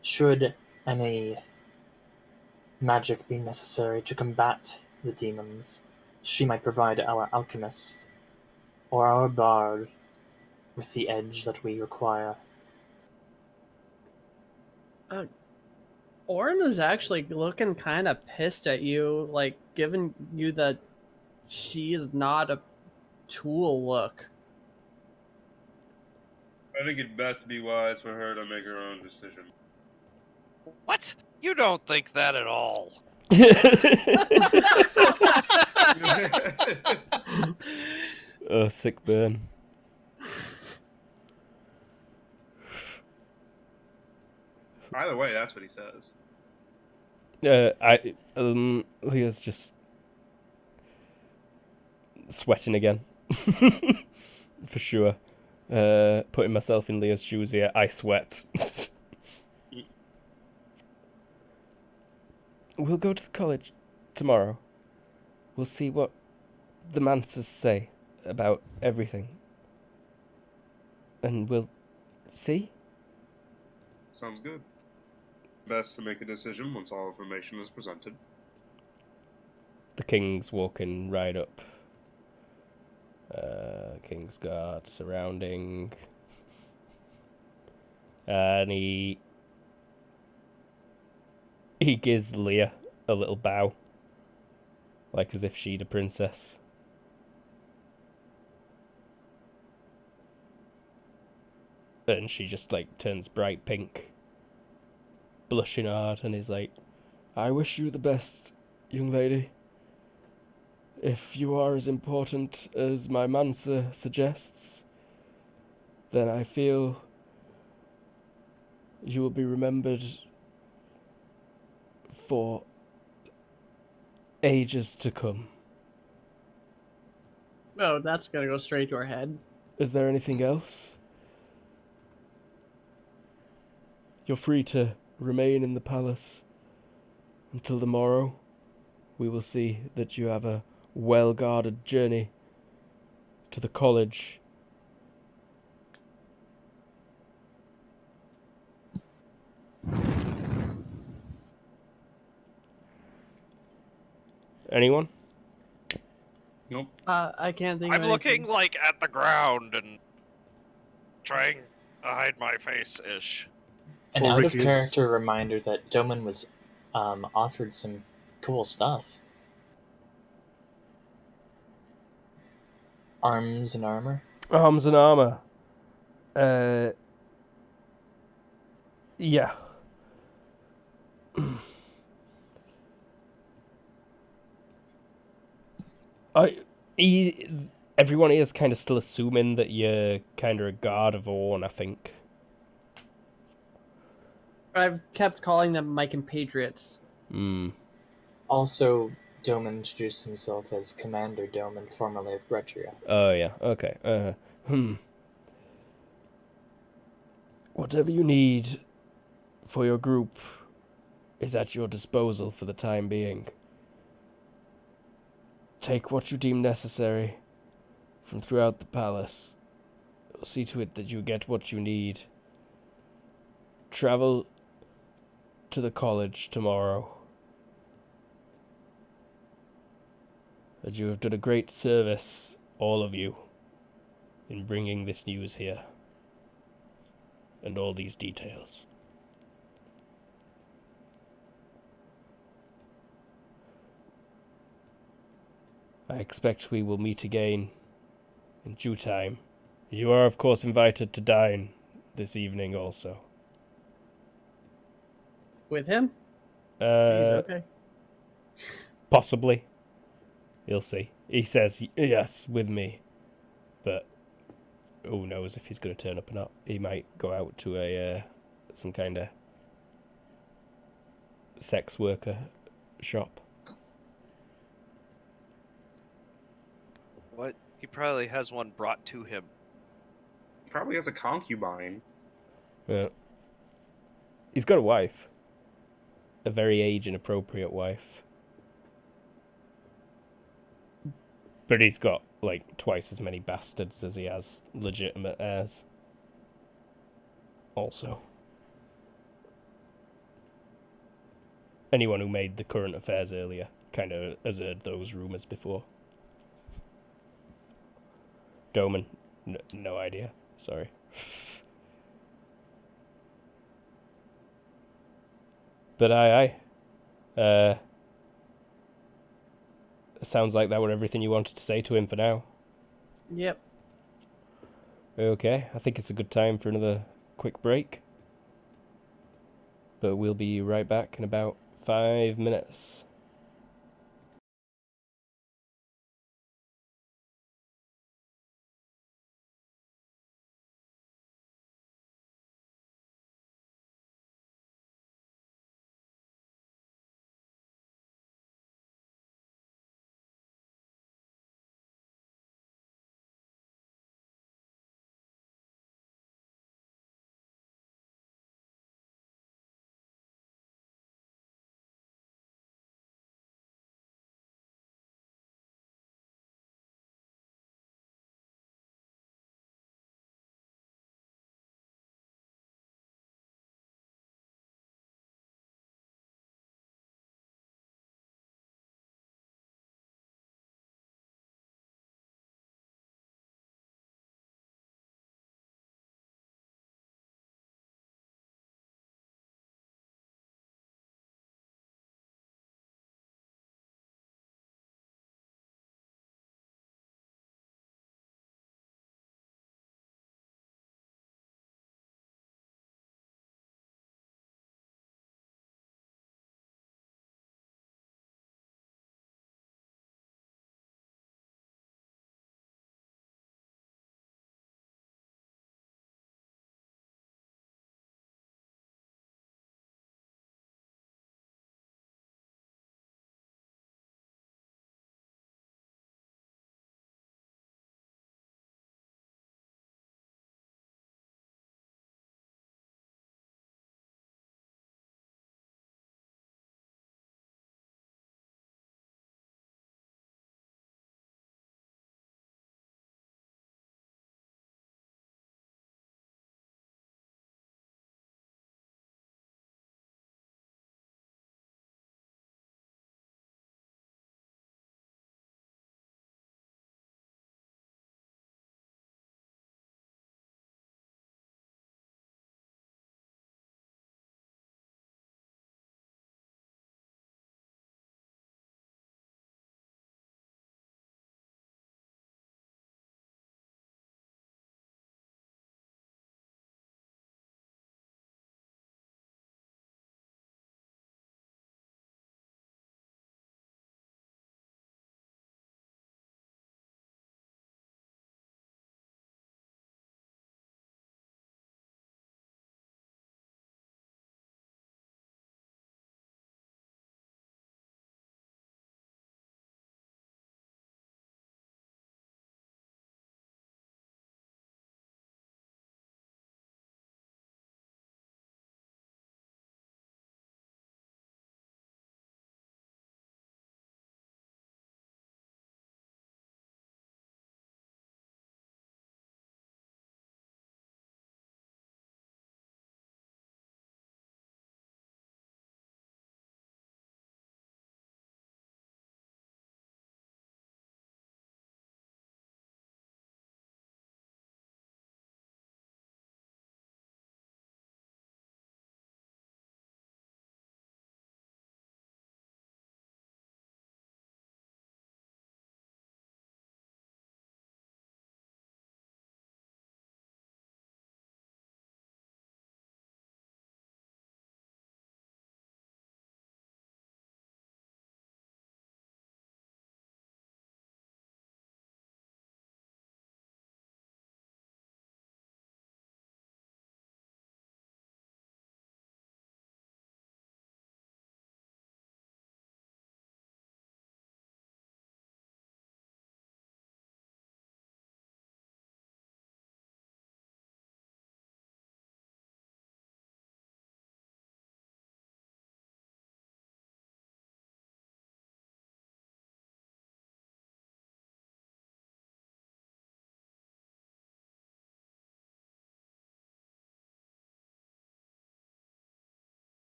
[SPEAKER 6] Should any magic be necessary to combat the demons, she might provide our alchemist or our bard with the edge that we require.
[SPEAKER 3] Orm is actually looking kind of pissed at you, like giving you the she is not a tool look.
[SPEAKER 2] I think it'd best be wise for her to make her own decision.
[SPEAKER 4] What? You don't think that at all.
[SPEAKER 1] Oh, sick burn.
[SPEAKER 2] Either way, that's what he says.
[SPEAKER 1] Leah's just sweating again. For sure. Putting myself in Leah's shoes here, I sweat. We'll go to the college tomorrow. We'll see what the Mancers say about everything. And we'll see.
[SPEAKER 2] Sounds good. Best to make a decision once all information is presented.
[SPEAKER 1] The King's walking right up. King's Guard surrounding and he gives Leah a little bow, like as if she'd a princess. And she just like turns bright pink, blushing hard, and is like, I wish you the best, young lady. If you are as important as my Mansa suggests, then I feel you will be remembered for ages to come.
[SPEAKER 3] Oh, that's gonna go straight to our head.
[SPEAKER 1] Is there anything else? You're free to remain in the palace until the morrow. We will see that you have a well-guarded journey to the college. Anyone?
[SPEAKER 2] Nope.
[SPEAKER 3] I can't think of
[SPEAKER 4] I'm
[SPEAKER 3] anything.
[SPEAKER 4] looking like at the ground and trying to hide my face ish.
[SPEAKER 6] An
[SPEAKER 5] Ulrich
[SPEAKER 6] out of
[SPEAKER 5] is-
[SPEAKER 6] character reminder that Doman was offered some cool stuff. Arms and armor.
[SPEAKER 1] Arms and armor. Yeah. Everyone here is kind of still assuming that you're kind of a guard of Orn, I think.
[SPEAKER 3] I've kept calling them my compatriots.
[SPEAKER 6] Also, Doman introduced himself as Commander Doman, formerly of Bretria.
[SPEAKER 1] Oh, yeah. Okay. Whatever you need for your group is at your disposal for the time being. Take what you deem necessary from throughout the palace. See to it that you get what you need. Travel to the college tomorrow. And you have done a great service, all of you, in bringing this news here. And all these details. I expect we will meet again in due time. You are, of course, invited to dine this evening also.
[SPEAKER 3] With him? Jeez, okay.
[SPEAKER 1] Possibly. You'll see. He says, yes, with me. But who knows if he's going to turn up or not. He might go out to a some kind of sex worker shop.
[SPEAKER 4] What? He probably has one brought to him.
[SPEAKER 2] Probably has a concubine.
[SPEAKER 1] Yeah. He's got a wife. A very age-inappropriate wife. But he's got, like, twice as many bastards as he has legitimate heirs. Also. Anyone who made the current affairs earlier kind of has heard those rumours before. Doman, no idea. Sorry. But aye. Sounds like that were everything you wanted to say to him for now.
[SPEAKER 3] Yep.
[SPEAKER 1] Okay, I think it's a good time for another quick break. But we'll be right back in about 5 minutes.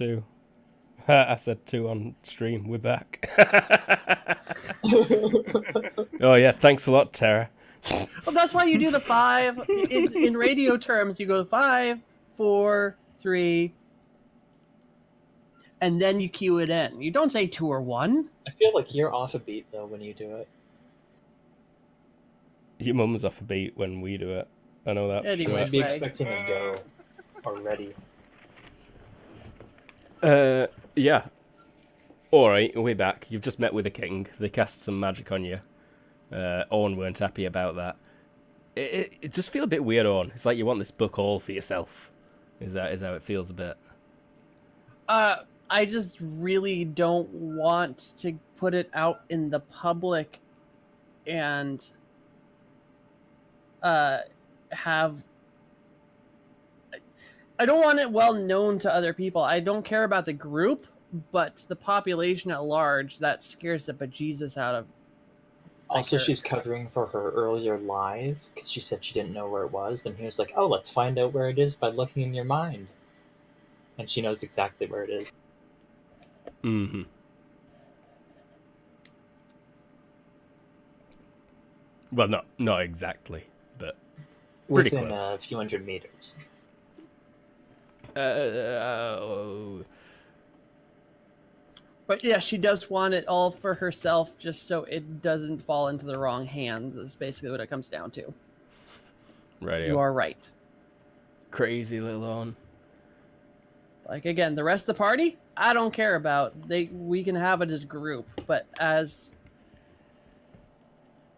[SPEAKER 1] 2. I said 2 on stream. We're back. Oh yeah, thanks a lot, Tara.
[SPEAKER 3] Well, that's why you do the 5 in radio terms. You go 5, 4, 3, and then you cue it in. You don't say 2 or 1.
[SPEAKER 6] I feel like you're off a beat though when you do it.
[SPEAKER 1] Your mum's off a beat when we do it. I know that for
[SPEAKER 3] Anyway.
[SPEAKER 6] You
[SPEAKER 1] sure.
[SPEAKER 6] might be
[SPEAKER 3] Right.
[SPEAKER 6] expecting a go already.
[SPEAKER 1] Yeah. Alright, we're back. You've just met with the king. They cast some magic on you. Orn weren't happy about that. It just feels a bit weird, Orn. It's like you want this book all for yourself. Is how it feels a bit.
[SPEAKER 3] I just really don't want to put it out in the public and have. I don't want it well known to other people. I don't care about the group, but the population at large, that scares the bejesus out of.
[SPEAKER 6] Also,
[SPEAKER 3] her.
[SPEAKER 6] she's covering for her earlier lies because she said she didn't know where it was. Then he was like, "Oh, let's find out where it is by looking in your mind," and she knows exactly where it is.
[SPEAKER 1] Mm-hmm. Well, not exactly, but pretty
[SPEAKER 6] Within
[SPEAKER 1] close.
[SPEAKER 6] a few hundred meters.
[SPEAKER 3] But yeah, she does want it all for herself, just so it doesn't fall into the wrong hands. Is basically what it comes down to.
[SPEAKER 1] Radio.
[SPEAKER 3] You are right.
[SPEAKER 1] Crazy little Orn.
[SPEAKER 3] Like again, the rest of the party, I don't care about. We can have it as a group, but as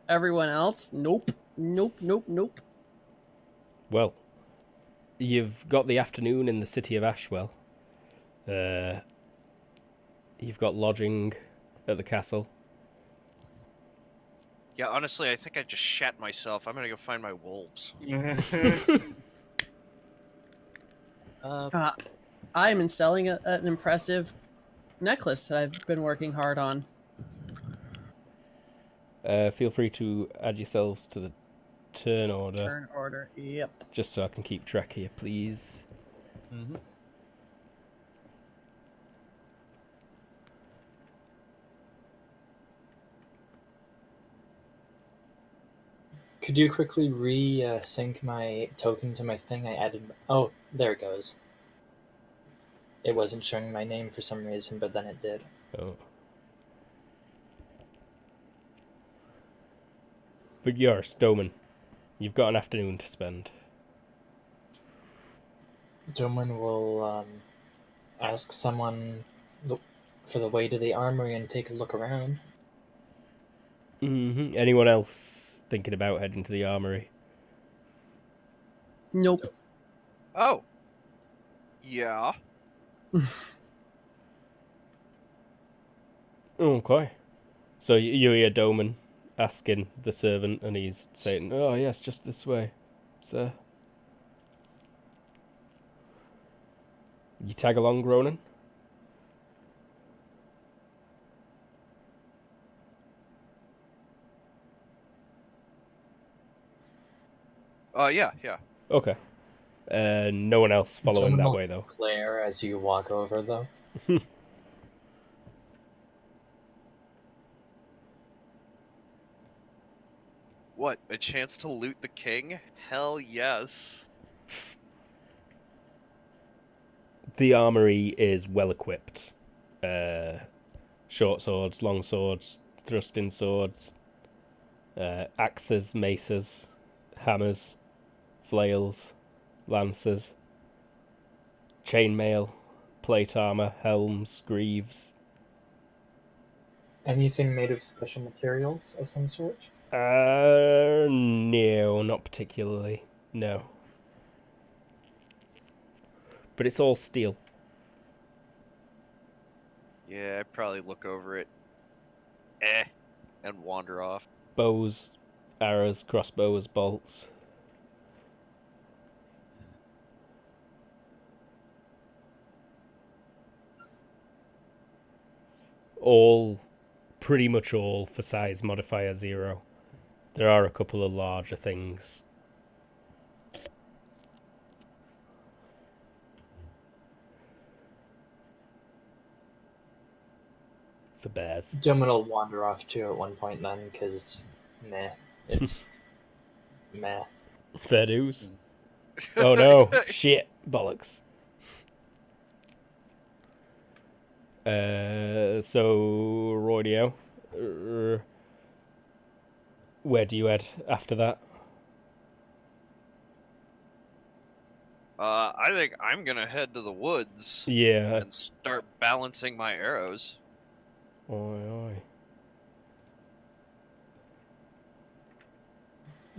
[SPEAKER 3] everyone else, nope.
[SPEAKER 1] Well, you've got the afternoon in the city of Ashwell. You've got lodging at the castle.
[SPEAKER 4] Yeah, honestly, I think I just shat myself. I'm gonna go find my wolves.
[SPEAKER 3] I am installing an impressive necklace that I've been working hard on.
[SPEAKER 1] Feel free to add yourselves to the turn order,
[SPEAKER 3] Turn order. Yep.
[SPEAKER 1] just so I can keep track here, please.
[SPEAKER 5] Mm-hmm.
[SPEAKER 6] Could you quickly re-sync my token to my thing? I added. Oh, there it goes. It wasn't showing my name for some reason, but then it did.
[SPEAKER 1] Oh. But yours, Doman, you've got an afternoon to spend.
[SPEAKER 6] Doman will ask someone for the way to the armory and take a look around.
[SPEAKER 1] Mm-hmm. Anyone else thinking about heading to the armory?
[SPEAKER 3] Nope.
[SPEAKER 4] Oh. Yeah.
[SPEAKER 1] Okay. So you hear Doman asking the servant, and he's saying, "Oh yes, just this way, sir." You tag along, Ronan?
[SPEAKER 4] Yeah.
[SPEAKER 1] Okay. No one else following
[SPEAKER 6] Doman
[SPEAKER 1] that
[SPEAKER 6] will
[SPEAKER 1] way, though.
[SPEAKER 6] glare as you walk over, though.
[SPEAKER 4] What, a chance to loot the king? Hell yes.
[SPEAKER 1] The armory is well equipped. Short swords, long swords, thrusting swords, axes, maces, hammers, flails, lances, chainmail, plate armor, helms, greaves.
[SPEAKER 6] Anything made of special materials of some sort?
[SPEAKER 1] No, not particularly. No. But it's all steel.
[SPEAKER 4] Yeah, I'd probably look over it. And wander off.
[SPEAKER 1] Bows, arrows, crossbows, bolts. All, pretty much all for size modifier 0. There are a couple of larger things. for bears.
[SPEAKER 6] Domin will wander off too at one point then, because meh. It's meh.
[SPEAKER 1] Fair dues. Oh no, shit, bollocks. So, Rodio, where do you head after that?
[SPEAKER 4] I think I'm gonna head to the woods
[SPEAKER 1] Yeah.
[SPEAKER 4] and start balancing my arrows.
[SPEAKER 1] Oi, oi.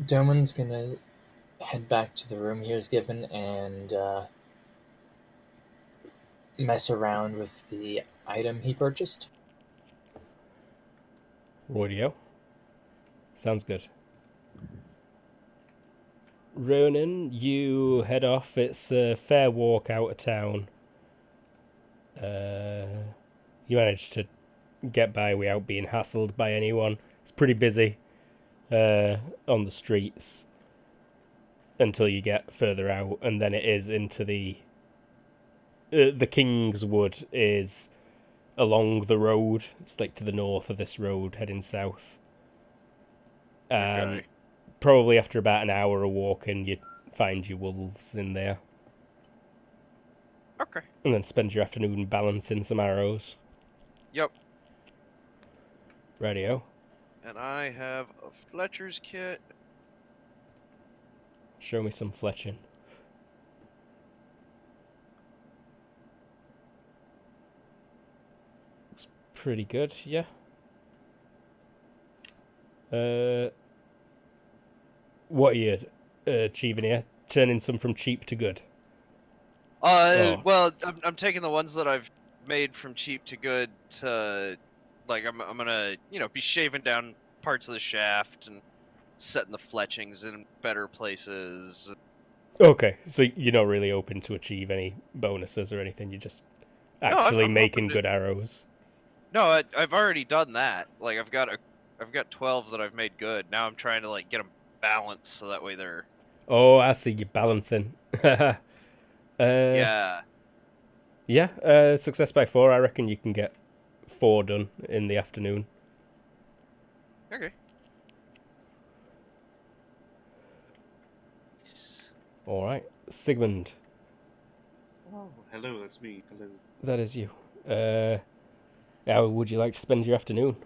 [SPEAKER 6] Domin's gonna head back to the room he was given and mess around with the item he purchased.
[SPEAKER 1] Rodio. Sounds good. Ronan, you head off. It's a fair walk out of town. You manage to get by without being hassled by anyone. It's pretty busy on the streets until you get further out, and then it is into the King's Wood is along the road. It's like to the north of this road, heading south. And
[SPEAKER 4] Okay.
[SPEAKER 1] probably after about an hour of walking, you find your wolves in there.
[SPEAKER 4] Okay.
[SPEAKER 1] And then spend your afternoon balancing some arrows.
[SPEAKER 4] Yep.
[SPEAKER 1] Radio.
[SPEAKER 4] And I have a Fletcher's kit.
[SPEAKER 1] Show me some fletching. Looks pretty good, yeah. What are you achieving here? Turning some from cheap to good. Oh.
[SPEAKER 4] Well, I'm taking the ones that I've made from cheap to good to, like, I'm gonna, be shaving down parts of the shaft and setting the fletchings in better places.
[SPEAKER 1] Okay, so you're not really open to achieve any bonuses or anything. You're just actually
[SPEAKER 4] I'm
[SPEAKER 1] making
[SPEAKER 4] open to-
[SPEAKER 1] good arrows.
[SPEAKER 4] No, I've already done that. Like, I've got 12 that I've made good. Now I'm trying to, like, get them balanced so that way they're.
[SPEAKER 1] Oh, I see. You're balancing.
[SPEAKER 4] Yeah.
[SPEAKER 1] Yeah, success by 4. I reckon you can get 4 done in the afternoon.
[SPEAKER 4] Okay.
[SPEAKER 1] Alright. Sigmund,
[SPEAKER 2] Oh, hello, that's me. Hello.
[SPEAKER 1] that is you. How would you like to spend your afternoon?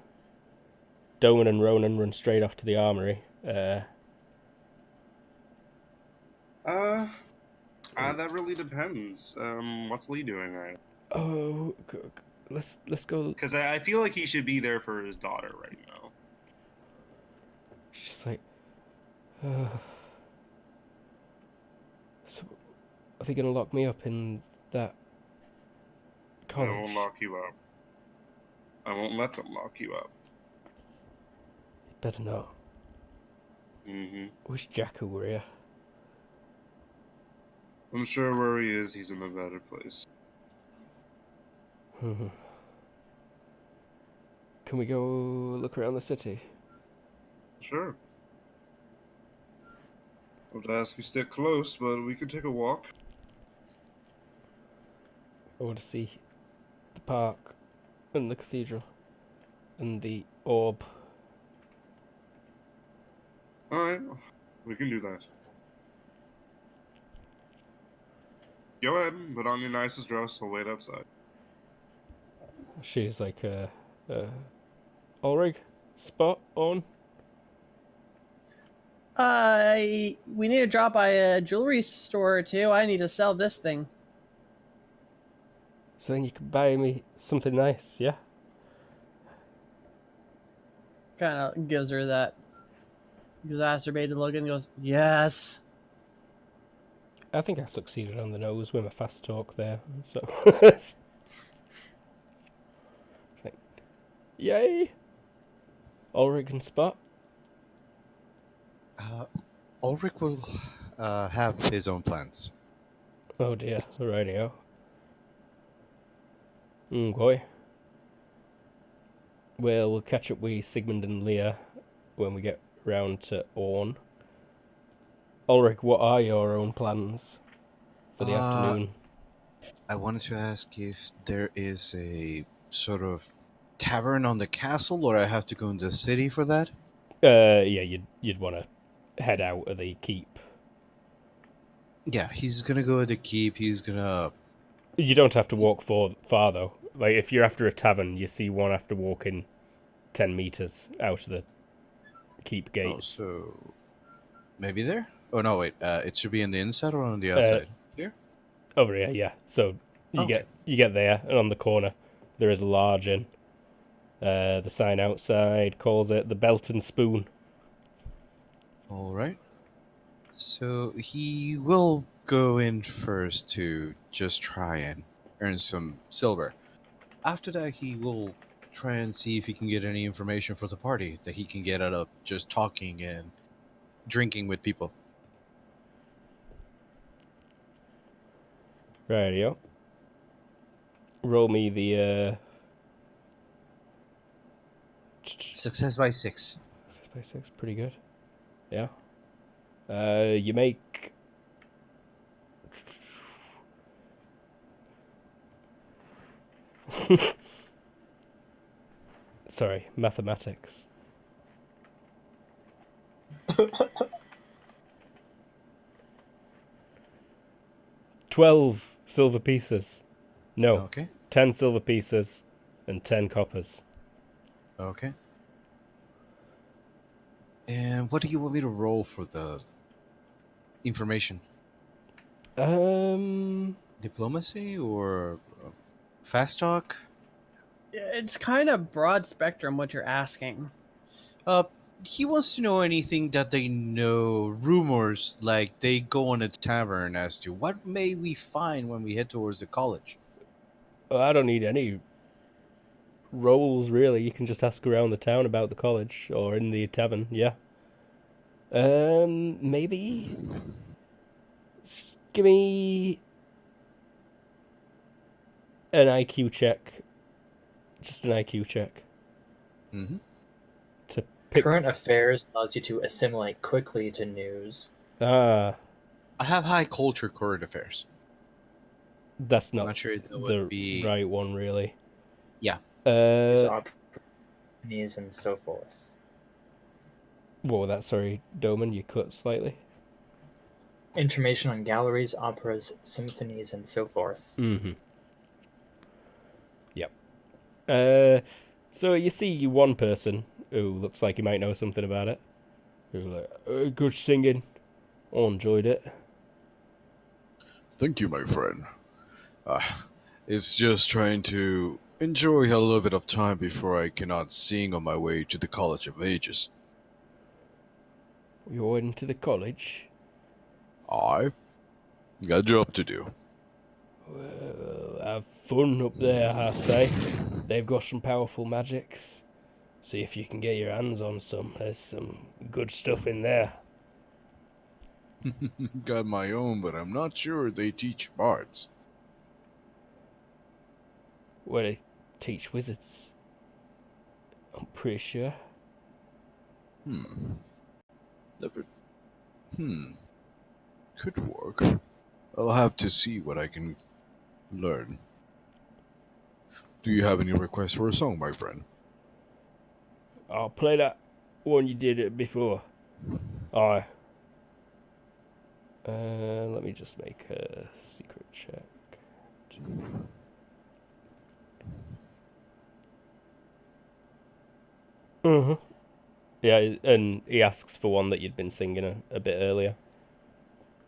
[SPEAKER 1] Doman and Ronan run straight off to the armory.
[SPEAKER 2] That really depends. What's Lee doing right?
[SPEAKER 1] Oh, let's go.
[SPEAKER 2] Because I feel like he should be there for his daughter right now.
[SPEAKER 1] She's just like, so, are they gonna lock me up in that
[SPEAKER 2] I
[SPEAKER 1] college?
[SPEAKER 2] won't lock you up. I won't let them lock you up.
[SPEAKER 1] Better not.
[SPEAKER 2] Mm-hmm.
[SPEAKER 1] Wish Jacko were here.
[SPEAKER 2] I'm sure where he is, he's in a better place.
[SPEAKER 1] Can we go look around the city?
[SPEAKER 2] Sure. I would ask you stick close, but we could take a walk.
[SPEAKER 1] I want to see the park and the cathedral and the orb.
[SPEAKER 2] Alright, we can do that. Go ahead, put on your nicest dress, I'll wait outside.
[SPEAKER 1] She's like, Ulrich, spot on.
[SPEAKER 3] We need to drop by a jewelry store or two. I need to sell this thing.
[SPEAKER 1] So then you can buy me something nice, yeah?
[SPEAKER 3] Kind of gives her that exacerbated look and goes, yes.
[SPEAKER 1] I think I succeeded on the nose with my fast talk there, so... like, yay! Ulrich can spot.
[SPEAKER 5] Ulrich will have his own plans.
[SPEAKER 1] Oh dear, rightio. Boy. Well, we'll catch up with Sigmund and Leah when we get round to Orn. Ulrich, what are your own plans for the afternoon?
[SPEAKER 5] I wanted to ask if there is a sort of tavern on the castle, or I have to go into the city for that?
[SPEAKER 1] Yeah, you'd want to head out of the keep.
[SPEAKER 5] Yeah, he's gonna go to the keep. He's gonna.
[SPEAKER 1] You don't have to walk far though. Like if you're after a tavern, you see one after walking 10 meters out of the keep
[SPEAKER 5] Oh,
[SPEAKER 1] gates.
[SPEAKER 5] so maybe there. Oh no, wait. It should be on the inside or on the
[SPEAKER 1] Uh,
[SPEAKER 5] outside. Here.
[SPEAKER 1] Over here, yeah. So you
[SPEAKER 5] Okay.
[SPEAKER 1] get there, and on the corner there is a large inn. The sign outside calls it the Belt and Spoon.
[SPEAKER 5] All right. So he will go in first to just try and earn some silver. After that, he will try and see if he can get any information for the party that he can get out of just talking and drinking with people.
[SPEAKER 1] Rightio. Roll me the
[SPEAKER 5] Success by 6.
[SPEAKER 1] 6x6, pretty good. Yeah. You make sorry, mathematics. 12 silver pieces. No,
[SPEAKER 5] Okay.
[SPEAKER 1] 10 silver pieces and 10 coppers.
[SPEAKER 5] Okay. And what do you want me to roll for the information? Diplomacy or fast talk?
[SPEAKER 3] It's kind of broad spectrum what you're asking.
[SPEAKER 5] He wants to know anything that they know, rumors like they go on a tavern as to what may we find when we head towards the college.
[SPEAKER 1] Well, I don't need any rolls, really. You can just ask around the town about the college or in the tavern, yeah. Maybe... Give me... an IQ check. Just an IQ check.
[SPEAKER 5] Mm-hmm.
[SPEAKER 1] To pick...
[SPEAKER 6] Current affairs allows you to assimilate quickly to news.
[SPEAKER 1] Ah,
[SPEAKER 5] I have high culture current affairs.
[SPEAKER 1] that's
[SPEAKER 5] I'm
[SPEAKER 1] not
[SPEAKER 5] not sure that
[SPEAKER 1] the
[SPEAKER 5] would be
[SPEAKER 1] right one, really.
[SPEAKER 5] Yeah.
[SPEAKER 6] Opportunities and so forth.
[SPEAKER 1] What was that? Sorry, Doman, you cut slightly.
[SPEAKER 6] Information on galleries, operas, symphonies, and so forth.
[SPEAKER 1] Mm-hmm. Yep. So you see one person who looks like he might know something about it. Who like, good singing. I enjoyed it.
[SPEAKER 8] Thank you, my friend. It's just trying to enjoy a little bit of time before I cannot sing on my way to the College of Ages.
[SPEAKER 1] You're heading to the college?
[SPEAKER 8] I got a job to do.
[SPEAKER 1] Well, have fun up there, I say. They've got some powerful magics. See if you can get your hands on some. There's some good stuff in there.
[SPEAKER 8] Got my own, but I'm not sure they teach bards.
[SPEAKER 1] Where they teach wizards. I'm pretty sure.
[SPEAKER 8] Never. Could work. I'll have to see what I can learn. Do you have any requests for a song, my friend?
[SPEAKER 1] I'll play that one you did it before. Aye. Let me just make a secret check. Yeah, and he asks for one that you'd been singing a bit earlier.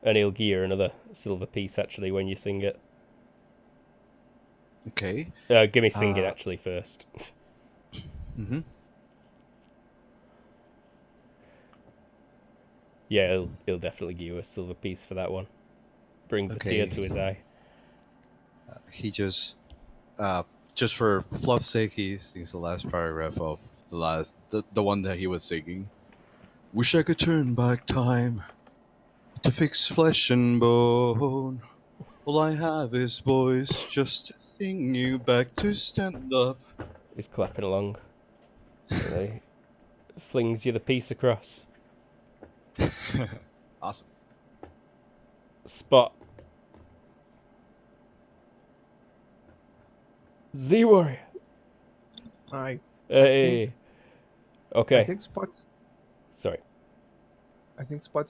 [SPEAKER 1] And he'll give you another silver piece, actually, when you sing it.
[SPEAKER 5] Okay.
[SPEAKER 1] Give me singing, actually, first.
[SPEAKER 5] Mm-hmm.
[SPEAKER 1] Yeah, he'll definitely give you a silver piece for that one. Brings a tear to his eye.
[SPEAKER 5] He just for fluff's sake, he sings the last paragraph of the one that he was singing.
[SPEAKER 8] Wish I could turn back time to fix flesh and bone. All I have is voice just to sing you back to stand up.
[SPEAKER 1] He's clapping along. So he flings you the piece across.
[SPEAKER 5] Awesome.
[SPEAKER 1] Spot. Z Warrior.
[SPEAKER 7] I
[SPEAKER 1] Hey. Okay.
[SPEAKER 7] I think Spot's
[SPEAKER 1] Sorry.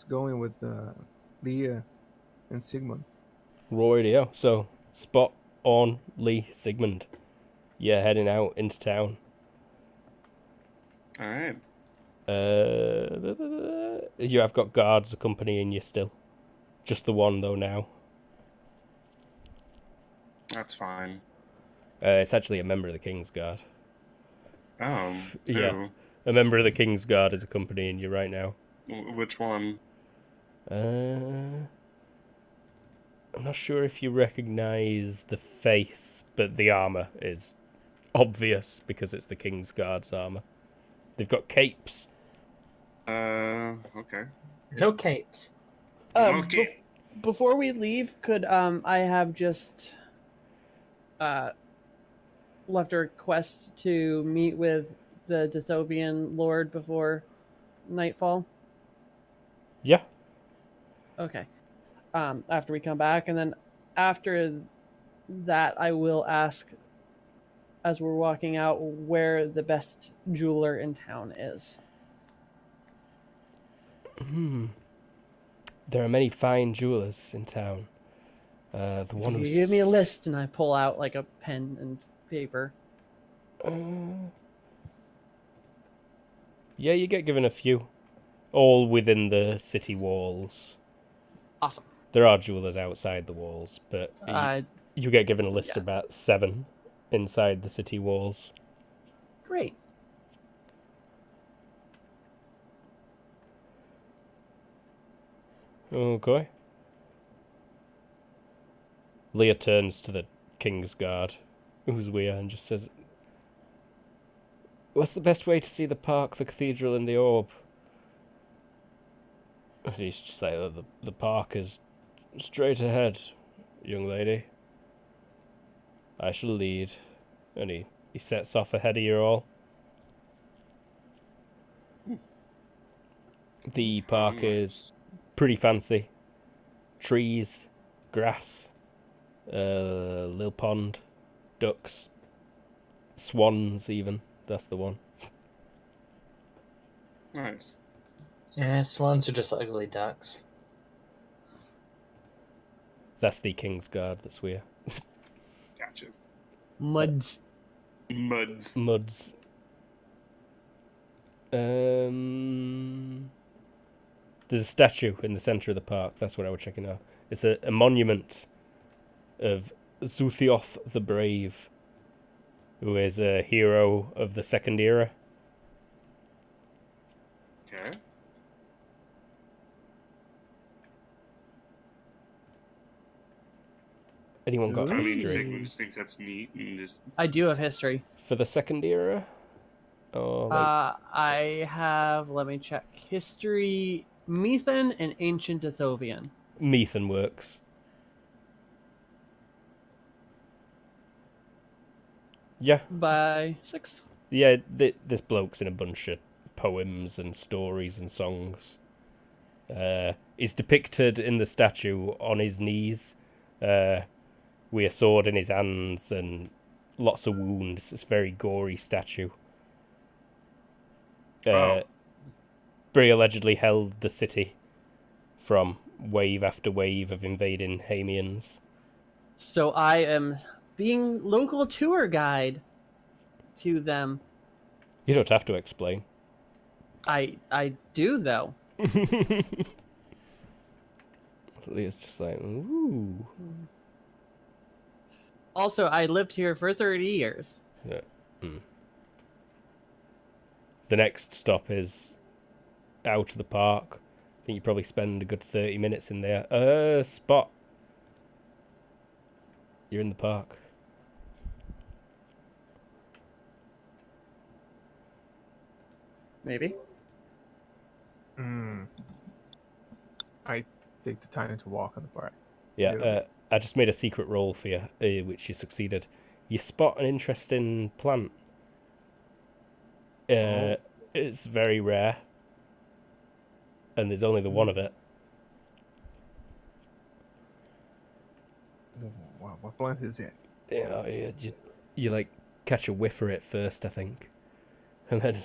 [SPEAKER 7] going with Leah and Sigmund.
[SPEAKER 1] Roydio. So, Spot, on Lee, Sigmund. You're heading out into town.
[SPEAKER 2] All right.
[SPEAKER 1] You have got guards accompanying you still. Just the one, though, now.
[SPEAKER 2] That's fine.
[SPEAKER 1] It's actually a member of the King's Guard.
[SPEAKER 2] Oh.
[SPEAKER 1] Yeah.
[SPEAKER 2] Who?
[SPEAKER 1] A member of the King's Guard is accompanying you right now.
[SPEAKER 2] Which one?
[SPEAKER 1] I'm not sure if you recognise the face, but the armour is obvious because it's the King's Guard's armour. They've got capes.
[SPEAKER 2] Okay.
[SPEAKER 6] No capes.
[SPEAKER 2] Okay.
[SPEAKER 3] Before we leave, could I have just left a request to meet with the Dithovian Lord before nightfall?
[SPEAKER 1] Yeah.
[SPEAKER 3] Okay. After we come back, and then after that, I will ask, as we're walking out, where the best jeweler in town is.
[SPEAKER 1] There are many fine jewellers in town. The one
[SPEAKER 3] You
[SPEAKER 1] who's...
[SPEAKER 3] give me a list, and I pull out like a pen and paper.
[SPEAKER 1] Yeah, you get given a few. All within the city walls.
[SPEAKER 3] Awesome.
[SPEAKER 1] There are jewellers outside the walls, but you get given a list of about 7 inside the city walls.
[SPEAKER 3] Great.
[SPEAKER 1] Okay. Leah turns to the King's Guard, who's Weir, and just says, "What's the best way to see the park, the cathedral, and the orb?" And he's just like, the park is straight ahead, young lady. I shall lead. And he sets off ahead of you all. The park is pretty fancy. Trees, grass, little pond, ducks, swans even. That's the one.
[SPEAKER 2] Nice.
[SPEAKER 6] Yeah, swans are just ugly ducks.
[SPEAKER 1] That's the King's Guard, that's weird.
[SPEAKER 2] Gotcha.
[SPEAKER 3] Muds.
[SPEAKER 2] Muds.
[SPEAKER 1] Muds. There's a statue in the centre of the park. That's what I was checking out. It's a monument of Zuthioth the Brave, who is a hero of the Second Era.
[SPEAKER 2] Okay.
[SPEAKER 1] Anyone got
[SPEAKER 2] I mean,
[SPEAKER 1] history
[SPEAKER 2] Sigmund just thinks that's neat and just.
[SPEAKER 3] I do have history.
[SPEAKER 1] for the Second Era? Or like,
[SPEAKER 3] I have, let me check. History, Methan, and Ancient Dithovian.
[SPEAKER 1] Methan works. Yeah,
[SPEAKER 3] By 6.
[SPEAKER 1] yeah. This bloke's in a bunch of poems and stories and songs. He's depicted in the statue on his knees, with a sword in his hands and lots of wounds. It's a very gory statue. But he allegedly held the city from wave after wave of invading Hamians.
[SPEAKER 3] So I am being local tour guide to them.
[SPEAKER 1] You don't have to explain.
[SPEAKER 3] I do, though.
[SPEAKER 1] Leah's just like, ooh.
[SPEAKER 3] Also, I lived here for 30 years.
[SPEAKER 1] Yeah. The next stop is out of the park. I think you probably spend a good 30 minutes in there. Spot. You're in the park.
[SPEAKER 3] Maybe.
[SPEAKER 7] I take the time to walk on the park.
[SPEAKER 1] Yeah, I just made a secret roll for you, which you succeeded. You spot an interesting plant. It's very rare. And there's only the one of it.
[SPEAKER 7] What plant is it?
[SPEAKER 1] You like catch a whiff of it first, I think. And then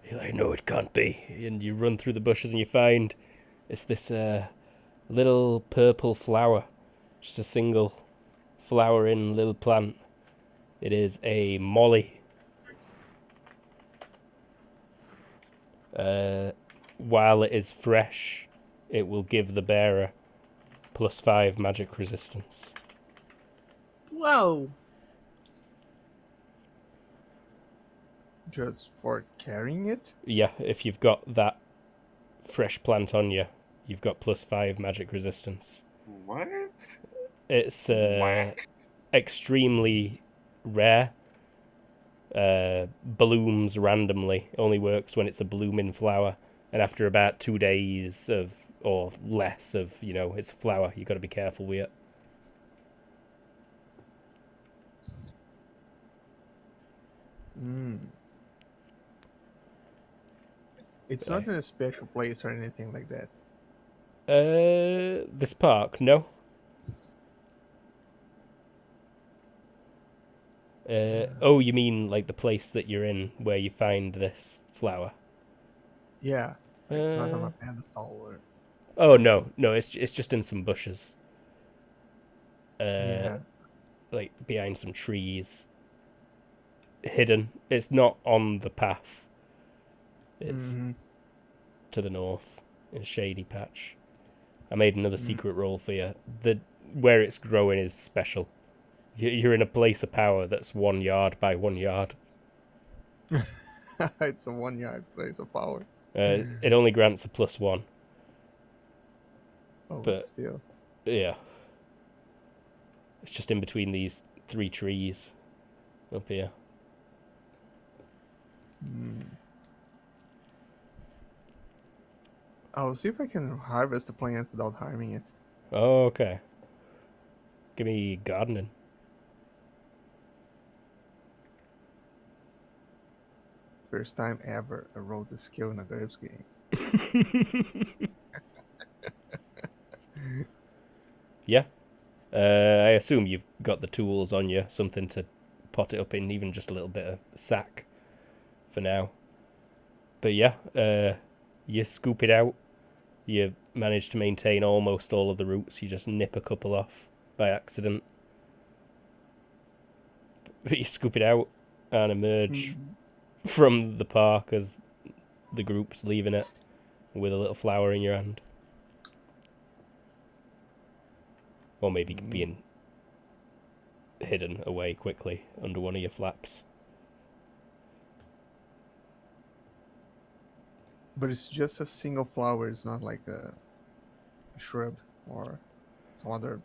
[SPEAKER 1] you're like, no, it can't be. And you run through the bushes and you find it's this little purple flower. Just a single flowering little plant. It is a molly. While it is fresh, it will give the bearer +5 magic resistance.
[SPEAKER 3] Whoa!
[SPEAKER 7] Just for carrying it?
[SPEAKER 1] Yeah, if you've got that fresh plant on you, you've got +5 magic resistance.
[SPEAKER 2] What?
[SPEAKER 1] It's
[SPEAKER 2] Whack.
[SPEAKER 1] extremely rare. Blooms randomly. Only works when it's a blooming flower. And after about 2 days of, or less of, it's a flower, you got to be careful with it.
[SPEAKER 7] Mm. It's not in a special place or anything like that.
[SPEAKER 1] This park, no. Oh, you mean like the place that you're in where you find this flower?
[SPEAKER 7] Yeah, it's not on a pedestal or.
[SPEAKER 1] Oh no, it's just in some bushes.
[SPEAKER 7] Yeah.
[SPEAKER 1] Like behind some trees. Hidden. It's not on the path. It's to the north in a shady patch. I made another secret roll for you. Where it's growing is special. You're in a place of power that's 1 yard by 1 yard.
[SPEAKER 7] It's a 1 yard place of power.
[SPEAKER 1] It only grants a +1.
[SPEAKER 7] Oh,
[SPEAKER 1] but
[SPEAKER 7] still.
[SPEAKER 1] Yeah. It's just in between these 3 trees up here.
[SPEAKER 7] I'll see if I can harvest the plant without harming it.
[SPEAKER 1] Oh, okay. Give me gardening.
[SPEAKER 7] First time ever I rolled the skill in a GURPS game.
[SPEAKER 1] Yeah. I assume you've got the tools on you, something to pot it up in, even just a little bit of sack for now. But yeah, you scoop it out. You manage to maintain almost all of the roots. You just nip a couple off by accident. But you scoop it out and emerge from the park as the group's leaving it with a little flower in your hand. Or maybe being hidden away quickly under one of your flaps.
[SPEAKER 7] But it's just a single flower. It's not like a shrub or some other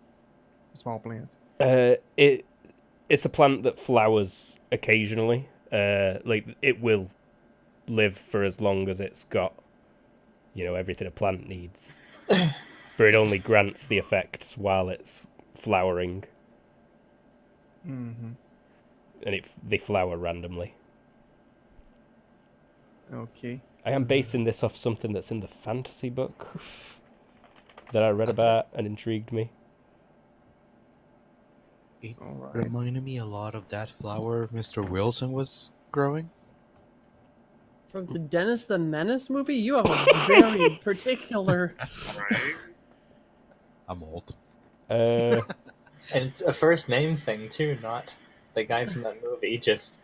[SPEAKER 7] small plant.
[SPEAKER 1] It's a plant that flowers occasionally. Like it will live for as long as it's got, everything a plant needs. But it only grants the effects while it's flowering.
[SPEAKER 7] Mm-hmm.
[SPEAKER 1] And they flower randomly.
[SPEAKER 7] Okay.
[SPEAKER 1] I am basing this off something that's in the fantasy book that I read about and intrigued me.
[SPEAKER 5] It
[SPEAKER 7] All right.
[SPEAKER 5] reminded me a lot of that flower Mr. Wilson was growing.
[SPEAKER 3] From the Dennis the Menace movie, you have a very particular.
[SPEAKER 2] Right?
[SPEAKER 5] I'm old.
[SPEAKER 6] And it's a first name thing too, not the guy from that movie. Just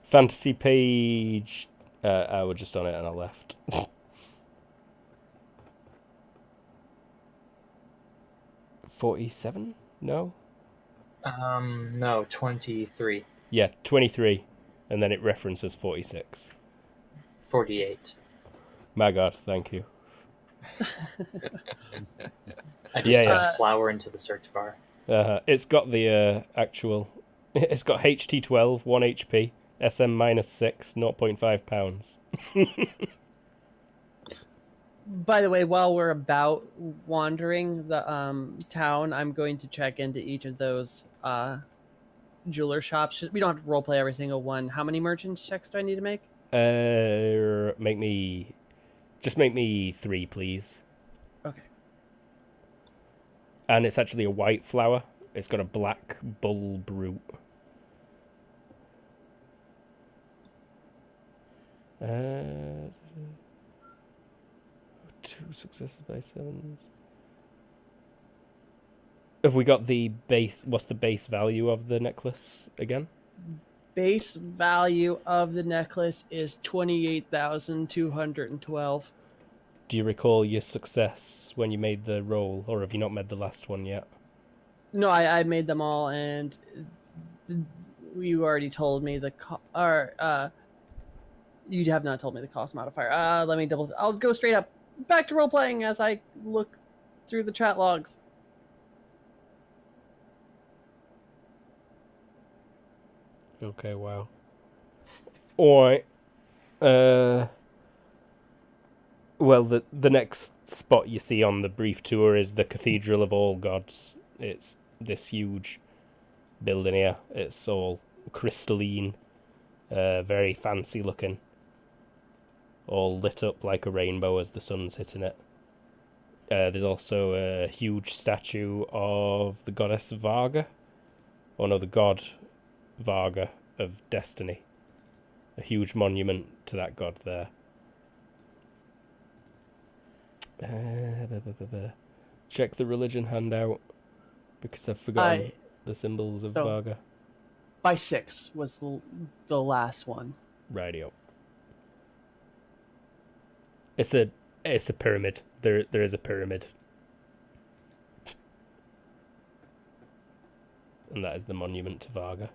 [SPEAKER 1] Fantasy page. I was just on it and I left. 47? No?
[SPEAKER 6] no, 23,
[SPEAKER 1] Yeah, 23. And then it references 46.
[SPEAKER 6] 48.
[SPEAKER 1] My God, thank you.
[SPEAKER 6] I just
[SPEAKER 1] Yeah,
[SPEAKER 6] typed flower into the search bar.
[SPEAKER 1] It's got the actual... It's got HT12, 1 HP, SM-6, 0.5 pounds.
[SPEAKER 3] By the way, while we're about wandering the town, I'm going to check into each of those jeweler shops. We don't have to roleplay every single one. How many merchants checks do I need to make?
[SPEAKER 1] Just make me 3, please.
[SPEAKER 3] Okay.
[SPEAKER 1] And it's actually a white flower. It's got a black bull brute. Two successes by 7s. Have we got the base? What's the base value of the necklace again?
[SPEAKER 3] Base value of the necklace is 28,212.
[SPEAKER 1] Do you recall your success when you made the roll, or have you not made the last one yet?
[SPEAKER 3] No, I made them all, and you already told me you have not told me the cost modifier. Let me double. I'll go straight up back to role playing as I look through the chat logs.
[SPEAKER 1] Okay, wow. Alright. Well, the next spot you see on the brief tour is the Cathedral of All Gods. It's this huge building here. It's all crystalline, very fancy looking. All lit up like a rainbow as the sun's hitting it. There's also a huge statue of the goddess Varga. Oh no, the god Varga of Destiny. A huge monument to that god there. Check the religion handout because I've forgotten the symbols of Varga.
[SPEAKER 3] By 6 was the last one.
[SPEAKER 1] Radio. It's a pyramid. There is a pyramid. And that is the monument to Varga.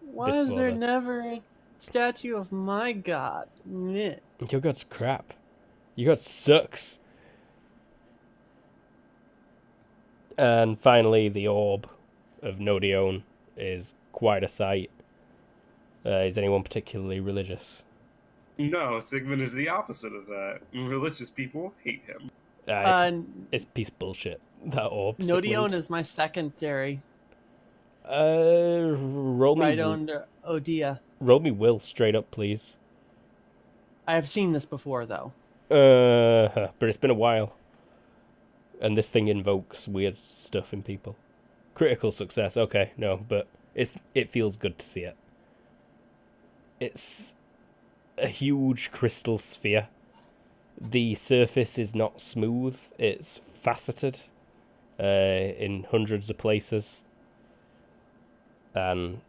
[SPEAKER 3] Why is there never a statue of my god? Meh.
[SPEAKER 1] Your god's crap. Your god sucks. And finally, the orb of Nodion is quite a sight. Is anyone particularly religious?
[SPEAKER 2] No, Sigmund is the opposite of that. Religious people hate him.
[SPEAKER 1] It's piece of bullshit, that orb.
[SPEAKER 3] Nodion is my secondary.
[SPEAKER 1] Roll me...
[SPEAKER 3] Right under Odia.
[SPEAKER 1] Roll me will straight up, please.
[SPEAKER 3] I have seen this before, though.
[SPEAKER 1] But it's been a while. And this thing invokes weird stuff in people. Critical success, okay, no, but it feels good to see it. It's a huge crystal sphere. The surface is not smooth, it's faceted in hundreds of places. And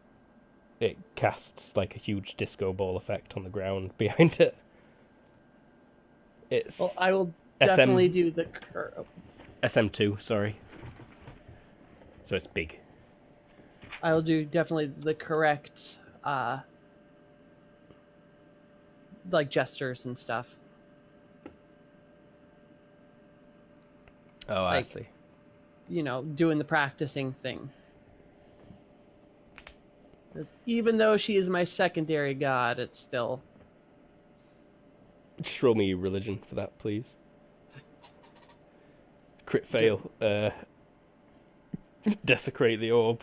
[SPEAKER 1] it casts like a huge disco ball effect on the ground behind it. It's
[SPEAKER 3] well, I will definitely do the
[SPEAKER 1] SM2, sorry. So it's big.
[SPEAKER 3] I will do definitely the correct like gestures and stuff.
[SPEAKER 1] Oh,
[SPEAKER 3] like,
[SPEAKER 1] I see.
[SPEAKER 3] You know, doing the practicing thing. Because even though she is my secondary god, it's still...
[SPEAKER 1] Just roll me religion for that, please. Crit fail. Desecrate the orb.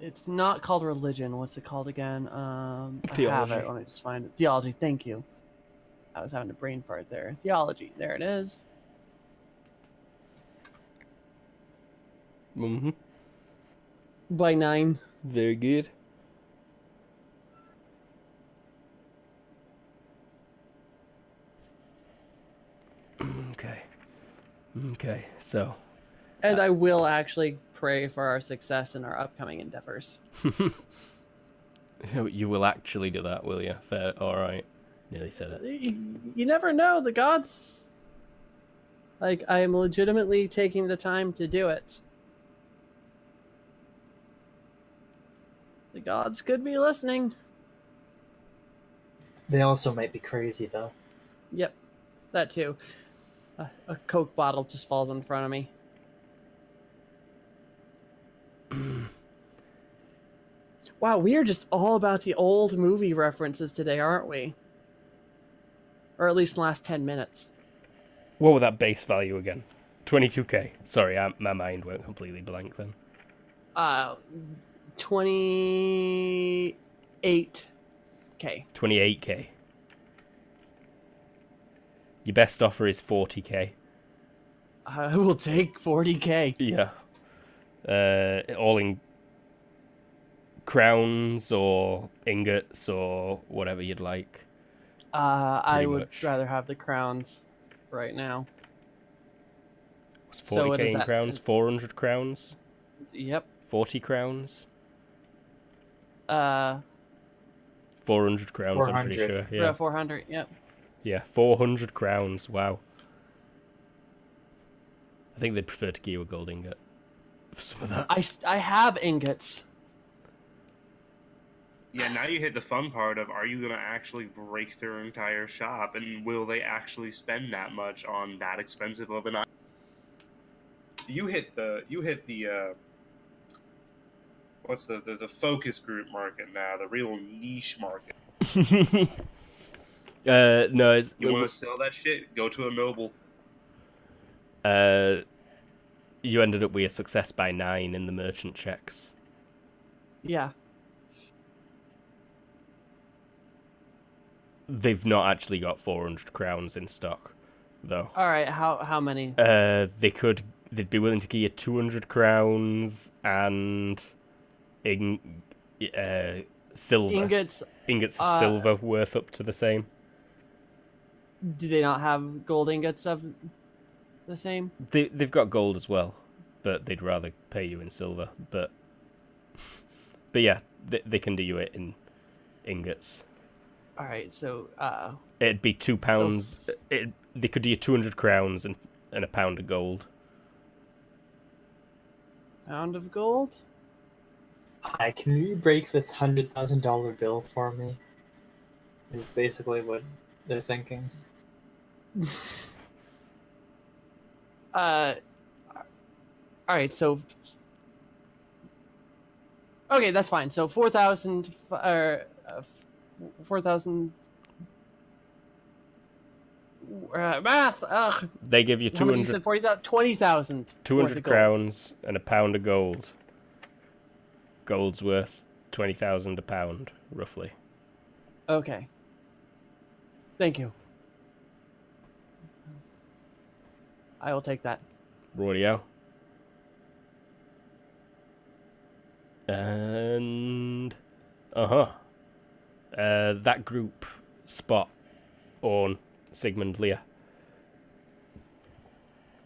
[SPEAKER 3] It's not called religion. What's it called again?
[SPEAKER 1] Theology.
[SPEAKER 3] I have it. Let me just find it. Theology. Thank you. I was having a brain fart there. Theology. There it is.
[SPEAKER 1] Mm-hmm.
[SPEAKER 3] By 9.
[SPEAKER 1] Very good. Okay, so...
[SPEAKER 3] And I will actually pray for our success in our upcoming endeavors.
[SPEAKER 1] You will actually do that, will you? Fair, alright. Nearly said it.
[SPEAKER 3] You never know, the gods... Like, I am legitimately taking the time to do it. The gods could be listening.
[SPEAKER 6] They also might be crazy, though.
[SPEAKER 3] Yep, that too. A Coke bottle just falls in front of me. Wow, we are just all about the old movie references today, aren't we? Or at least the last 10 minutes.
[SPEAKER 1] What was that base value again? 22k. Sorry, my mind went completely blank then.
[SPEAKER 3] 28k.
[SPEAKER 1] 28k. Your best offer is 40k.
[SPEAKER 3] I will take 40k.
[SPEAKER 1] Yeah. All in crowns or ingots or whatever you'd like.
[SPEAKER 3] I
[SPEAKER 1] Pretty
[SPEAKER 3] would
[SPEAKER 1] much.
[SPEAKER 3] rather have the crowns right now.
[SPEAKER 1] What's 40k
[SPEAKER 3] So what is
[SPEAKER 1] in
[SPEAKER 3] that?
[SPEAKER 1] crowns? 400 crowns?
[SPEAKER 3] Yep.
[SPEAKER 1] 40 crowns?
[SPEAKER 3] 400.
[SPEAKER 1] 400 crowns, I'm pretty
[SPEAKER 6] 400.
[SPEAKER 1] sure. Yeah.
[SPEAKER 3] 400. Yep.
[SPEAKER 1] Yeah, 400 crowns. Wow. I think they'd prefer to give you a gold ingot for some of that.
[SPEAKER 3] I have ingots.
[SPEAKER 2] Yeah, now you hit the fun part of, are you going to actually break their entire shop, and will they actually spend that much on that expensive of an item? You hit the what's the focus group market now, the real niche market.
[SPEAKER 1] No, it's...
[SPEAKER 2] You want to sell that shit? Go to a noble.
[SPEAKER 1] You ended up with a success by 9 in the merchant checks.
[SPEAKER 3] Yeah.
[SPEAKER 1] They've not actually got 400 crowns in stock, though.
[SPEAKER 3] All right. How many?
[SPEAKER 1] They'd be willing to give you 200 crowns and silver. Ingots of silver worth up to the same.
[SPEAKER 3] Do they not have gold ingots of the same?
[SPEAKER 1] They've got gold as well, but they'd rather pay you in silver. But yeah, they can do you it in ingots.
[SPEAKER 3] All right. So
[SPEAKER 1] It'd be £2. They could do you 200 crowns and a pound of gold.
[SPEAKER 3] pound of gold.
[SPEAKER 6] Hi, can you break this $100,000 bill for me? Is basically what they're thinking.
[SPEAKER 3] All right. So. Okay, that's fine. So 4,000 or 4,000 math. Ugh.
[SPEAKER 1] They give you
[SPEAKER 3] How many you
[SPEAKER 1] 200,
[SPEAKER 3] said? 40,000. 20,000.
[SPEAKER 1] 200 crowns and a pound of gold. Gold's worth 20,000 a pound, roughly.
[SPEAKER 3] Okay. Thank you. I will take that.
[SPEAKER 1] Rodeo. And that group spot on Sigmund Lear.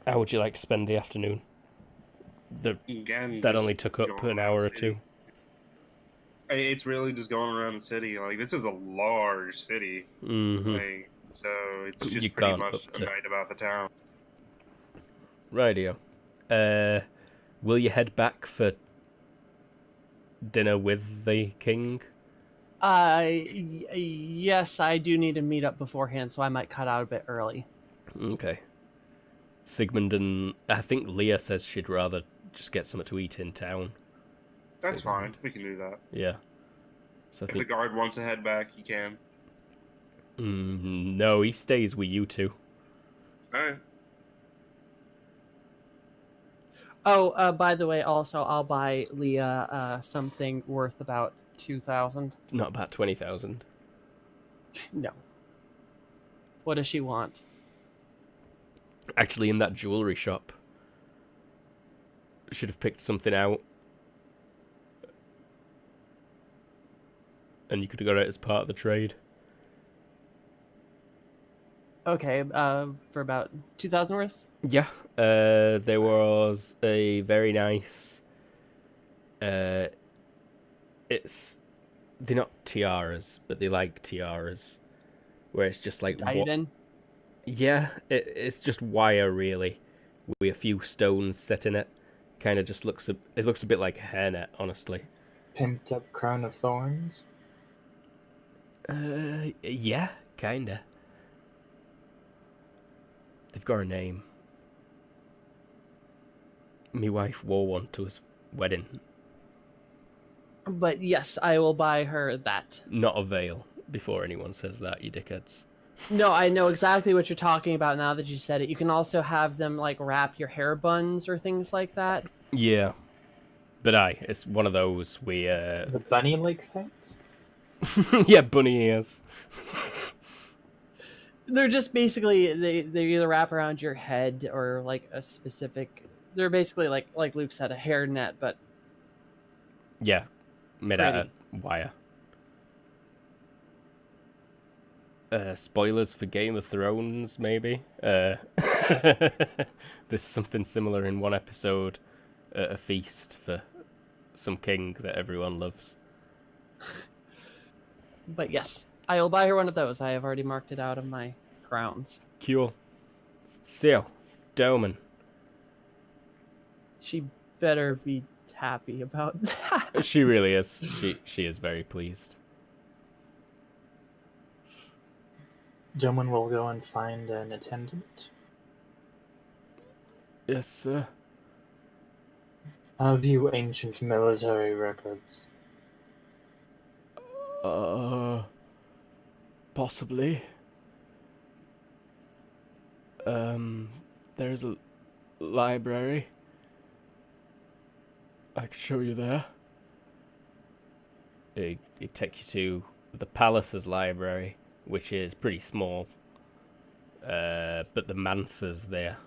[SPEAKER 1] How would you like to spend the afternoon?
[SPEAKER 2] Again,
[SPEAKER 1] That
[SPEAKER 2] just
[SPEAKER 1] only took up
[SPEAKER 2] going
[SPEAKER 1] an
[SPEAKER 2] around
[SPEAKER 1] hour
[SPEAKER 2] the
[SPEAKER 1] or two.
[SPEAKER 2] city. It's really just going around the city. Like, this is a large city.
[SPEAKER 1] Mm-hmm.
[SPEAKER 2] Like, so it's
[SPEAKER 1] You
[SPEAKER 2] just pretty
[SPEAKER 1] can't
[SPEAKER 2] much
[SPEAKER 1] up
[SPEAKER 2] a
[SPEAKER 1] to-
[SPEAKER 2] night about the town.
[SPEAKER 1] Rightio. Will you head back for dinner with the king?
[SPEAKER 3] Yes, I do need to meet up beforehand, so I might cut out a bit early.
[SPEAKER 1] Okay. Sigmund and I think Leah says she'd rather just get something to eat in town.
[SPEAKER 2] That's
[SPEAKER 1] Sigmund.
[SPEAKER 2] fine. We can do that.
[SPEAKER 1] Yeah. So I
[SPEAKER 2] If the
[SPEAKER 1] think
[SPEAKER 2] guard wants to head back, he can.
[SPEAKER 1] no, he stays with you two.
[SPEAKER 2] Alright.
[SPEAKER 3] Oh, by the way, also I'll buy Leah something worth about 2,000.
[SPEAKER 1] Not about 20,000.
[SPEAKER 3] No. What does she want?
[SPEAKER 1] Actually, in that jewelry shop, should have picked something out, and you could have got it as part of the trade.
[SPEAKER 3] Okay, for about 2,000 worth.
[SPEAKER 1] Yeah. There was a very nice. It's they're not tiaras, but they like tiaras, where it's just like
[SPEAKER 3] Diadem.
[SPEAKER 1] Yeah, it's just wire really, with a few stones set in it. Kind of just looks it looks a bit like a hairnet, honestly.
[SPEAKER 6] Pimped up crown of thorns.
[SPEAKER 1] Yeah, kinda. They've got a name. My wife wore one to his wedding.
[SPEAKER 3] But yes, I will buy her that.
[SPEAKER 1] Not a veil. Before anyone says that, you dickheads.
[SPEAKER 3] No, I know exactly what you're talking about now that you said it. You can also have them like wrap your hair buns or things like that.
[SPEAKER 1] Yeah, but it's one of those we
[SPEAKER 6] The bunny-like things?
[SPEAKER 1] yeah, bunny ears.
[SPEAKER 3] They're just basically they either wrap around your head or like a specific. They're basically like Luke said, a hairnet, but
[SPEAKER 1] Yeah, made out of
[SPEAKER 3] pretty.
[SPEAKER 1] wire. Spoilers for Game of Thrones, maybe. There's something similar in one episode at a feast for some king that everyone loves.
[SPEAKER 3] But yes, I will buy her one of those. I have already marked it out of my crowns.
[SPEAKER 1] Cool. So, Doman.
[SPEAKER 3] She better be happy about that.
[SPEAKER 1] She really is. She is very pleased.
[SPEAKER 6] Doman will go and find an attendant.
[SPEAKER 1] Yes, sir.
[SPEAKER 6] Have you ancient military records?
[SPEAKER 1] Possibly. There's a library. I can show you there. It takes you to the palace's library, which is pretty small. But the manser's there.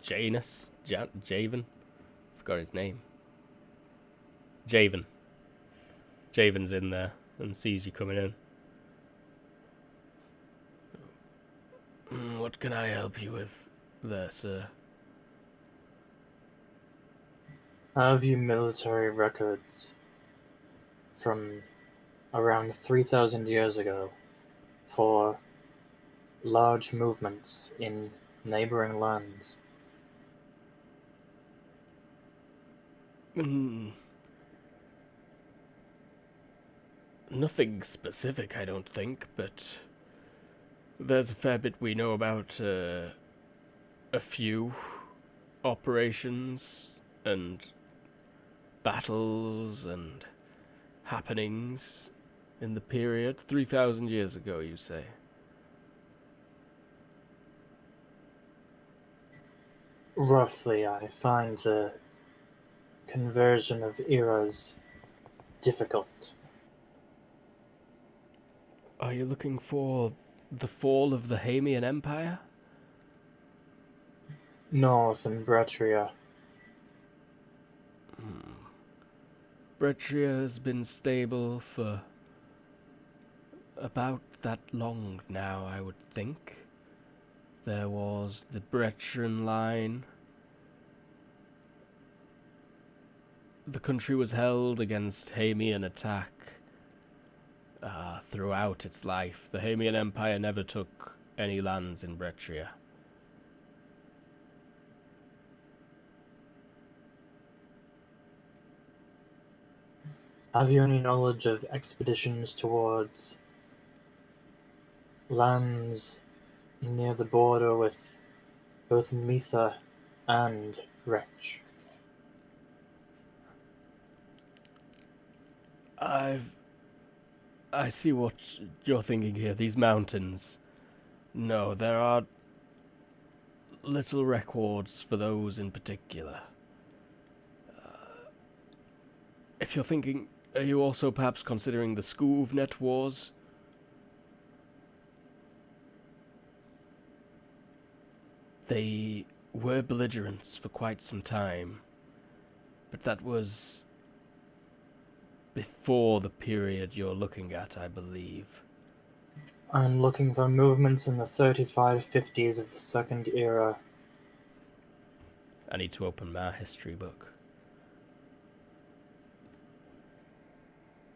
[SPEAKER 1] Javen? Forgot his name. Javen. Javen's in there and sees you coming in. What can I help you with there, sir?
[SPEAKER 6] Have you military records from around 3,000 years ago for large movements in neighboring lands?
[SPEAKER 1] Nothing specific, I don't think, but there's a fair bit we know about a few operations and battles and happenings in the period 3,000 years ago, you say?
[SPEAKER 6] Roughly, I find the conversion of eras difficult.
[SPEAKER 1] Are you looking for the fall of the Hamian Empire?
[SPEAKER 6] North in Bretria.
[SPEAKER 1] Bretria has been stable for about that long now, I would think. There was the Bretrian line. The country was held against Hamian attack throughout its life. The Hamian Empire never took any lands in Bretria.
[SPEAKER 6] Have you any knowledge of expeditions towards lands near the border with both Mitha and Wretch?
[SPEAKER 1] I see what you're thinking here. These mountains. No, there are little records for those in particular. If you're thinking, are you also perhaps considering the Scoovnet Wars? They were belligerents for quite some time, but that was before the period you're looking at, I believe.
[SPEAKER 6] I'm looking for movements in the 3550s of the Second Era.
[SPEAKER 1] I need to open my history book.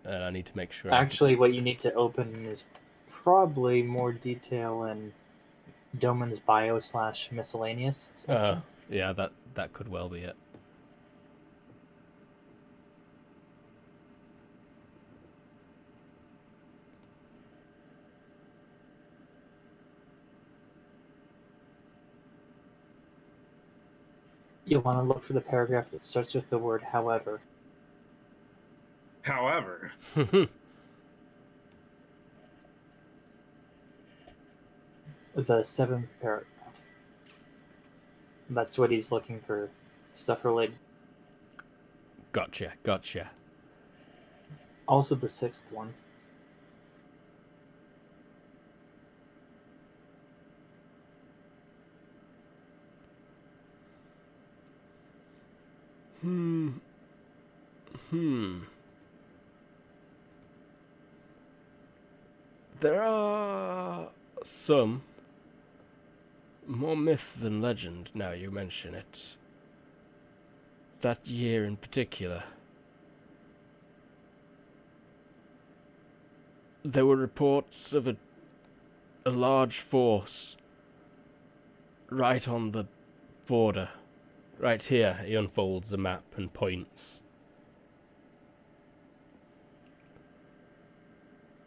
[SPEAKER 1] And I need to make sure...
[SPEAKER 6] Actually, what you need to open is probably more detail in Doman's bio/miscellaneous section.
[SPEAKER 1] Yeah, that could well be it.
[SPEAKER 6] You'll want to look for the paragraph that starts with the word however.
[SPEAKER 2] However,
[SPEAKER 6] The seventh paragraph. That's what he's looking for. Stuff related.
[SPEAKER 1] Gotcha.
[SPEAKER 6] Also the sixth one.
[SPEAKER 1] Hmm. There are some, more myth than legend now you mention it. That year in particular, there were reports of a large force right on the border. Right here, he unfolds a map and points.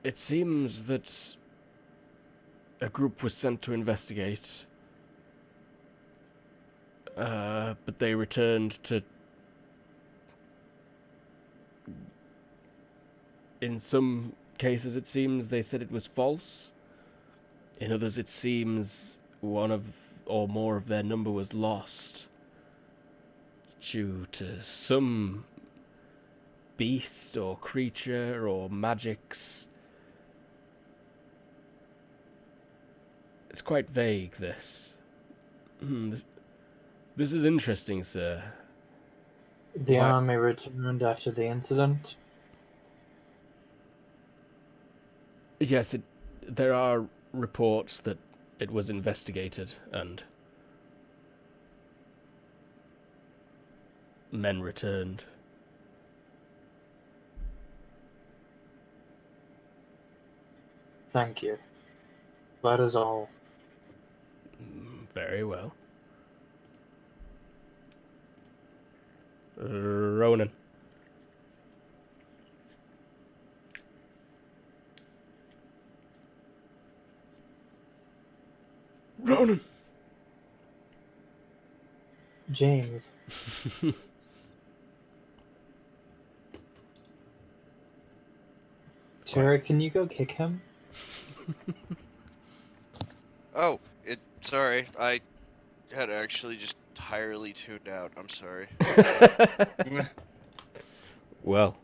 [SPEAKER 1] It seems that a group was sent to investigate, but they returned to... In some cases, it seems they said it was false. In others, it seems one of or more of their number was lost due to some beast or creature or magics. It's quite vague, this. This is interesting, sir.
[SPEAKER 6] The
[SPEAKER 1] Why-
[SPEAKER 6] army returned after the incident.
[SPEAKER 1] Yes, there are reports that it was investigated and men returned.
[SPEAKER 6] Thank you. That is all.
[SPEAKER 1] Very well. Ronan. Ronan!
[SPEAKER 6] James, Tara, can you go kick him?
[SPEAKER 4] Oh, sorry, I had actually just entirely tuned out. I'm sorry.
[SPEAKER 1] Well,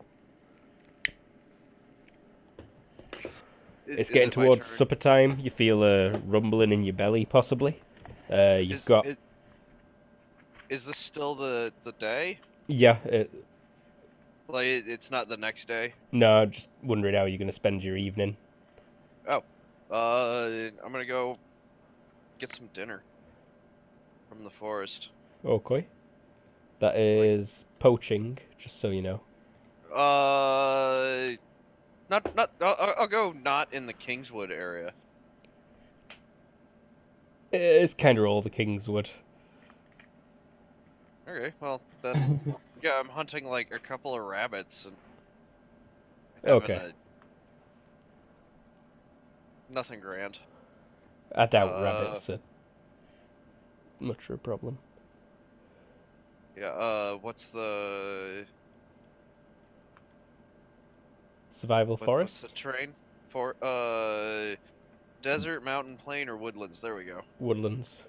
[SPEAKER 1] it's
[SPEAKER 4] Is
[SPEAKER 1] getting
[SPEAKER 4] it my
[SPEAKER 1] towards
[SPEAKER 4] turn?
[SPEAKER 1] supper time. You feel a rumbling in your belly, possibly. You've got...
[SPEAKER 4] Is this still the day?
[SPEAKER 1] Yeah,
[SPEAKER 4] Like it's not the next day?
[SPEAKER 1] no, just wondering how you're going to spend your evening.
[SPEAKER 4] Oh, I'm gonna go get some dinner from the forest.
[SPEAKER 1] Okay. That is poaching, just so you know.
[SPEAKER 4] Not. I'll go not in the Kingswood area.
[SPEAKER 1] It's kind of all the Kingswood.
[SPEAKER 4] Okay, well then, yeah, I'm hunting like a couple of rabbits and
[SPEAKER 1] Okay.
[SPEAKER 4] nothing grand.
[SPEAKER 1] I doubt rabbits are much of a problem.
[SPEAKER 4] Yeah. What's the
[SPEAKER 1] Survival
[SPEAKER 4] what's
[SPEAKER 1] forest?
[SPEAKER 4] the terrain for? Desert, mountain, plain, or woodlands? There we go.
[SPEAKER 1] Woodlands.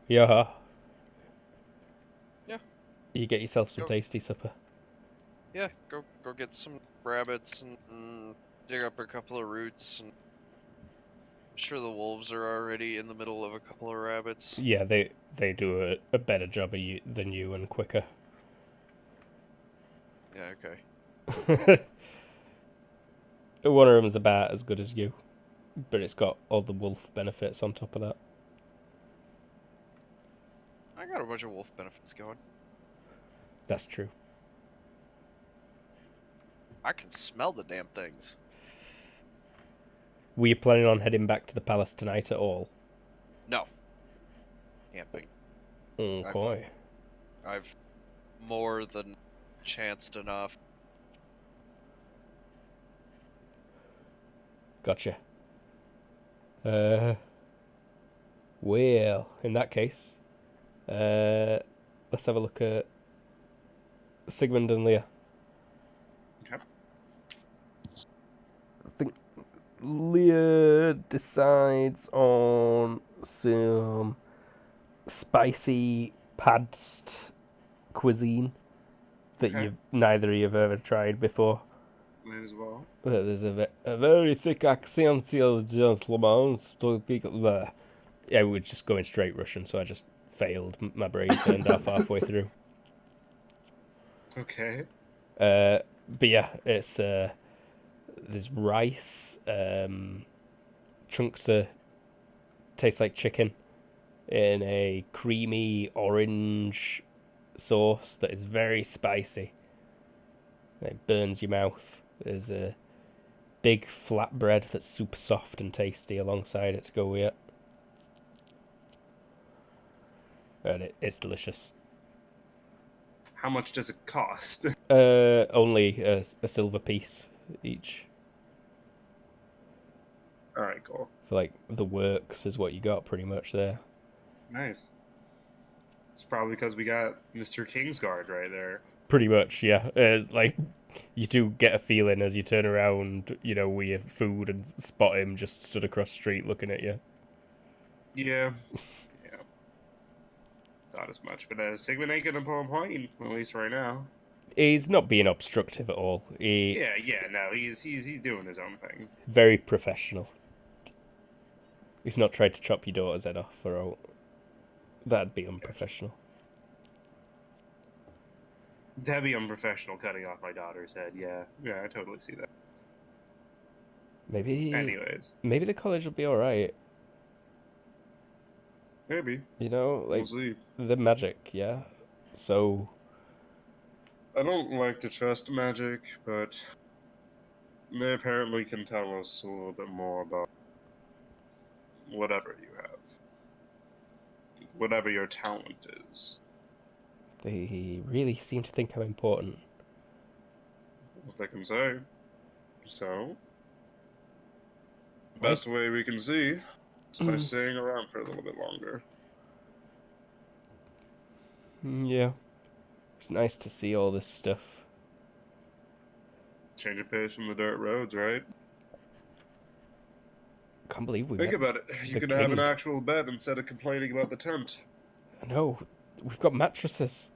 [SPEAKER 1] Yeah.
[SPEAKER 4] Yeah.
[SPEAKER 1] You get yourself some
[SPEAKER 4] Go.
[SPEAKER 1] tasty supper.
[SPEAKER 4] Yeah, go get some rabbits and dig up a couple of roots. And I'm sure the wolves are already in the middle of a couple of rabbits.
[SPEAKER 1] Yeah, they do a better job than you and quicker.
[SPEAKER 4] Yeah, okay.
[SPEAKER 1] One of them's about as good as you, but it's got all the wolf benefits on top of that.
[SPEAKER 4] I got a bunch of wolf benefits going.
[SPEAKER 1] That's true.
[SPEAKER 4] I can smell the damn things.
[SPEAKER 1] Were you planning on heading back to the palace tonight at all?
[SPEAKER 4] No. Camping.
[SPEAKER 1] Okay.
[SPEAKER 4] I've more than chanced enough.
[SPEAKER 1] Gotcha. Well, in that case, let's have a look at Sigmund and Leah.
[SPEAKER 2] Okay.
[SPEAKER 1] I think Leah decides on some spicy padst cuisine that
[SPEAKER 2] Okay.
[SPEAKER 1] neither of you have ever tried before.
[SPEAKER 2] Might as well.
[SPEAKER 1] Well, there's a very thick accent, gentlemen. Yeah, we're just going straight Russian, so I just failed. My brain turned off halfway through.
[SPEAKER 2] Okay.
[SPEAKER 1] But yeah, it's there's rice, chunks of tastes like chicken in a creamy orange sauce that is very spicy. It burns your mouth. There's a big flatbread that's super soft and tasty alongside it to go with it. And it's delicious.
[SPEAKER 2] How much does it cost?
[SPEAKER 1] Only a silver piece each.
[SPEAKER 2] All right, cool.
[SPEAKER 1] For like the works is what you got pretty much there.
[SPEAKER 2] Nice. It's probably because we got Mr. Kingsguard right there.
[SPEAKER 1] Pretty much, yeah. Like you do get a feeling as you turn around, you know, with your food and spot him just stood across the street looking at you.
[SPEAKER 2] Yeah. Yeah. Thought as much, but Sigmund ain't gonna pull a point, at least right now.
[SPEAKER 1] He's not being obstructive at all.
[SPEAKER 2] Yeah, no, he's doing his own thing.
[SPEAKER 1] Very professional. He's not tried to chop your daughter's head off or all. That'd be unprofessional.
[SPEAKER 2] That'd be unprofessional, cutting off my daughter's head. Yeah, I totally see that.
[SPEAKER 1] Maybe.
[SPEAKER 2] Anyways,
[SPEAKER 1] maybe the college will be all right.
[SPEAKER 2] maybe.
[SPEAKER 1] You know, like
[SPEAKER 2] We'll see.
[SPEAKER 1] the magic, yeah. So
[SPEAKER 2] I don't like to trust magic, but they apparently can tell us a little bit more about whatever you have. Whatever your talent is.
[SPEAKER 1] they really seem to think I'm important.
[SPEAKER 2] What they can say. So, the best way we can see is by staying around for a little bit longer.
[SPEAKER 1] Yeah. It's nice to see all this stuff.
[SPEAKER 2] Change of pace from the dirt roads, right?
[SPEAKER 1] Can't believe we
[SPEAKER 2] Think
[SPEAKER 1] met
[SPEAKER 2] about it. You
[SPEAKER 1] the
[SPEAKER 2] could have an
[SPEAKER 1] king.
[SPEAKER 2] actual bed instead of complaining about the tent.
[SPEAKER 1] I know. We've got mattresses.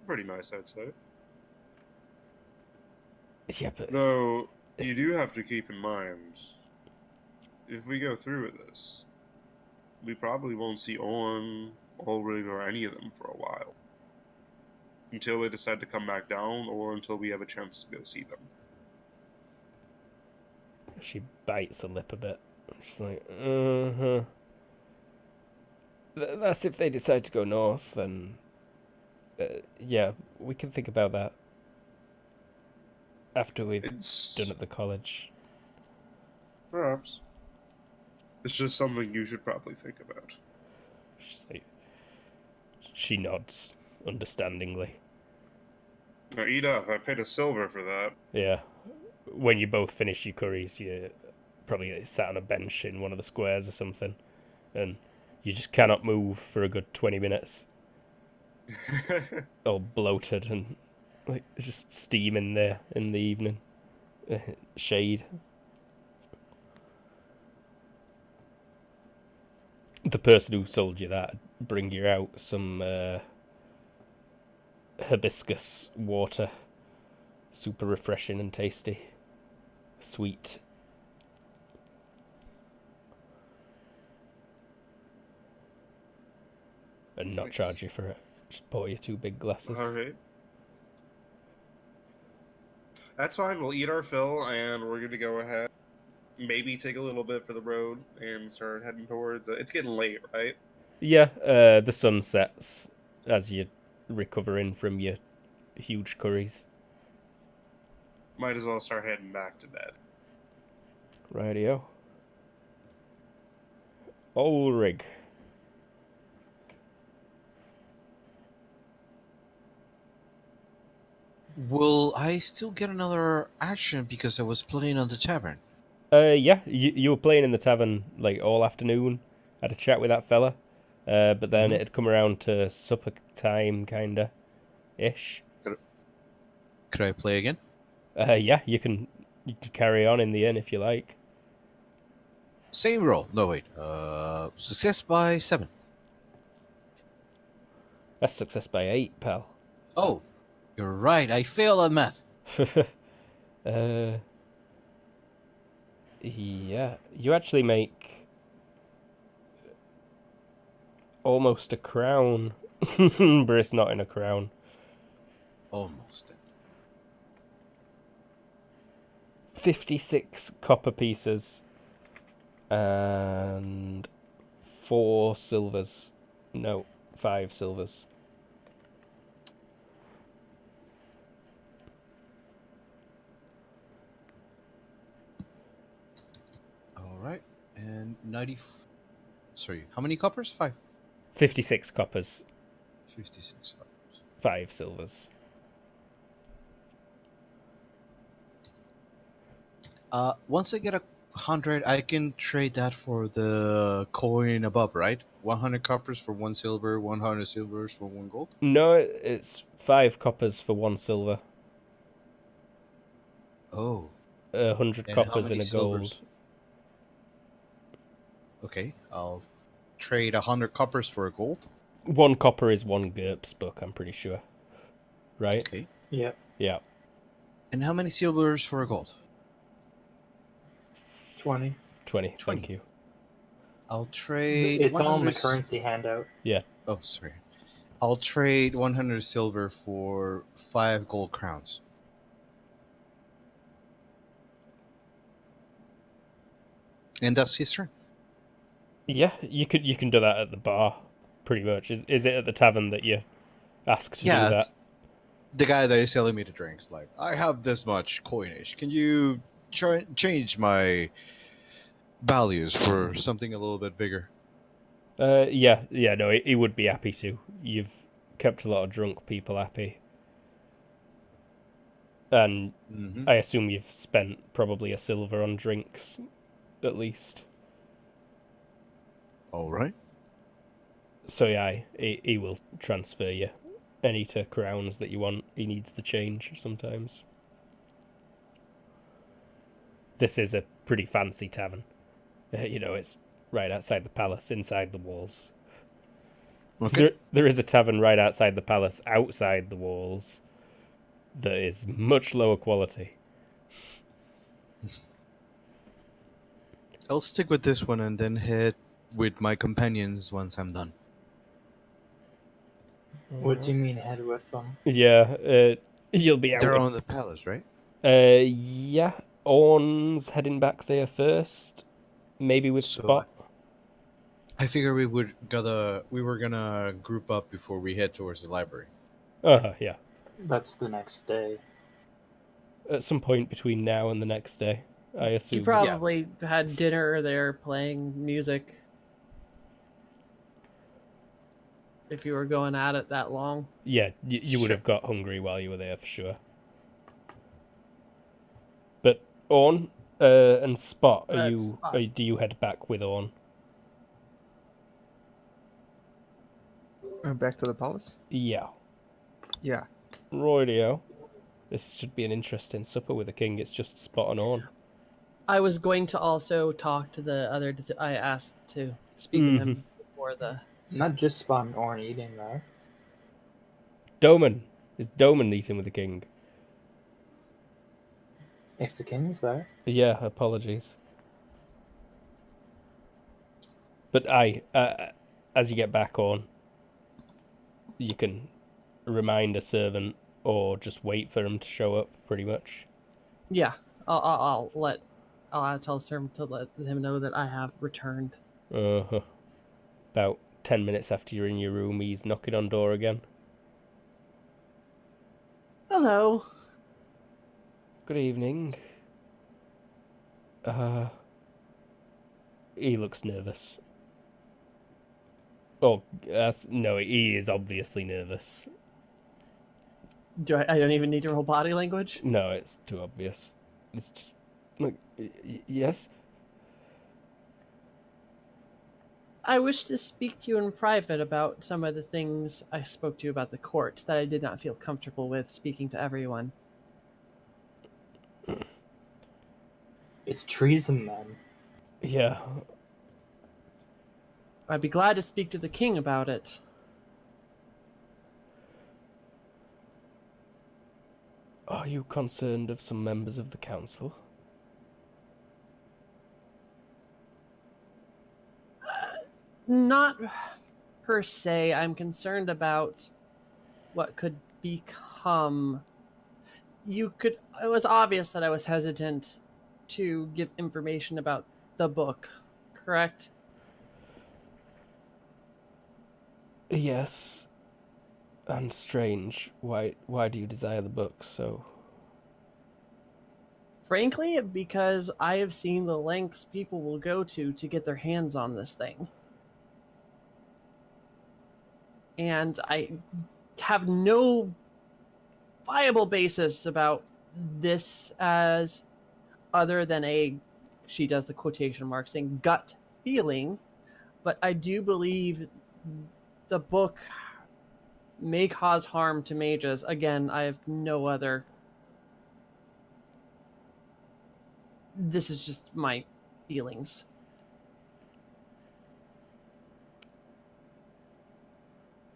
[SPEAKER 2] Pretty nice, I'd say.
[SPEAKER 1] Yeah, but
[SPEAKER 2] Though,
[SPEAKER 1] it's-
[SPEAKER 2] you do have to keep in mind, if we go through with this, we probably won't see Orn, Ulrich, or any of them for a while. Until they decide to come back down, or until we have a chance to go see them.
[SPEAKER 1] she bites her lip a bit. She's like, uh-huh. That's if they decide to go north, then yeah, we can think about that after we've
[SPEAKER 2] It's
[SPEAKER 1] done at the college.
[SPEAKER 2] perhaps. It's just something you should probably think about.
[SPEAKER 1] She's like, she nods understandingly.
[SPEAKER 2] Now eat up. I paid a silver for that.
[SPEAKER 1] Yeah, when you both finish your curries, you probably get sat on a bench in one of the squares or something, and you just cannot move for a good 20 minutes. All bloated and like just steaming there in the evening. Shade. The person who sold you that bring you out some hibiscus water. Super refreshing and tasty. Sweet. And not charge you for it. Just pour you 2 big glasses.
[SPEAKER 2] Alright. That's fine. We'll eat our fill, and we're going to go ahead. Maybe take a little bit for the road and start heading towards. It's getting late, right?
[SPEAKER 1] Yeah, the sun sets as you're recovering from your huge curries.
[SPEAKER 2] Might as well start heading back to bed.
[SPEAKER 1] Rightio. Ulrich.
[SPEAKER 5] Will I still get another action because I was playing on the tavern?
[SPEAKER 1] Yeah, you were playing in the tavern like all afternoon. Had a chat with that fella, but then it had come around to supper time, kinda, ish.
[SPEAKER 5] Could I play again?
[SPEAKER 1] Yeah, you can carry on in the inn if you like.
[SPEAKER 5] Same roll. No, wait. Success by 7.
[SPEAKER 1] That's success by 8, pal.
[SPEAKER 5] Oh, you're right. I failed at math.
[SPEAKER 1] Yeah, you actually make almost a crown, but it's not in a crown.
[SPEAKER 5] Almost.
[SPEAKER 1] 56 copper pieces and 4 silvers. No, 5 silvers.
[SPEAKER 5] All right. And 90. Sorry, how many coppers? 5.
[SPEAKER 1] 56 coppers,
[SPEAKER 5] 56 coppers.
[SPEAKER 1] 5 silvers.
[SPEAKER 5] Once I get 100, I can trade that for the coin above, right? 100 coppers for 1 silver, 100 silvers for 1 gold.
[SPEAKER 1] No, it's 5 coppers for 1 silver.
[SPEAKER 5] Oh.
[SPEAKER 1] 100
[SPEAKER 5] And how
[SPEAKER 1] coppers
[SPEAKER 5] many
[SPEAKER 1] and a
[SPEAKER 5] silvers?
[SPEAKER 1] gold.
[SPEAKER 5] Okay, I'll trade 100 coppers for a gold.
[SPEAKER 1] 1 copper is 1 GURPS book, I'm pretty sure. Right?
[SPEAKER 5] Okay.
[SPEAKER 6] Yeah.
[SPEAKER 1] Yeah.
[SPEAKER 5] And how many silvers for a gold?
[SPEAKER 6] 20.
[SPEAKER 1] 20,
[SPEAKER 5] 20.
[SPEAKER 1] thank you.
[SPEAKER 5] I'll trade.
[SPEAKER 6] It's all in the
[SPEAKER 5] 100
[SPEAKER 6] currency handout.
[SPEAKER 5] Oh, sorry. I'll trade 100 silver for 5 gold crowns. And that's his turn.
[SPEAKER 1] Yeah, you can do that at the bar, pretty much. Is it at the tavern that you asked to do that?
[SPEAKER 5] The guy that is selling me the drinks, like, I have this much coinage. Can you change my values for something a little bit bigger?
[SPEAKER 1] No, he would be happy to. You've kept a lot of drunk people happy. And
[SPEAKER 5] Mm-hmm.
[SPEAKER 1] I assume you've spent probably a silver on drinks, at least.
[SPEAKER 5] All right.
[SPEAKER 1] So yeah, he will transfer you any to crowns that you want. He needs the change sometimes. This is a pretty fancy tavern. It's right outside the palace, inside the walls.
[SPEAKER 5] Okay.
[SPEAKER 1] There is a tavern right outside the palace, outside the walls, that is much lower quality.
[SPEAKER 5] I'll stick with this one and then head with my companions once I'm done.
[SPEAKER 6] What do you mean head with them?
[SPEAKER 1] Yeah, you'll be out.
[SPEAKER 5] They're on the palace, right?
[SPEAKER 1] Yeah. Orn's heading back there first. Maybe with
[SPEAKER 5] So
[SPEAKER 1] Spot.
[SPEAKER 5] I figure we were gonna group up before we head towards the library.
[SPEAKER 1] Yeah.
[SPEAKER 6] That's the next day.
[SPEAKER 1] At some point between now and the next day, I assume.
[SPEAKER 3] You probably had dinner there playing music. If you were going at it that long.
[SPEAKER 1] Yeah, you would
[SPEAKER 5] Sure.
[SPEAKER 1] have got hungry while you were there for sure. But Orn and Spot,
[SPEAKER 3] Spot.
[SPEAKER 1] do you head back with Orn?
[SPEAKER 7] Back to the palace?
[SPEAKER 1] Yeah.
[SPEAKER 7] Yeah.
[SPEAKER 1] Roydio. This should be an interesting supper with the king. It's just Spot and Orn.
[SPEAKER 3] I was going to also talk to the other. I asked to speak with him before the.
[SPEAKER 6] Not just Spot and Orn eating there.
[SPEAKER 1] Doman. Is Doman eating with the king?
[SPEAKER 6] If the king's there.
[SPEAKER 1] Yeah, apologies. But as you get back on, you can remind a servant or just wait for him to show up, pretty much.
[SPEAKER 3] Yeah, I'll tell the servant to let him know that I have returned.
[SPEAKER 1] About 10 minutes after you're in your room, he's knocking on door again.
[SPEAKER 3] Hello.
[SPEAKER 1] Good evening. He looks nervous. Oh, no, he is obviously nervous.
[SPEAKER 3] I don't even need to roll body language?
[SPEAKER 1] No, it's too obvious. It's just like, yes?
[SPEAKER 3] I wish to speak to you in private about some of the things I spoke to you about the court that I did not feel comfortable with speaking to everyone.
[SPEAKER 6] It's treason then.
[SPEAKER 1] Yeah.
[SPEAKER 3] I'd be glad to speak to the king about it.
[SPEAKER 1] Are you concerned of some members of the council?
[SPEAKER 3] Not per se. I'm concerned about what could become. It was obvious that I was hesitant to give information about the book, correct?
[SPEAKER 1] Yes. And strange. Why do you desire the book so?
[SPEAKER 3] Frankly, because I have seen the lengths people will go to get their hands on this thing. And I have no viable basis about this as other than she does the quotation marks saying gut feeling, but I do believe the book may cause harm to mages. Again, I have no other. This is just my feelings.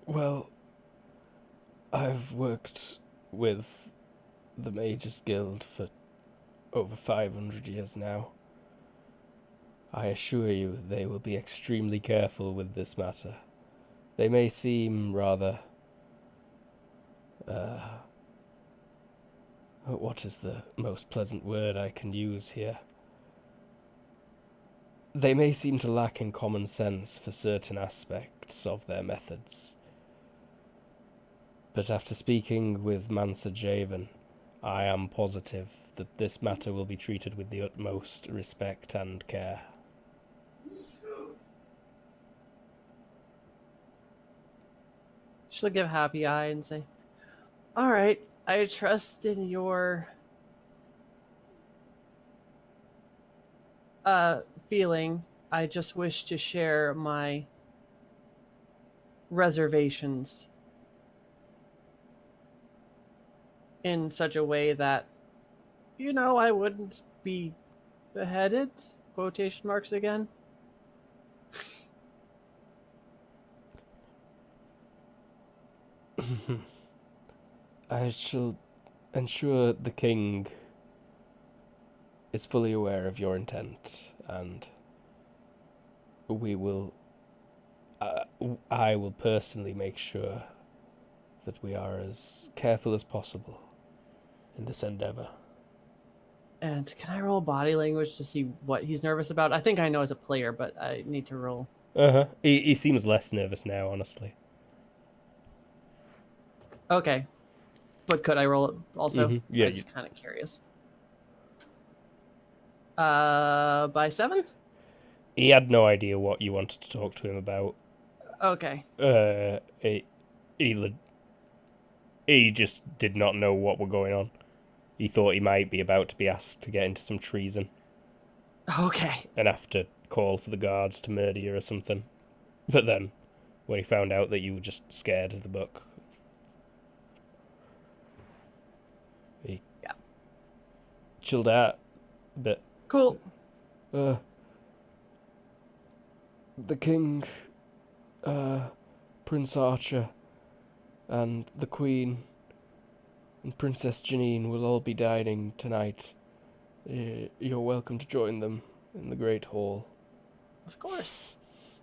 [SPEAKER 1] Well, I've worked with the Mages Guild for over 500 years now. I assure you they will be extremely careful with this matter. They may seem rather... what is the most pleasant word I can use here? They may seem to lack in common sense for certain aspects of their methods. But after speaking with Mansa Javan, I am positive that this matter will be treated with the utmost respect and care.
[SPEAKER 3] She'll give a happy eye and say, "All right, I trust in your feeling. I just wish to share my reservations in such a way that, I wouldn't be beheaded." Quotation marks again.
[SPEAKER 1] I shall ensure the king is fully aware of your intent, and we will... I will personally make sure that we are as careful as possible in this endeavor.
[SPEAKER 3] And can I roll body language to see what he's nervous about? I think I know as a player, but I need to roll.
[SPEAKER 1] He seems less nervous now, honestly.
[SPEAKER 3] Okay. But could I roll it also?
[SPEAKER 1] Mm-hmm. Yeah,
[SPEAKER 3] I'm just kind of curious. By 7?
[SPEAKER 1] He had no idea what you wanted to talk to him about.
[SPEAKER 3] Okay.
[SPEAKER 1] He just did not know what were going on. He thought he might be about to be asked to get into some treason
[SPEAKER 3] Okay.
[SPEAKER 1] and have to call for the guards to murder you or something. But then, when he found out that you were just scared of the book, he chilled out a bit.
[SPEAKER 3] Cool.
[SPEAKER 1] The king, Prince Archer, and the Queen and Princess Janine will all be dining tonight. You're welcome to join them in the Great Hall,
[SPEAKER 3] Of course.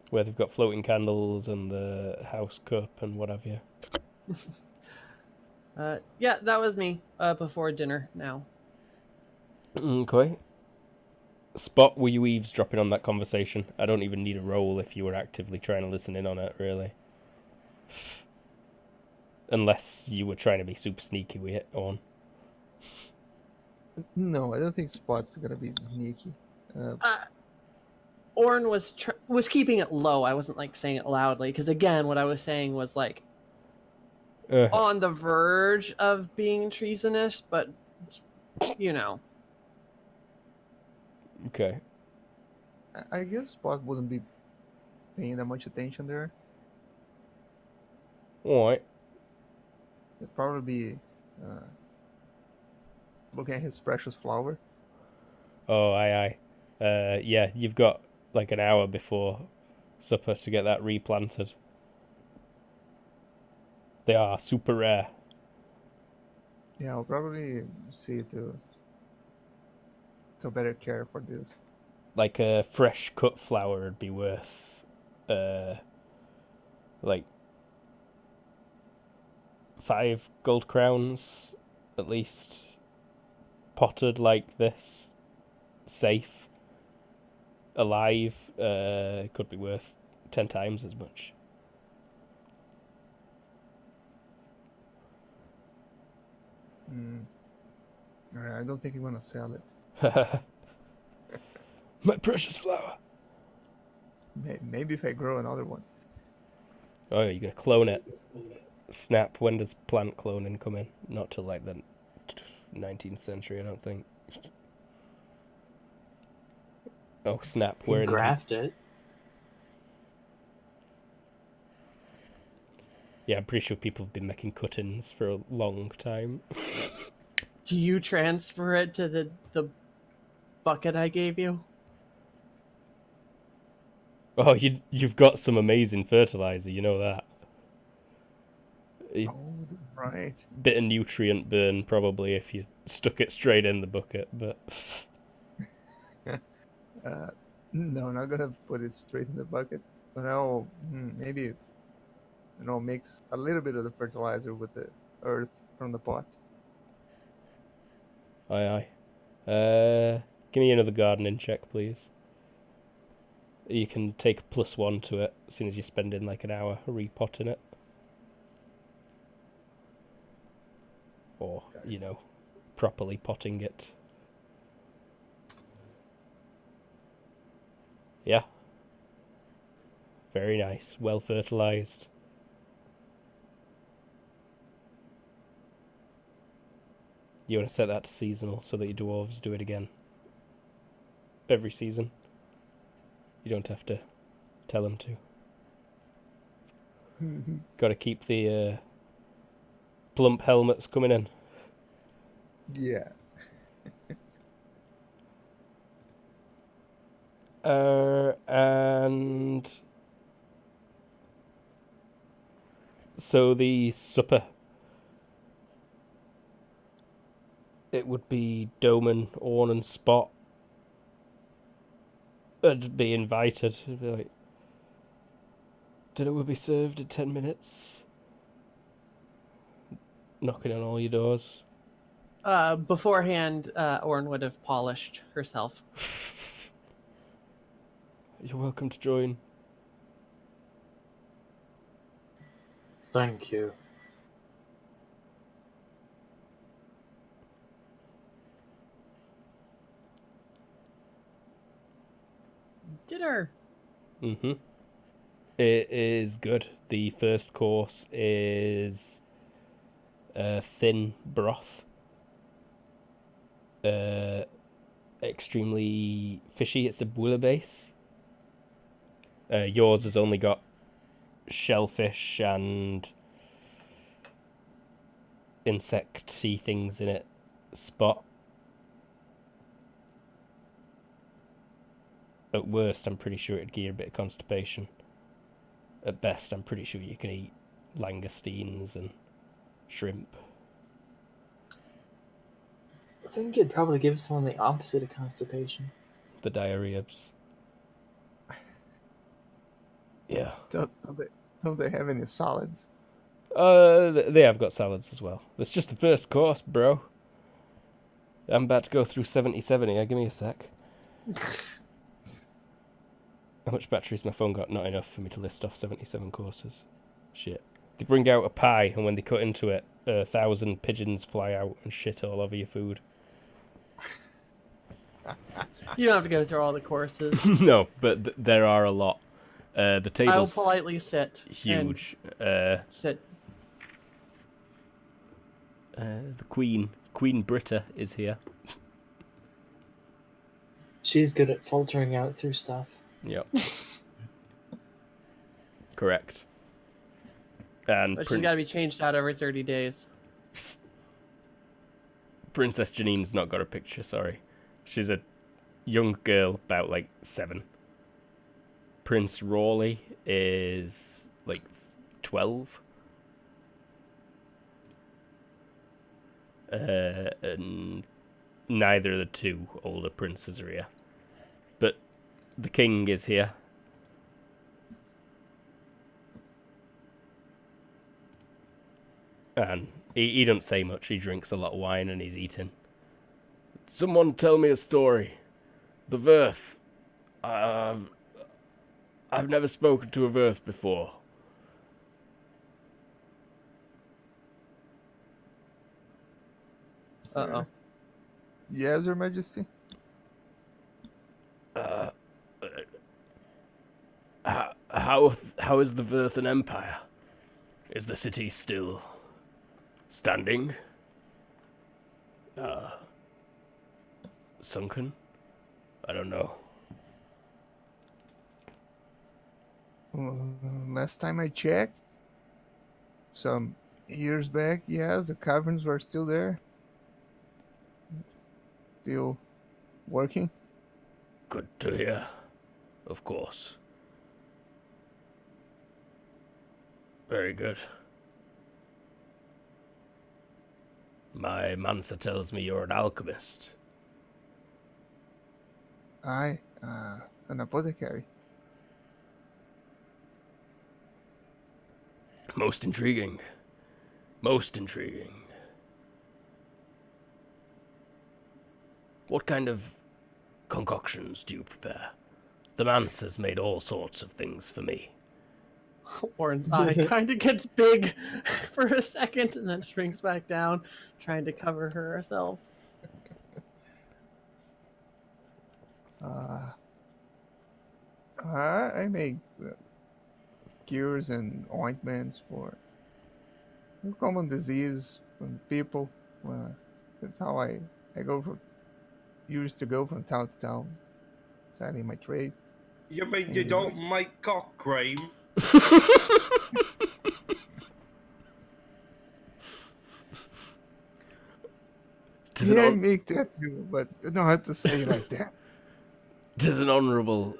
[SPEAKER 1] where they've got floating candles and the house cup and what have you.
[SPEAKER 3] Yeah, that was me before dinner now.
[SPEAKER 1] Okay. Spot, were you eavesdropping on that conversation? I don't even need a roll if you were actively trying to listen in on it, really. Unless you were trying to be super sneaky with it, on.
[SPEAKER 7] No, I don't think Spot's gonna be sneaky.
[SPEAKER 3] Orn was keeping it low. I wasn't like saying it loudly because again, what I was saying was like on the verge of being treasonous, but
[SPEAKER 1] Okay.
[SPEAKER 7] I guess Spot wouldn't be paying that much attention there.
[SPEAKER 1] Alright.
[SPEAKER 7] He'd probably be looking at his precious flower.
[SPEAKER 1] Oh, aye. Yeah, you've got like an hour before supper to get that replanted. They are super rare.
[SPEAKER 7] Yeah, I'll probably see to better care for this.
[SPEAKER 1] Like a fresh cut flower would be worth like 5 gold crowns at least, potted like this, safe, alive. It could be worth 10 times as much.
[SPEAKER 7] Alright, I don't think you want to sell it.
[SPEAKER 1] My precious flower.
[SPEAKER 7] Maybe if I grow another one.
[SPEAKER 1] Oh, you're gonna clone it. Snap. When does plant cloning come in? Not till like the 19th century, I don't think. Oh snap!
[SPEAKER 6] You
[SPEAKER 1] We're
[SPEAKER 6] can
[SPEAKER 1] in.
[SPEAKER 6] graft it.
[SPEAKER 1] Yeah, I'm pretty sure people have been making cut-ins for a long time.
[SPEAKER 3] Do you transfer it to the bucket I gave you?
[SPEAKER 1] Oh, you've got some amazing fertilizer, you know that.
[SPEAKER 7] Oh, right.
[SPEAKER 1] Bit of nutrient burn probably if you stuck it straight in the bucket, but
[SPEAKER 7] No, not gonna put it straight in the bucket. But I'll maybe, mix a little bit of the fertilizer with the earth from the pot.
[SPEAKER 1] aye. Give me another gardening check, please. You can take +1 to it as soon as you spend in like an hour repotting it. Or, properly potting it. Yeah. Very nice. Well fertilized. You want to set that to seasonal so that your dwarves do it again. Every season. You don't have to tell them to. Got to keep the plump helmets coming in.
[SPEAKER 7] Yeah.
[SPEAKER 1] And so the supper. It would be Doman, Orn, and Spot. Would be invited. It'd be like, dinner will be served in 10 minutes. Knocking on all your doors.
[SPEAKER 3] Beforehand, Orn would have polished herself.
[SPEAKER 1] You're welcome to join.
[SPEAKER 6] Thank you.
[SPEAKER 3] Dinner.
[SPEAKER 1] Mm-hmm. It is good. The first course is thin broth. Extremely fishy. It's a bouillabaisse. Yours has only got shellfish and insecty things in it. Spot. At worst, I'm pretty sure it'd give you a bit of constipation. At best, I'm pretty sure you can eat langoustines and shrimp.
[SPEAKER 6] I think it'd probably give someone the opposite of constipation.
[SPEAKER 1] The diarrheas. Yeah.
[SPEAKER 7] Don't they have any solids?
[SPEAKER 1] They have got salads as well. That's just the first course, bro. I'm about to go through 70 here. Give me a sec. How much battery's my phone got? Not enough for me to list off 77 courses. Shit. They bring out a pie, and when they cut into it, 1,000 pigeons fly out and shit all over your food.
[SPEAKER 3] You don't have to go through all the courses.
[SPEAKER 1] No, but there are a lot. The
[SPEAKER 3] I'll
[SPEAKER 1] table's
[SPEAKER 3] politely sit.
[SPEAKER 1] huge.
[SPEAKER 3] Sit.
[SPEAKER 1] The Queen Britta, is here.
[SPEAKER 6] She's good at filtering out through stuff.
[SPEAKER 1] Yep. Correct. And
[SPEAKER 3] But she's got to be changed out every 30 days.
[SPEAKER 1] Princess Janine's not got a picture, sorry. She's a young girl, about like 7. Prince Rawley is like 12. And neither of the 2 older princes are here. But the king is here. And he don't say much. He drinks a lot of wine and he's eating. Someone tell me a story. The Verth. I've never spoken to a Verth before.
[SPEAKER 3] Uh-oh.
[SPEAKER 7] Yes, Your Majesty.
[SPEAKER 1] How is the Verthan Empire? Is the city still standing? Sunken? I don't know.
[SPEAKER 7] Last time I checked, some years back, yes, the caverns were still there. Still working.
[SPEAKER 1] Good to hear. Of course. Very good. My Mansa tells me you're an alchemist.
[SPEAKER 7] An apothecary.
[SPEAKER 1] Most intriguing. Most intriguing. What kind of concoctions do you prepare? The Mansa's made all sorts of things for me.
[SPEAKER 3] Orin's eye kind of gets big for a second and then shrinks back down, trying to cover herself.
[SPEAKER 7] I make cures and ointments for common disease from people. That's how I used to go from town to town, selling my trade.
[SPEAKER 2] You mean you don't make cock cream?
[SPEAKER 7] Yeah, I make that too, but I don't have to say it like that.
[SPEAKER 1] 'Tis an honourable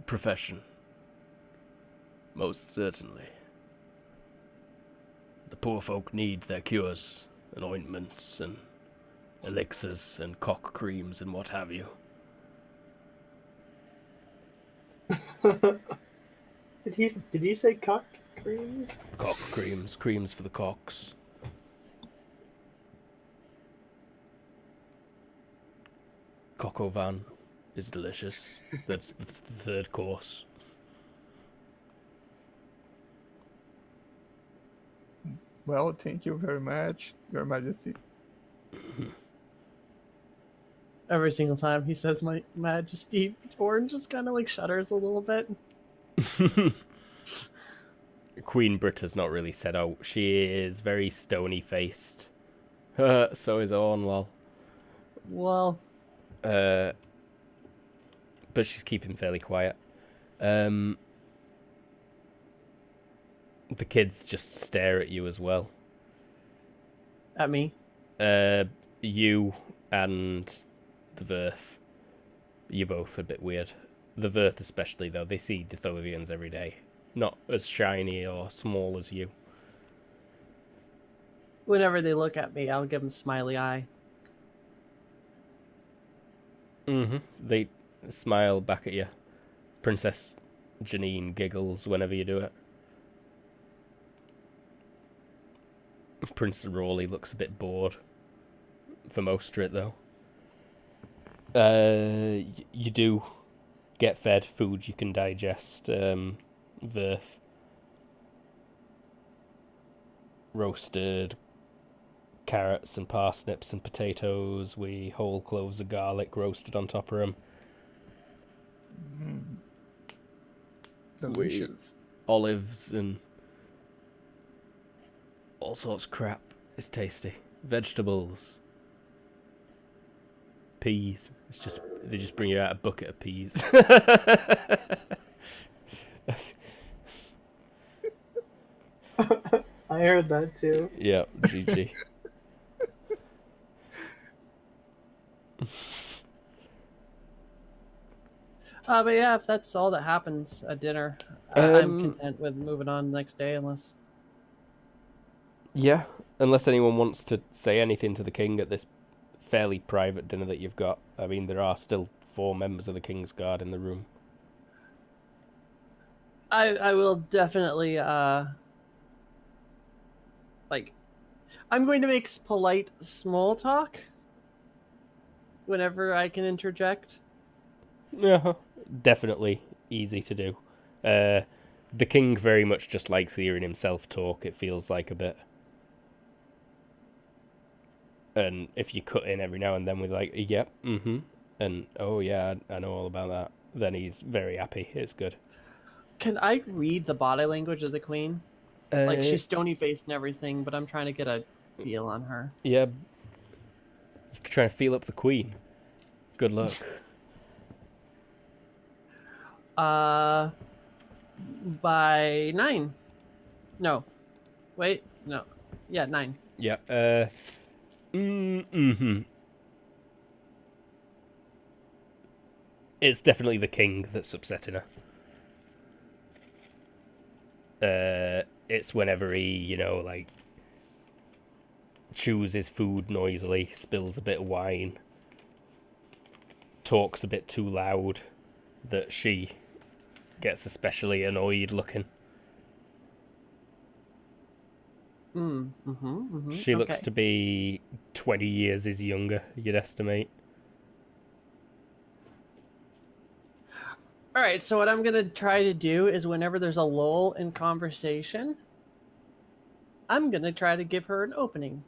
[SPEAKER 1] profession. Most certainly. The poor folk need their cures and ointments and elixirs and cock creams and what have you.
[SPEAKER 6] Did he say cock creams?
[SPEAKER 1] Cock creams, creams for the cocks. Coq au vin is delicious. That's the third course.
[SPEAKER 7] Well, thank you very much, Your Majesty.
[SPEAKER 3] Every single time he says "My Majesty," Orin just kind of like shudders a little bit.
[SPEAKER 1] Queen Britta's not really said out. She is very stony-faced. So is Ornwell.
[SPEAKER 3] Well,
[SPEAKER 1] But she's keeping fairly quiet. The kids just stare at you as well.
[SPEAKER 3] at me.
[SPEAKER 1] You and the Verth. You're both a bit weird. The Verth especially, though. They see Ditholivians every day. Not as shiny or small as you.
[SPEAKER 3] Whenever they look at me, I'll give them smiley eye.
[SPEAKER 1] They smile back at you. Princess Janine giggles whenever you do it. Prince Rawley looks a bit bored. For most of it, though. You do get fed food you can digest. Verth. Roasted carrots and parsnips and potatoes. Whole cloves of garlic roasted on top of them.
[SPEAKER 7] Delicious.
[SPEAKER 1] Olives and all sorts of crap. It's tasty. Vegetables. Peas. They just bring you out a bucket of peas.
[SPEAKER 6] I heard that too.
[SPEAKER 1] Yeah, GG.
[SPEAKER 3] But yeah, if that's all that happens at dinner, I'm
[SPEAKER 1] Um,
[SPEAKER 3] content with moving on the next day, unless...
[SPEAKER 1] Yeah, unless anyone wants to say anything to the king at this fairly private dinner that you've got. I mean, there are still 4 members of the King's Guard in the room.
[SPEAKER 3] I will definitely like I'm going to make polite small talk whenever I can interject.
[SPEAKER 1] Yeah, definitely easy to do. The king very much just likes hearing himself talk, it feels like a bit. And if you cut in every now and then with like, yep, mm-hmm, and oh yeah, I know all about that, then he's very happy. It's good.
[SPEAKER 3] Can I read the body language of the queen? Like she's stony faced and everything, but I'm trying to get a feel on her.
[SPEAKER 1] Yeah, you can try and feel up the queen. Good luck.
[SPEAKER 3] By 9. No. Wait, no. Yeah, 9.
[SPEAKER 1] Yeah, mm-hmm. It's definitely the king that's upsetting her. It's whenever he, like, chews his food noisily, spills a bit of wine, talks a bit too loud, that she gets especially annoyed looking. She looks
[SPEAKER 3] Okay.
[SPEAKER 1] to be 20 years his younger, you'd estimate.
[SPEAKER 3] All right, so what I'm going to try to do is whenever there's a lull in conversation, I'm going to try to give her an opening.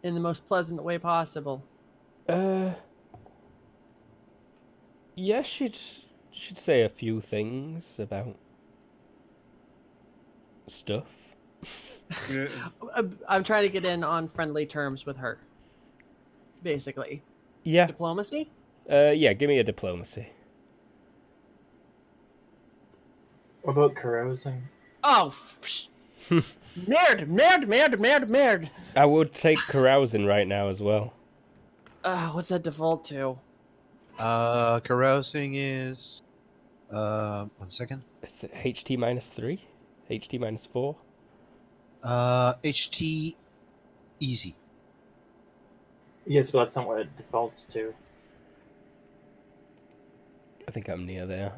[SPEAKER 3] In the most pleasant way possible.
[SPEAKER 1] Yeah, she'd say a few things about stuff.
[SPEAKER 2] Yeah,
[SPEAKER 3] I'm trying to get in on friendly terms with her. Basically.
[SPEAKER 1] Yeah.
[SPEAKER 3] Diplomacy?
[SPEAKER 1] Yeah, give me a diplomacy.
[SPEAKER 6] What about carousing?
[SPEAKER 3] Oh, merde.
[SPEAKER 1] I would take carousing right now as well.
[SPEAKER 3] What's that default to?
[SPEAKER 5] Carousing is 1 second.
[SPEAKER 1] It's HT minus 3? HT minus 4?
[SPEAKER 5] HT easy.
[SPEAKER 6] Yes, but that's not what it defaults to.
[SPEAKER 1] I think I'm near there.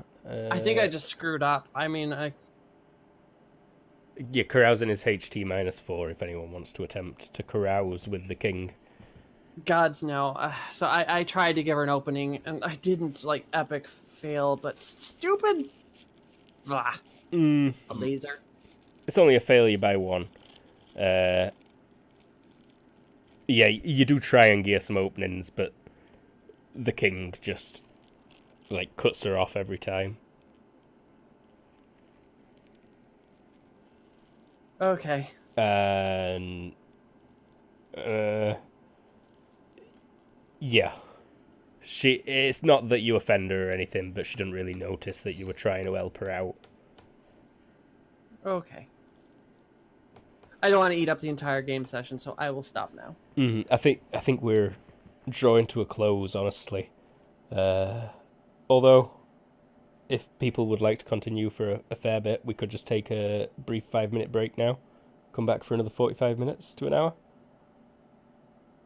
[SPEAKER 3] I think I just screwed up. I mean,
[SPEAKER 1] Yeah, carousing is HT minus 4 if anyone wants to attempt to carouse with the king.
[SPEAKER 3] gods no. So I tried to give her an opening, and I didn't, like, epic fail, but stupid. Blah. A laser.
[SPEAKER 1] It's only a failure by 1. Yeah, you do try and gear some openings, but the king just, like, cuts her off every time.
[SPEAKER 3] Okay.
[SPEAKER 1] And yeah, it's not that you offend her or anything, but she didn't really notice that you were trying to help her out.
[SPEAKER 3] Okay. I don't want to eat up the entire game session, so I will stop now.
[SPEAKER 1] I think we're drawing to a close, honestly. Although, if people would like to continue for a fair bit, we could just take a brief 5-minute break now. Come back for another 45 minutes to an hour.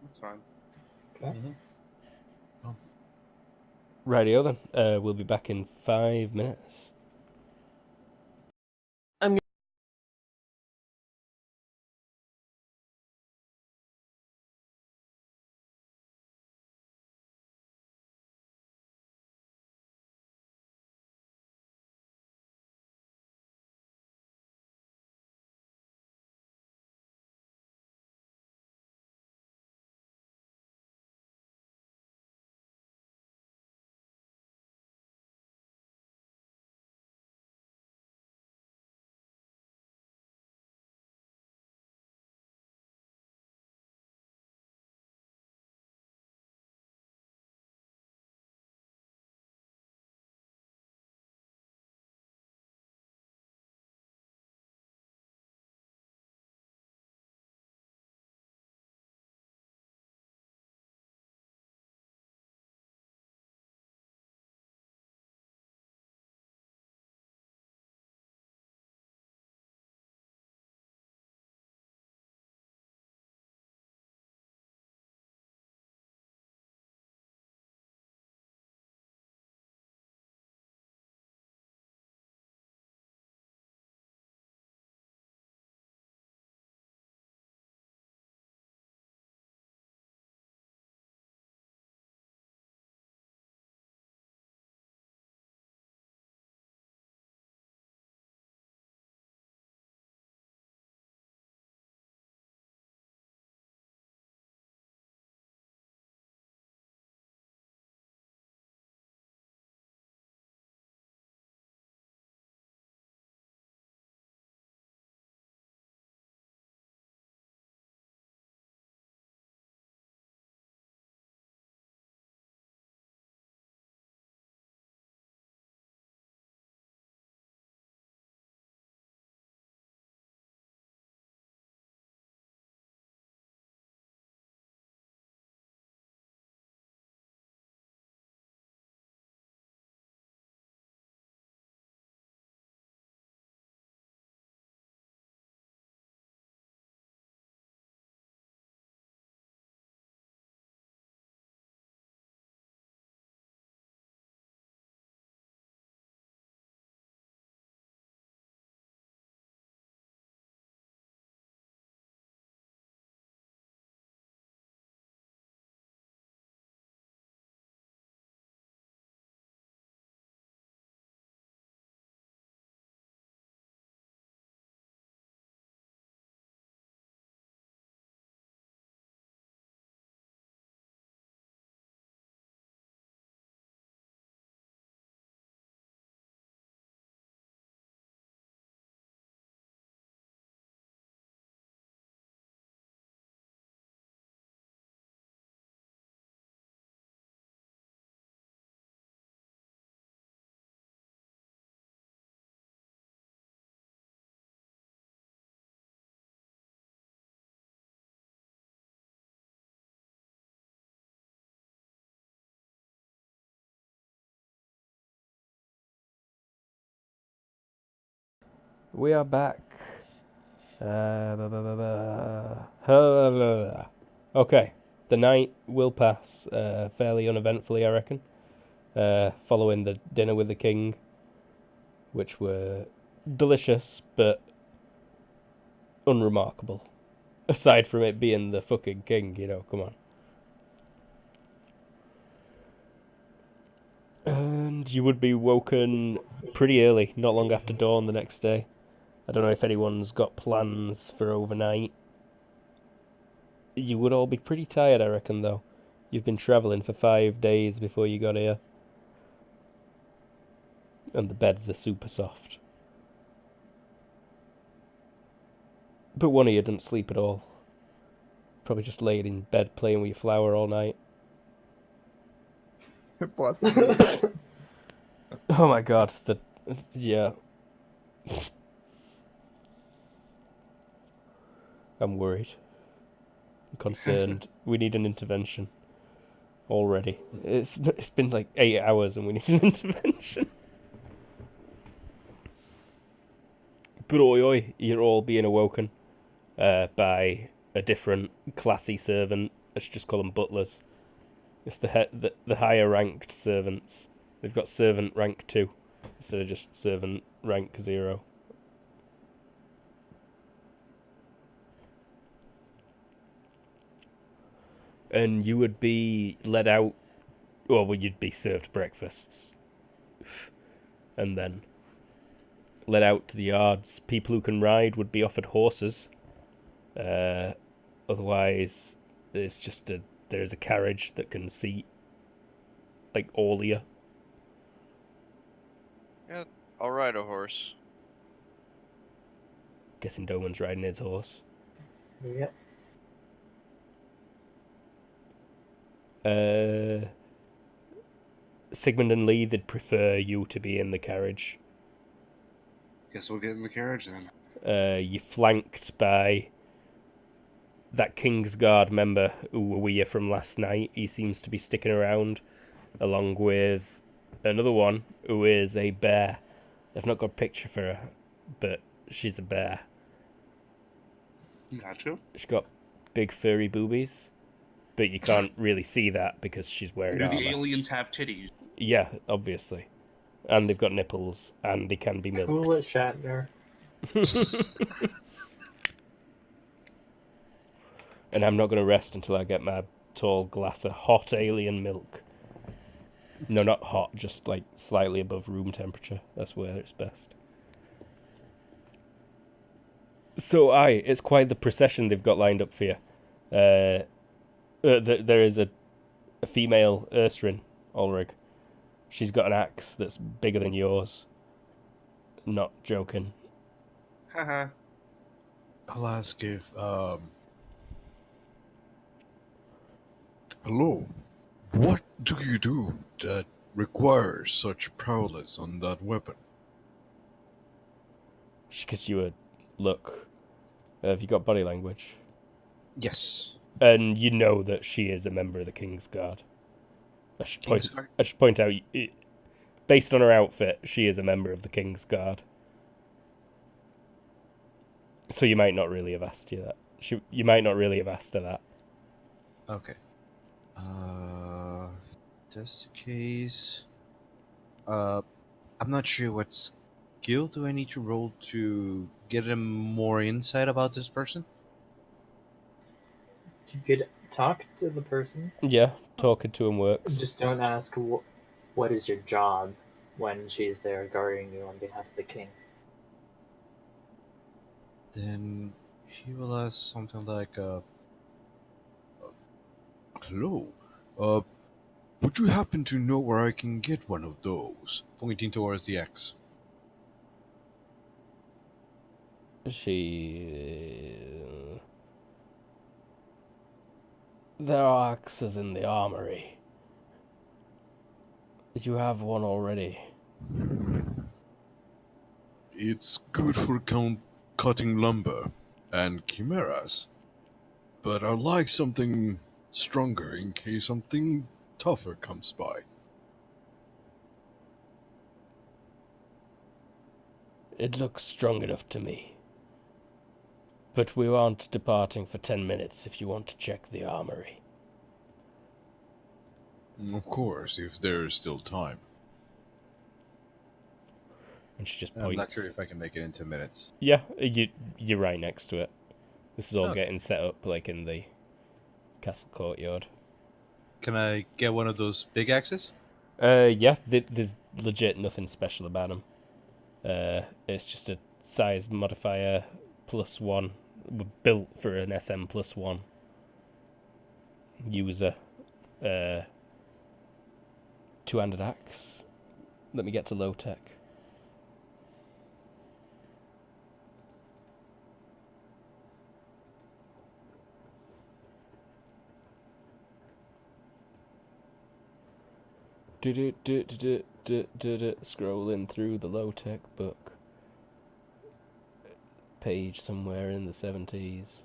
[SPEAKER 2] that's fine.
[SPEAKER 6] Okay.
[SPEAKER 1] Rightio then. We'll be back in 5 minutes. we are back. Okay, the night will pass fairly uneventfully, I reckon. Following the dinner with the king, which were delicious but unremarkable. Aside from it being the fucking king, you know, come on. And you would be woken pretty early, not long after dawn the next day. I don't know if anyone's got plans for overnight. You would all be pretty tired, I reckon, though. You've been travelling for 5 days before you got here. And the beds are super soft. But one of you didn't sleep at all. Probably just laid in bed playing with your flower all night.
[SPEAKER 7] Possibly.
[SPEAKER 1] Oh my god, yeah. I'm worried. I'm concerned. We need an intervention. Already. It's been like 8 hours and we need an intervention. But oi, you're all being awoken by a different classy servant. Let's just call them butlers. It's the higher ranked servants. They've got servant rank 2 instead of just servant rank 0. And you would be led out, well, you'd be served breakfasts. And then led out to the yards. People who can ride would be offered horses. Otherwise, there's a carriage that can seat like all of you.
[SPEAKER 4] Yeah, I'll ride a horse.
[SPEAKER 1] Guessing Doman's riding his horse.
[SPEAKER 6] Yep.
[SPEAKER 1] Sigmund and Lee, they'd prefer you to be in the carriage.
[SPEAKER 2] Guess we'll get in the carriage then.
[SPEAKER 1] You're flanked by that King's Guard member who were with you from last night. He seems to be sticking around, along with another one who is a bear. I've not got a picture for her, but she's a bear.
[SPEAKER 2] Gotcha.
[SPEAKER 1] She's got big furry boobies, but you can't really see that because she's wearing
[SPEAKER 2] Do
[SPEAKER 1] armor.
[SPEAKER 2] the aliens have titties?
[SPEAKER 1] Yeah, obviously. And they've got nipples, and they can be milked.
[SPEAKER 6] Cool it, Shatner.
[SPEAKER 1] And I'm not going to rest until I get my tall glass of hot alien milk. No, not hot, just like slightly above room temperature. That's where it's best. So, it's quite the procession they've got lined up for you. There is a female Ursarin, Ulrich. She's got an axe that's bigger than yours. Not joking.
[SPEAKER 2] Haha.
[SPEAKER 8] I'll ask if, hello, what do you do that requires such prowess on that weapon?
[SPEAKER 1] She gives you a look. Have you got body language?
[SPEAKER 8] Yes.
[SPEAKER 1] And you know that she is a member of the King's Guard. I should point out, based on her outfit, she is a member of the King's Guard. So you might not really have asked you that. You might not really have asked her that.
[SPEAKER 8] Okay. That's the case. I'm not sure what skill do I need to roll to get more insight about this person?
[SPEAKER 6] You could talk to the person.
[SPEAKER 1] Yeah, talking to him works.
[SPEAKER 6] Just don't ask what is your job when she's there guarding you on behalf of the king.
[SPEAKER 8] Then he will ask something like, hello, would you happen to know where I can get one of those? Pointing towards the X.
[SPEAKER 1] There are axes in the armory. Did you have one already?
[SPEAKER 8] It's good for cutting lumber and chimeras, but I'd like something stronger in case something tougher comes by.
[SPEAKER 1] It looks strong enough to me. But we aren't departing for 10 minutes if you want to check the armory.
[SPEAKER 8] Of course, if there is still time.
[SPEAKER 1] And she just
[SPEAKER 5] I'm
[SPEAKER 1] points.
[SPEAKER 5] not sure if I can make it in 2 minutes.
[SPEAKER 1] Yeah, you're right next to it. This is all
[SPEAKER 5] Okay.
[SPEAKER 1] getting set up like in the castle courtyard.
[SPEAKER 5] Can I get one of those big axes?
[SPEAKER 1] Yeah, there's legit nothing special about them. It's just a size modifier +1, built for an SM +1 user. Two-handed axe. Let me get to low tech. Scrolling through the low tech book. Page somewhere in the 70s.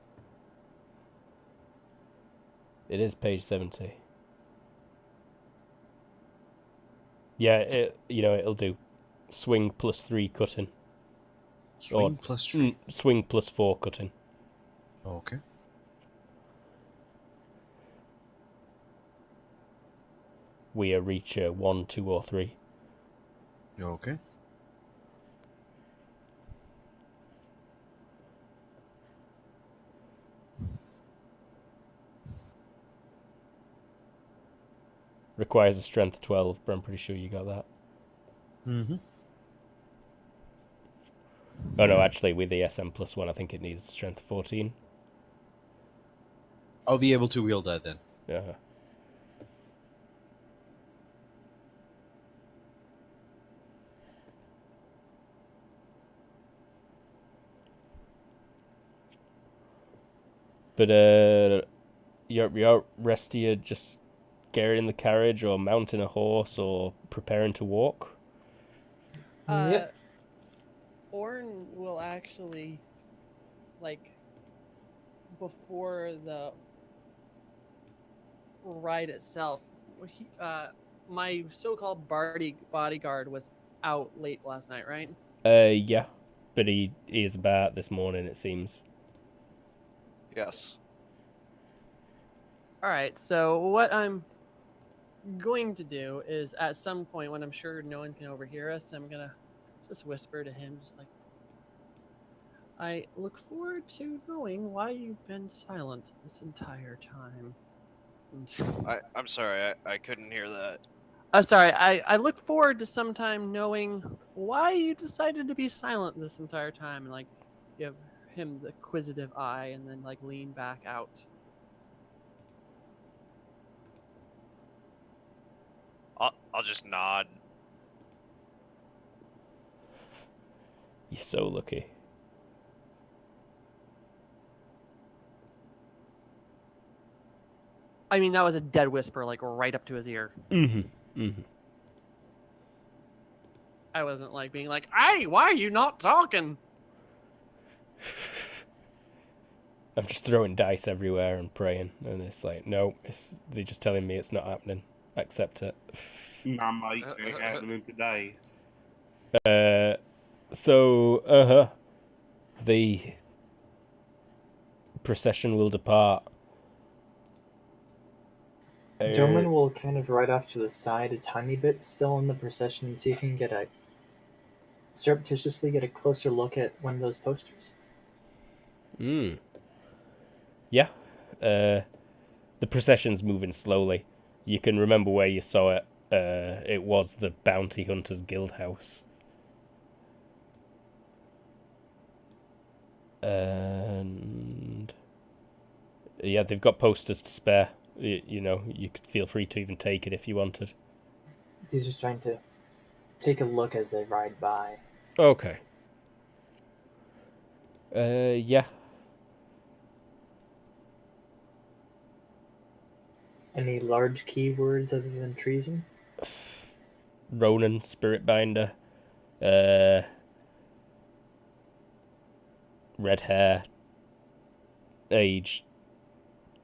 [SPEAKER 1] It is page 70. Yeah, it'll do. Swing +3 cutting.
[SPEAKER 5] Swing plus 3.
[SPEAKER 1] Swing +4 cutting.
[SPEAKER 5] Okay.
[SPEAKER 1] We reach 1, 2, or 3.
[SPEAKER 5] Okay.
[SPEAKER 1] Requires a strength 12, but I'm pretty sure you got that.
[SPEAKER 5] Mm-hmm.
[SPEAKER 1] Oh no, actually, with the SM +1, I think it needs strength 14.
[SPEAKER 5] I'll be able to wield that then.
[SPEAKER 1] Yeah. But you're resty, just getting in the carriage or mounting a horse or preparing to walk.
[SPEAKER 6] Yep.
[SPEAKER 3] Orn will actually, before the ride itself, my so-called bodyguard was out late last night, right?
[SPEAKER 1] Yeah, but he is about this morning, it seems.
[SPEAKER 4] Yes.
[SPEAKER 3] All right, so what I'm going to do is at some point when I'm sure no one can overhear us, I'm going to just whisper to him, just like, I look forward to knowing why you've been silent this entire time.
[SPEAKER 4] I'm sorry, I couldn't hear that.
[SPEAKER 3] Sorry, I look forward to sometime knowing why you decided to be silent this entire time, and give him the inquisitive eye and then lean back out.
[SPEAKER 4] I'll just nod.
[SPEAKER 1] You're so lucky.
[SPEAKER 3] I mean, that was a dead whisper, right up to his ear. I wasn't being hey, why are you not talking?
[SPEAKER 1] I'm just throwing dice everywhere and praying, and it's no, they're just telling me it's not happening. Accept it.
[SPEAKER 2] Nah, mate, it ain't happening today.
[SPEAKER 1] So, the procession will depart.
[SPEAKER 6] Doman will kind of ride off to the side a tiny bit, still in the procession, and see if he can surreptitiously get a closer look at one of those posters.
[SPEAKER 1] Yeah. The procession's moving slowly. You can remember where you saw it. It was the Bounty Hunters Guild House. And yeah, they've got posters to spare. You could feel free to even take it if you wanted.
[SPEAKER 6] He's just trying to take a look as they ride by.
[SPEAKER 1] Okay. Yeah.
[SPEAKER 6] Any large keywords other than treason?
[SPEAKER 1] Ronan, Spiritbinder. Red hair. Age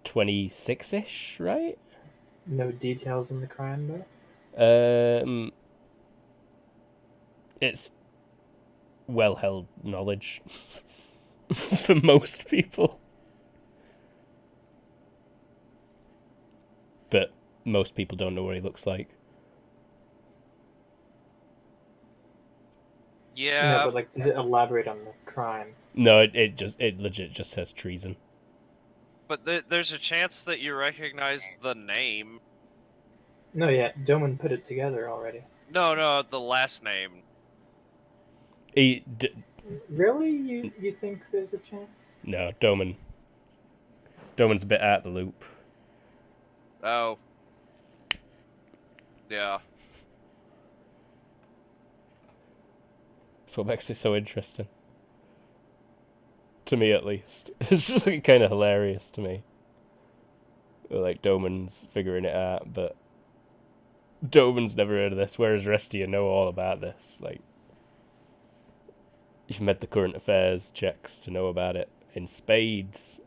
[SPEAKER 1] 26-ish, right?
[SPEAKER 6] No details in the crime, though?
[SPEAKER 1] It's well-held knowledge for most people. But most people don't know what he looks like.
[SPEAKER 4] Yeah,
[SPEAKER 6] No, but like, does it elaborate on the crime?
[SPEAKER 1] No, it legit just says treason.
[SPEAKER 4] but there's a chance that you recognize the name.
[SPEAKER 6] No, yeah, Doman put it together already.
[SPEAKER 4] No, the last name.
[SPEAKER 6] Really? You think there's a chance?
[SPEAKER 1] No, Doman's a bit out the loop.
[SPEAKER 4] Oh. Yeah.
[SPEAKER 1] That's what makes it so interesting. To me, at least. It's just kind of hilarious to me. Like, Doman's figuring it out, but Doman's never heard of this, whereas the rest of you know all about this. Like, you've made the current affairs checks to know about it in spades,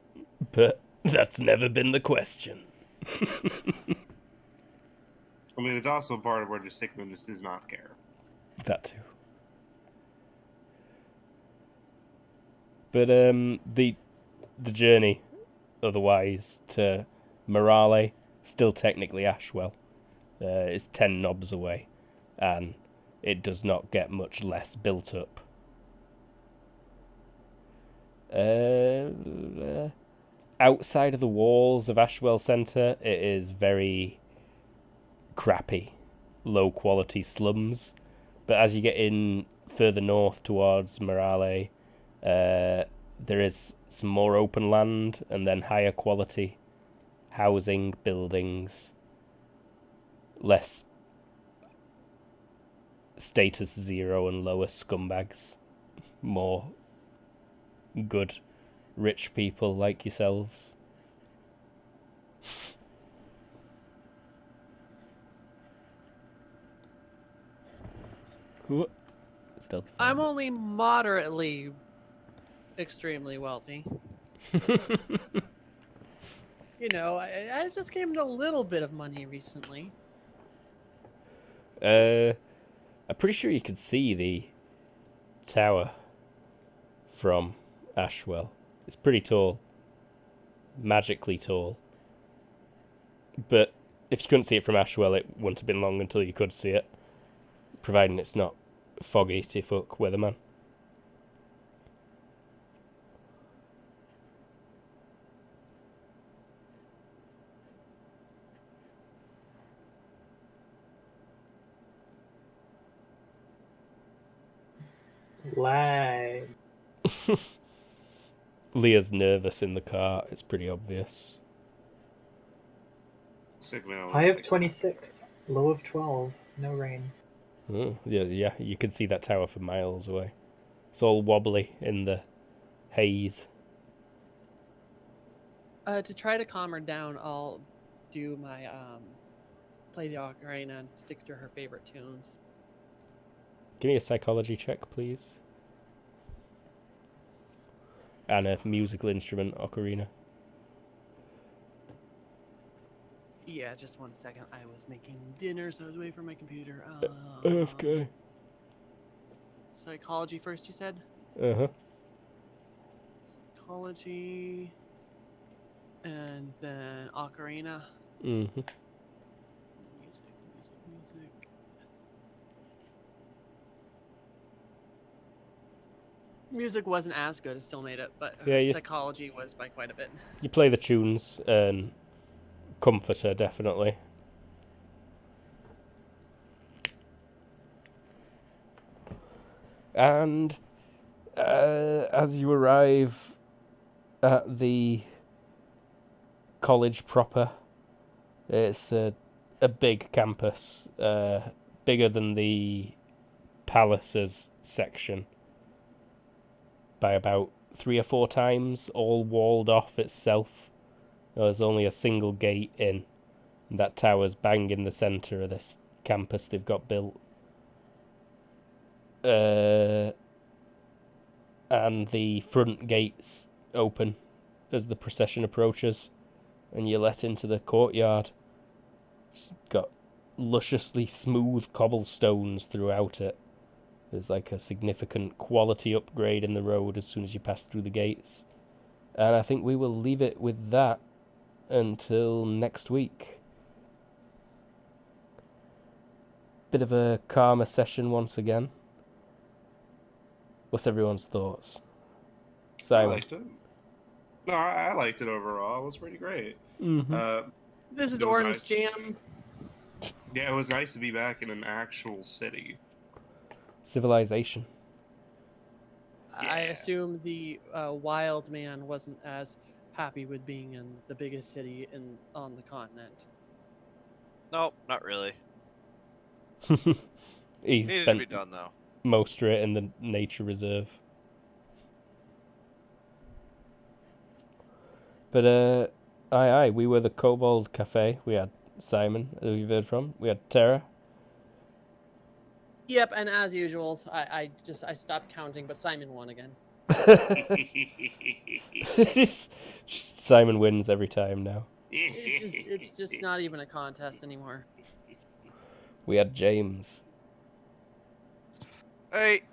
[SPEAKER 1] but that's never been the question.
[SPEAKER 2] I mean, it's also a part of where just Sigmund just does not care.
[SPEAKER 1] That too. But the journey, otherwise, to Morale, still technically Ashwell, is 10 knobs away, and it does not get much less built up. Outside of the walls of Ashwell Centre, it is very crappy, low quality slums. But as you get in further north towards Morale, there is some more open land and then higher quality housing, buildings, less status 0 and lower scumbags, more good rich people like yourselves. Still
[SPEAKER 3] I'm only moderately extremely wealthy. You know, I just gained a little bit of money recently.
[SPEAKER 1] I'm pretty sure you can see the tower from Ashwell. It's pretty tall. Magically tall. But if you couldn't see it from Ashwell, it wouldn't have been long until you could see it. Providing it's not foggy to fuck weatherman.
[SPEAKER 6] Lag.
[SPEAKER 1] Leah's nervous in the car. It's pretty obvious.
[SPEAKER 2] Sigmund
[SPEAKER 6] High of 26, low of 12, no rain.
[SPEAKER 1] Oh, yeah, you can see that tower for miles away. It's all wobbly in the haze.
[SPEAKER 3] To try to calm her down, I'll do my play the ocarina and stick to her favorite tunes.
[SPEAKER 1] Give me a psychology check, please. And a musical instrument ocarina.
[SPEAKER 3] Yeah, just 1 second. I was making dinner, so I was waiting for my computer.
[SPEAKER 1] AFK.
[SPEAKER 3] Psychology first, you said?
[SPEAKER 1] Uh-huh.
[SPEAKER 3] Psychology. And then ocarina.
[SPEAKER 1] Mm-hmm.
[SPEAKER 3] Music. Music wasn't as good. It still made it, but
[SPEAKER 1] Yeah,
[SPEAKER 3] psychology was by quite a bit.
[SPEAKER 1] You play the tunes and comfort her, definitely. And as you arrive at the college proper, it's a big campus, bigger than the Palaces section by about 3 or 4 times, all walled off itself. There's only a single gate in. And that tower's bang in the centre of this campus they've got built. And the front gates open as the procession approaches, and you're let into the courtyard. It's got lusciously smooth cobblestones throughout it. There's like a significant quality upgrade in the road as soon as you pass through the gates. And I think we will leave it with that until next week. Bit of a calmer session once again. What's everyone's thoughts?
[SPEAKER 2] I
[SPEAKER 1] Simon?
[SPEAKER 2] liked it. No, I liked it overall. It was pretty great.
[SPEAKER 1] Mm-hmm.
[SPEAKER 3] This is
[SPEAKER 2] It was
[SPEAKER 3] Orange
[SPEAKER 2] nice.
[SPEAKER 3] Jam.
[SPEAKER 2] Yeah, it was nice to be back in an actual city.
[SPEAKER 1] Civilization.
[SPEAKER 3] I
[SPEAKER 2] Yeah.
[SPEAKER 3] assume the wild man wasn't as happy with being in the biggest city on the continent.
[SPEAKER 4] Nope, not really.
[SPEAKER 1] He
[SPEAKER 4] Needed to
[SPEAKER 1] spent
[SPEAKER 4] be done though.
[SPEAKER 1] most of it in the nature reserve. But aye, we were the Kobold Cafe. We had Simon, who you've heard from. We had Tara.
[SPEAKER 3] Yep, and as usual, I stopped counting, but Simon won again.
[SPEAKER 1] Simon wins every time now.
[SPEAKER 3] It's just not even a contest anymore.
[SPEAKER 1] We had James.
[SPEAKER 4] Hey,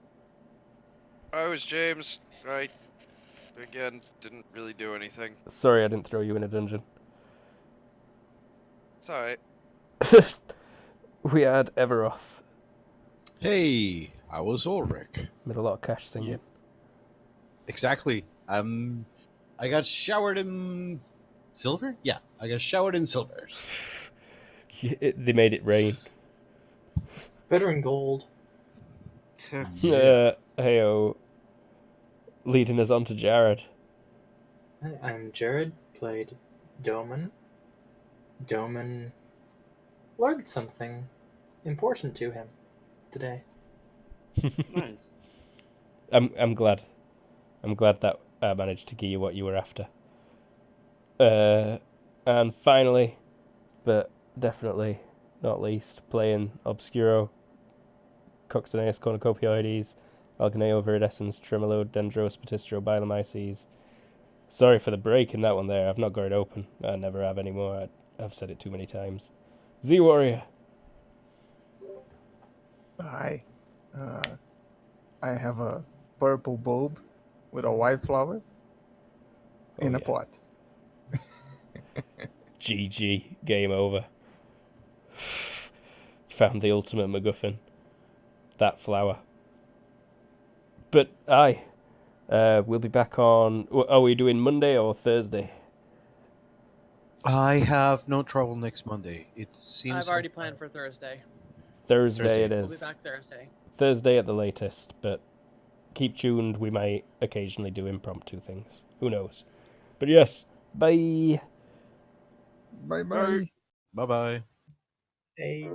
[SPEAKER 4] I was James. I, again, didn't really do anything.
[SPEAKER 1] Sorry I didn't throw you in a dungeon.
[SPEAKER 4] It's alright.
[SPEAKER 1] We had Everoth.
[SPEAKER 5] Hey, I was Ulrich.
[SPEAKER 1] Made a lot of cash singing.
[SPEAKER 5] Exactly. I got showered in silver? Yeah, I got showered in silver.
[SPEAKER 1] They made it rain.
[SPEAKER 6] Better in gold.
[SPEAKER 1] Heyo. Leading us on to Jared.
[SPEAKER 6] Hi, I'm Jared, played Doman. Doman learned something important to him today.
[SPEAKER 2] Nice.
[SPEAKER 1] I'm glad. I'm glad that I managed to give you what you were after. And finally, but definitely not least, playing Obscuro, Coccineus Cornucopioides, Alganeo Viridescens, Tremolo, Dendros, Patistro, Biolomyces. Sorry for the break in that one there. I've not got it open. I never have anymore. I've said it too many times. Z-Warrior.
[SPEAKER 7] Hi. I have a purple bulb with a white flower in a pot.
[SPEAKER 1] GG. Game over. Found the ultimate MacGuffin. That flower. But aye. We'll be back on... Are we doing Monday or Thursday?
[SPEAKER 5] I have no trouble next Monday. It seems
[SPEAKER 3] I've already
[SPEAKER 5] like-
[SPEAKER 3] planned for Thursday.
[SPEAKER 1] Thursday it
[SPEAKER 3] We'll
[SPEAKER 1] is.
[SPEAKER 3] be back Thursday.
[SPEAKER 1] Thursday at the latest, but keep tuned. We might occasionally do impromptu things. Who knows? But yes, bye.
[SPEAKER 7] Bye bye.
[SPEAKER 5] Bye-bye.
[SPEAKER 6] Hey.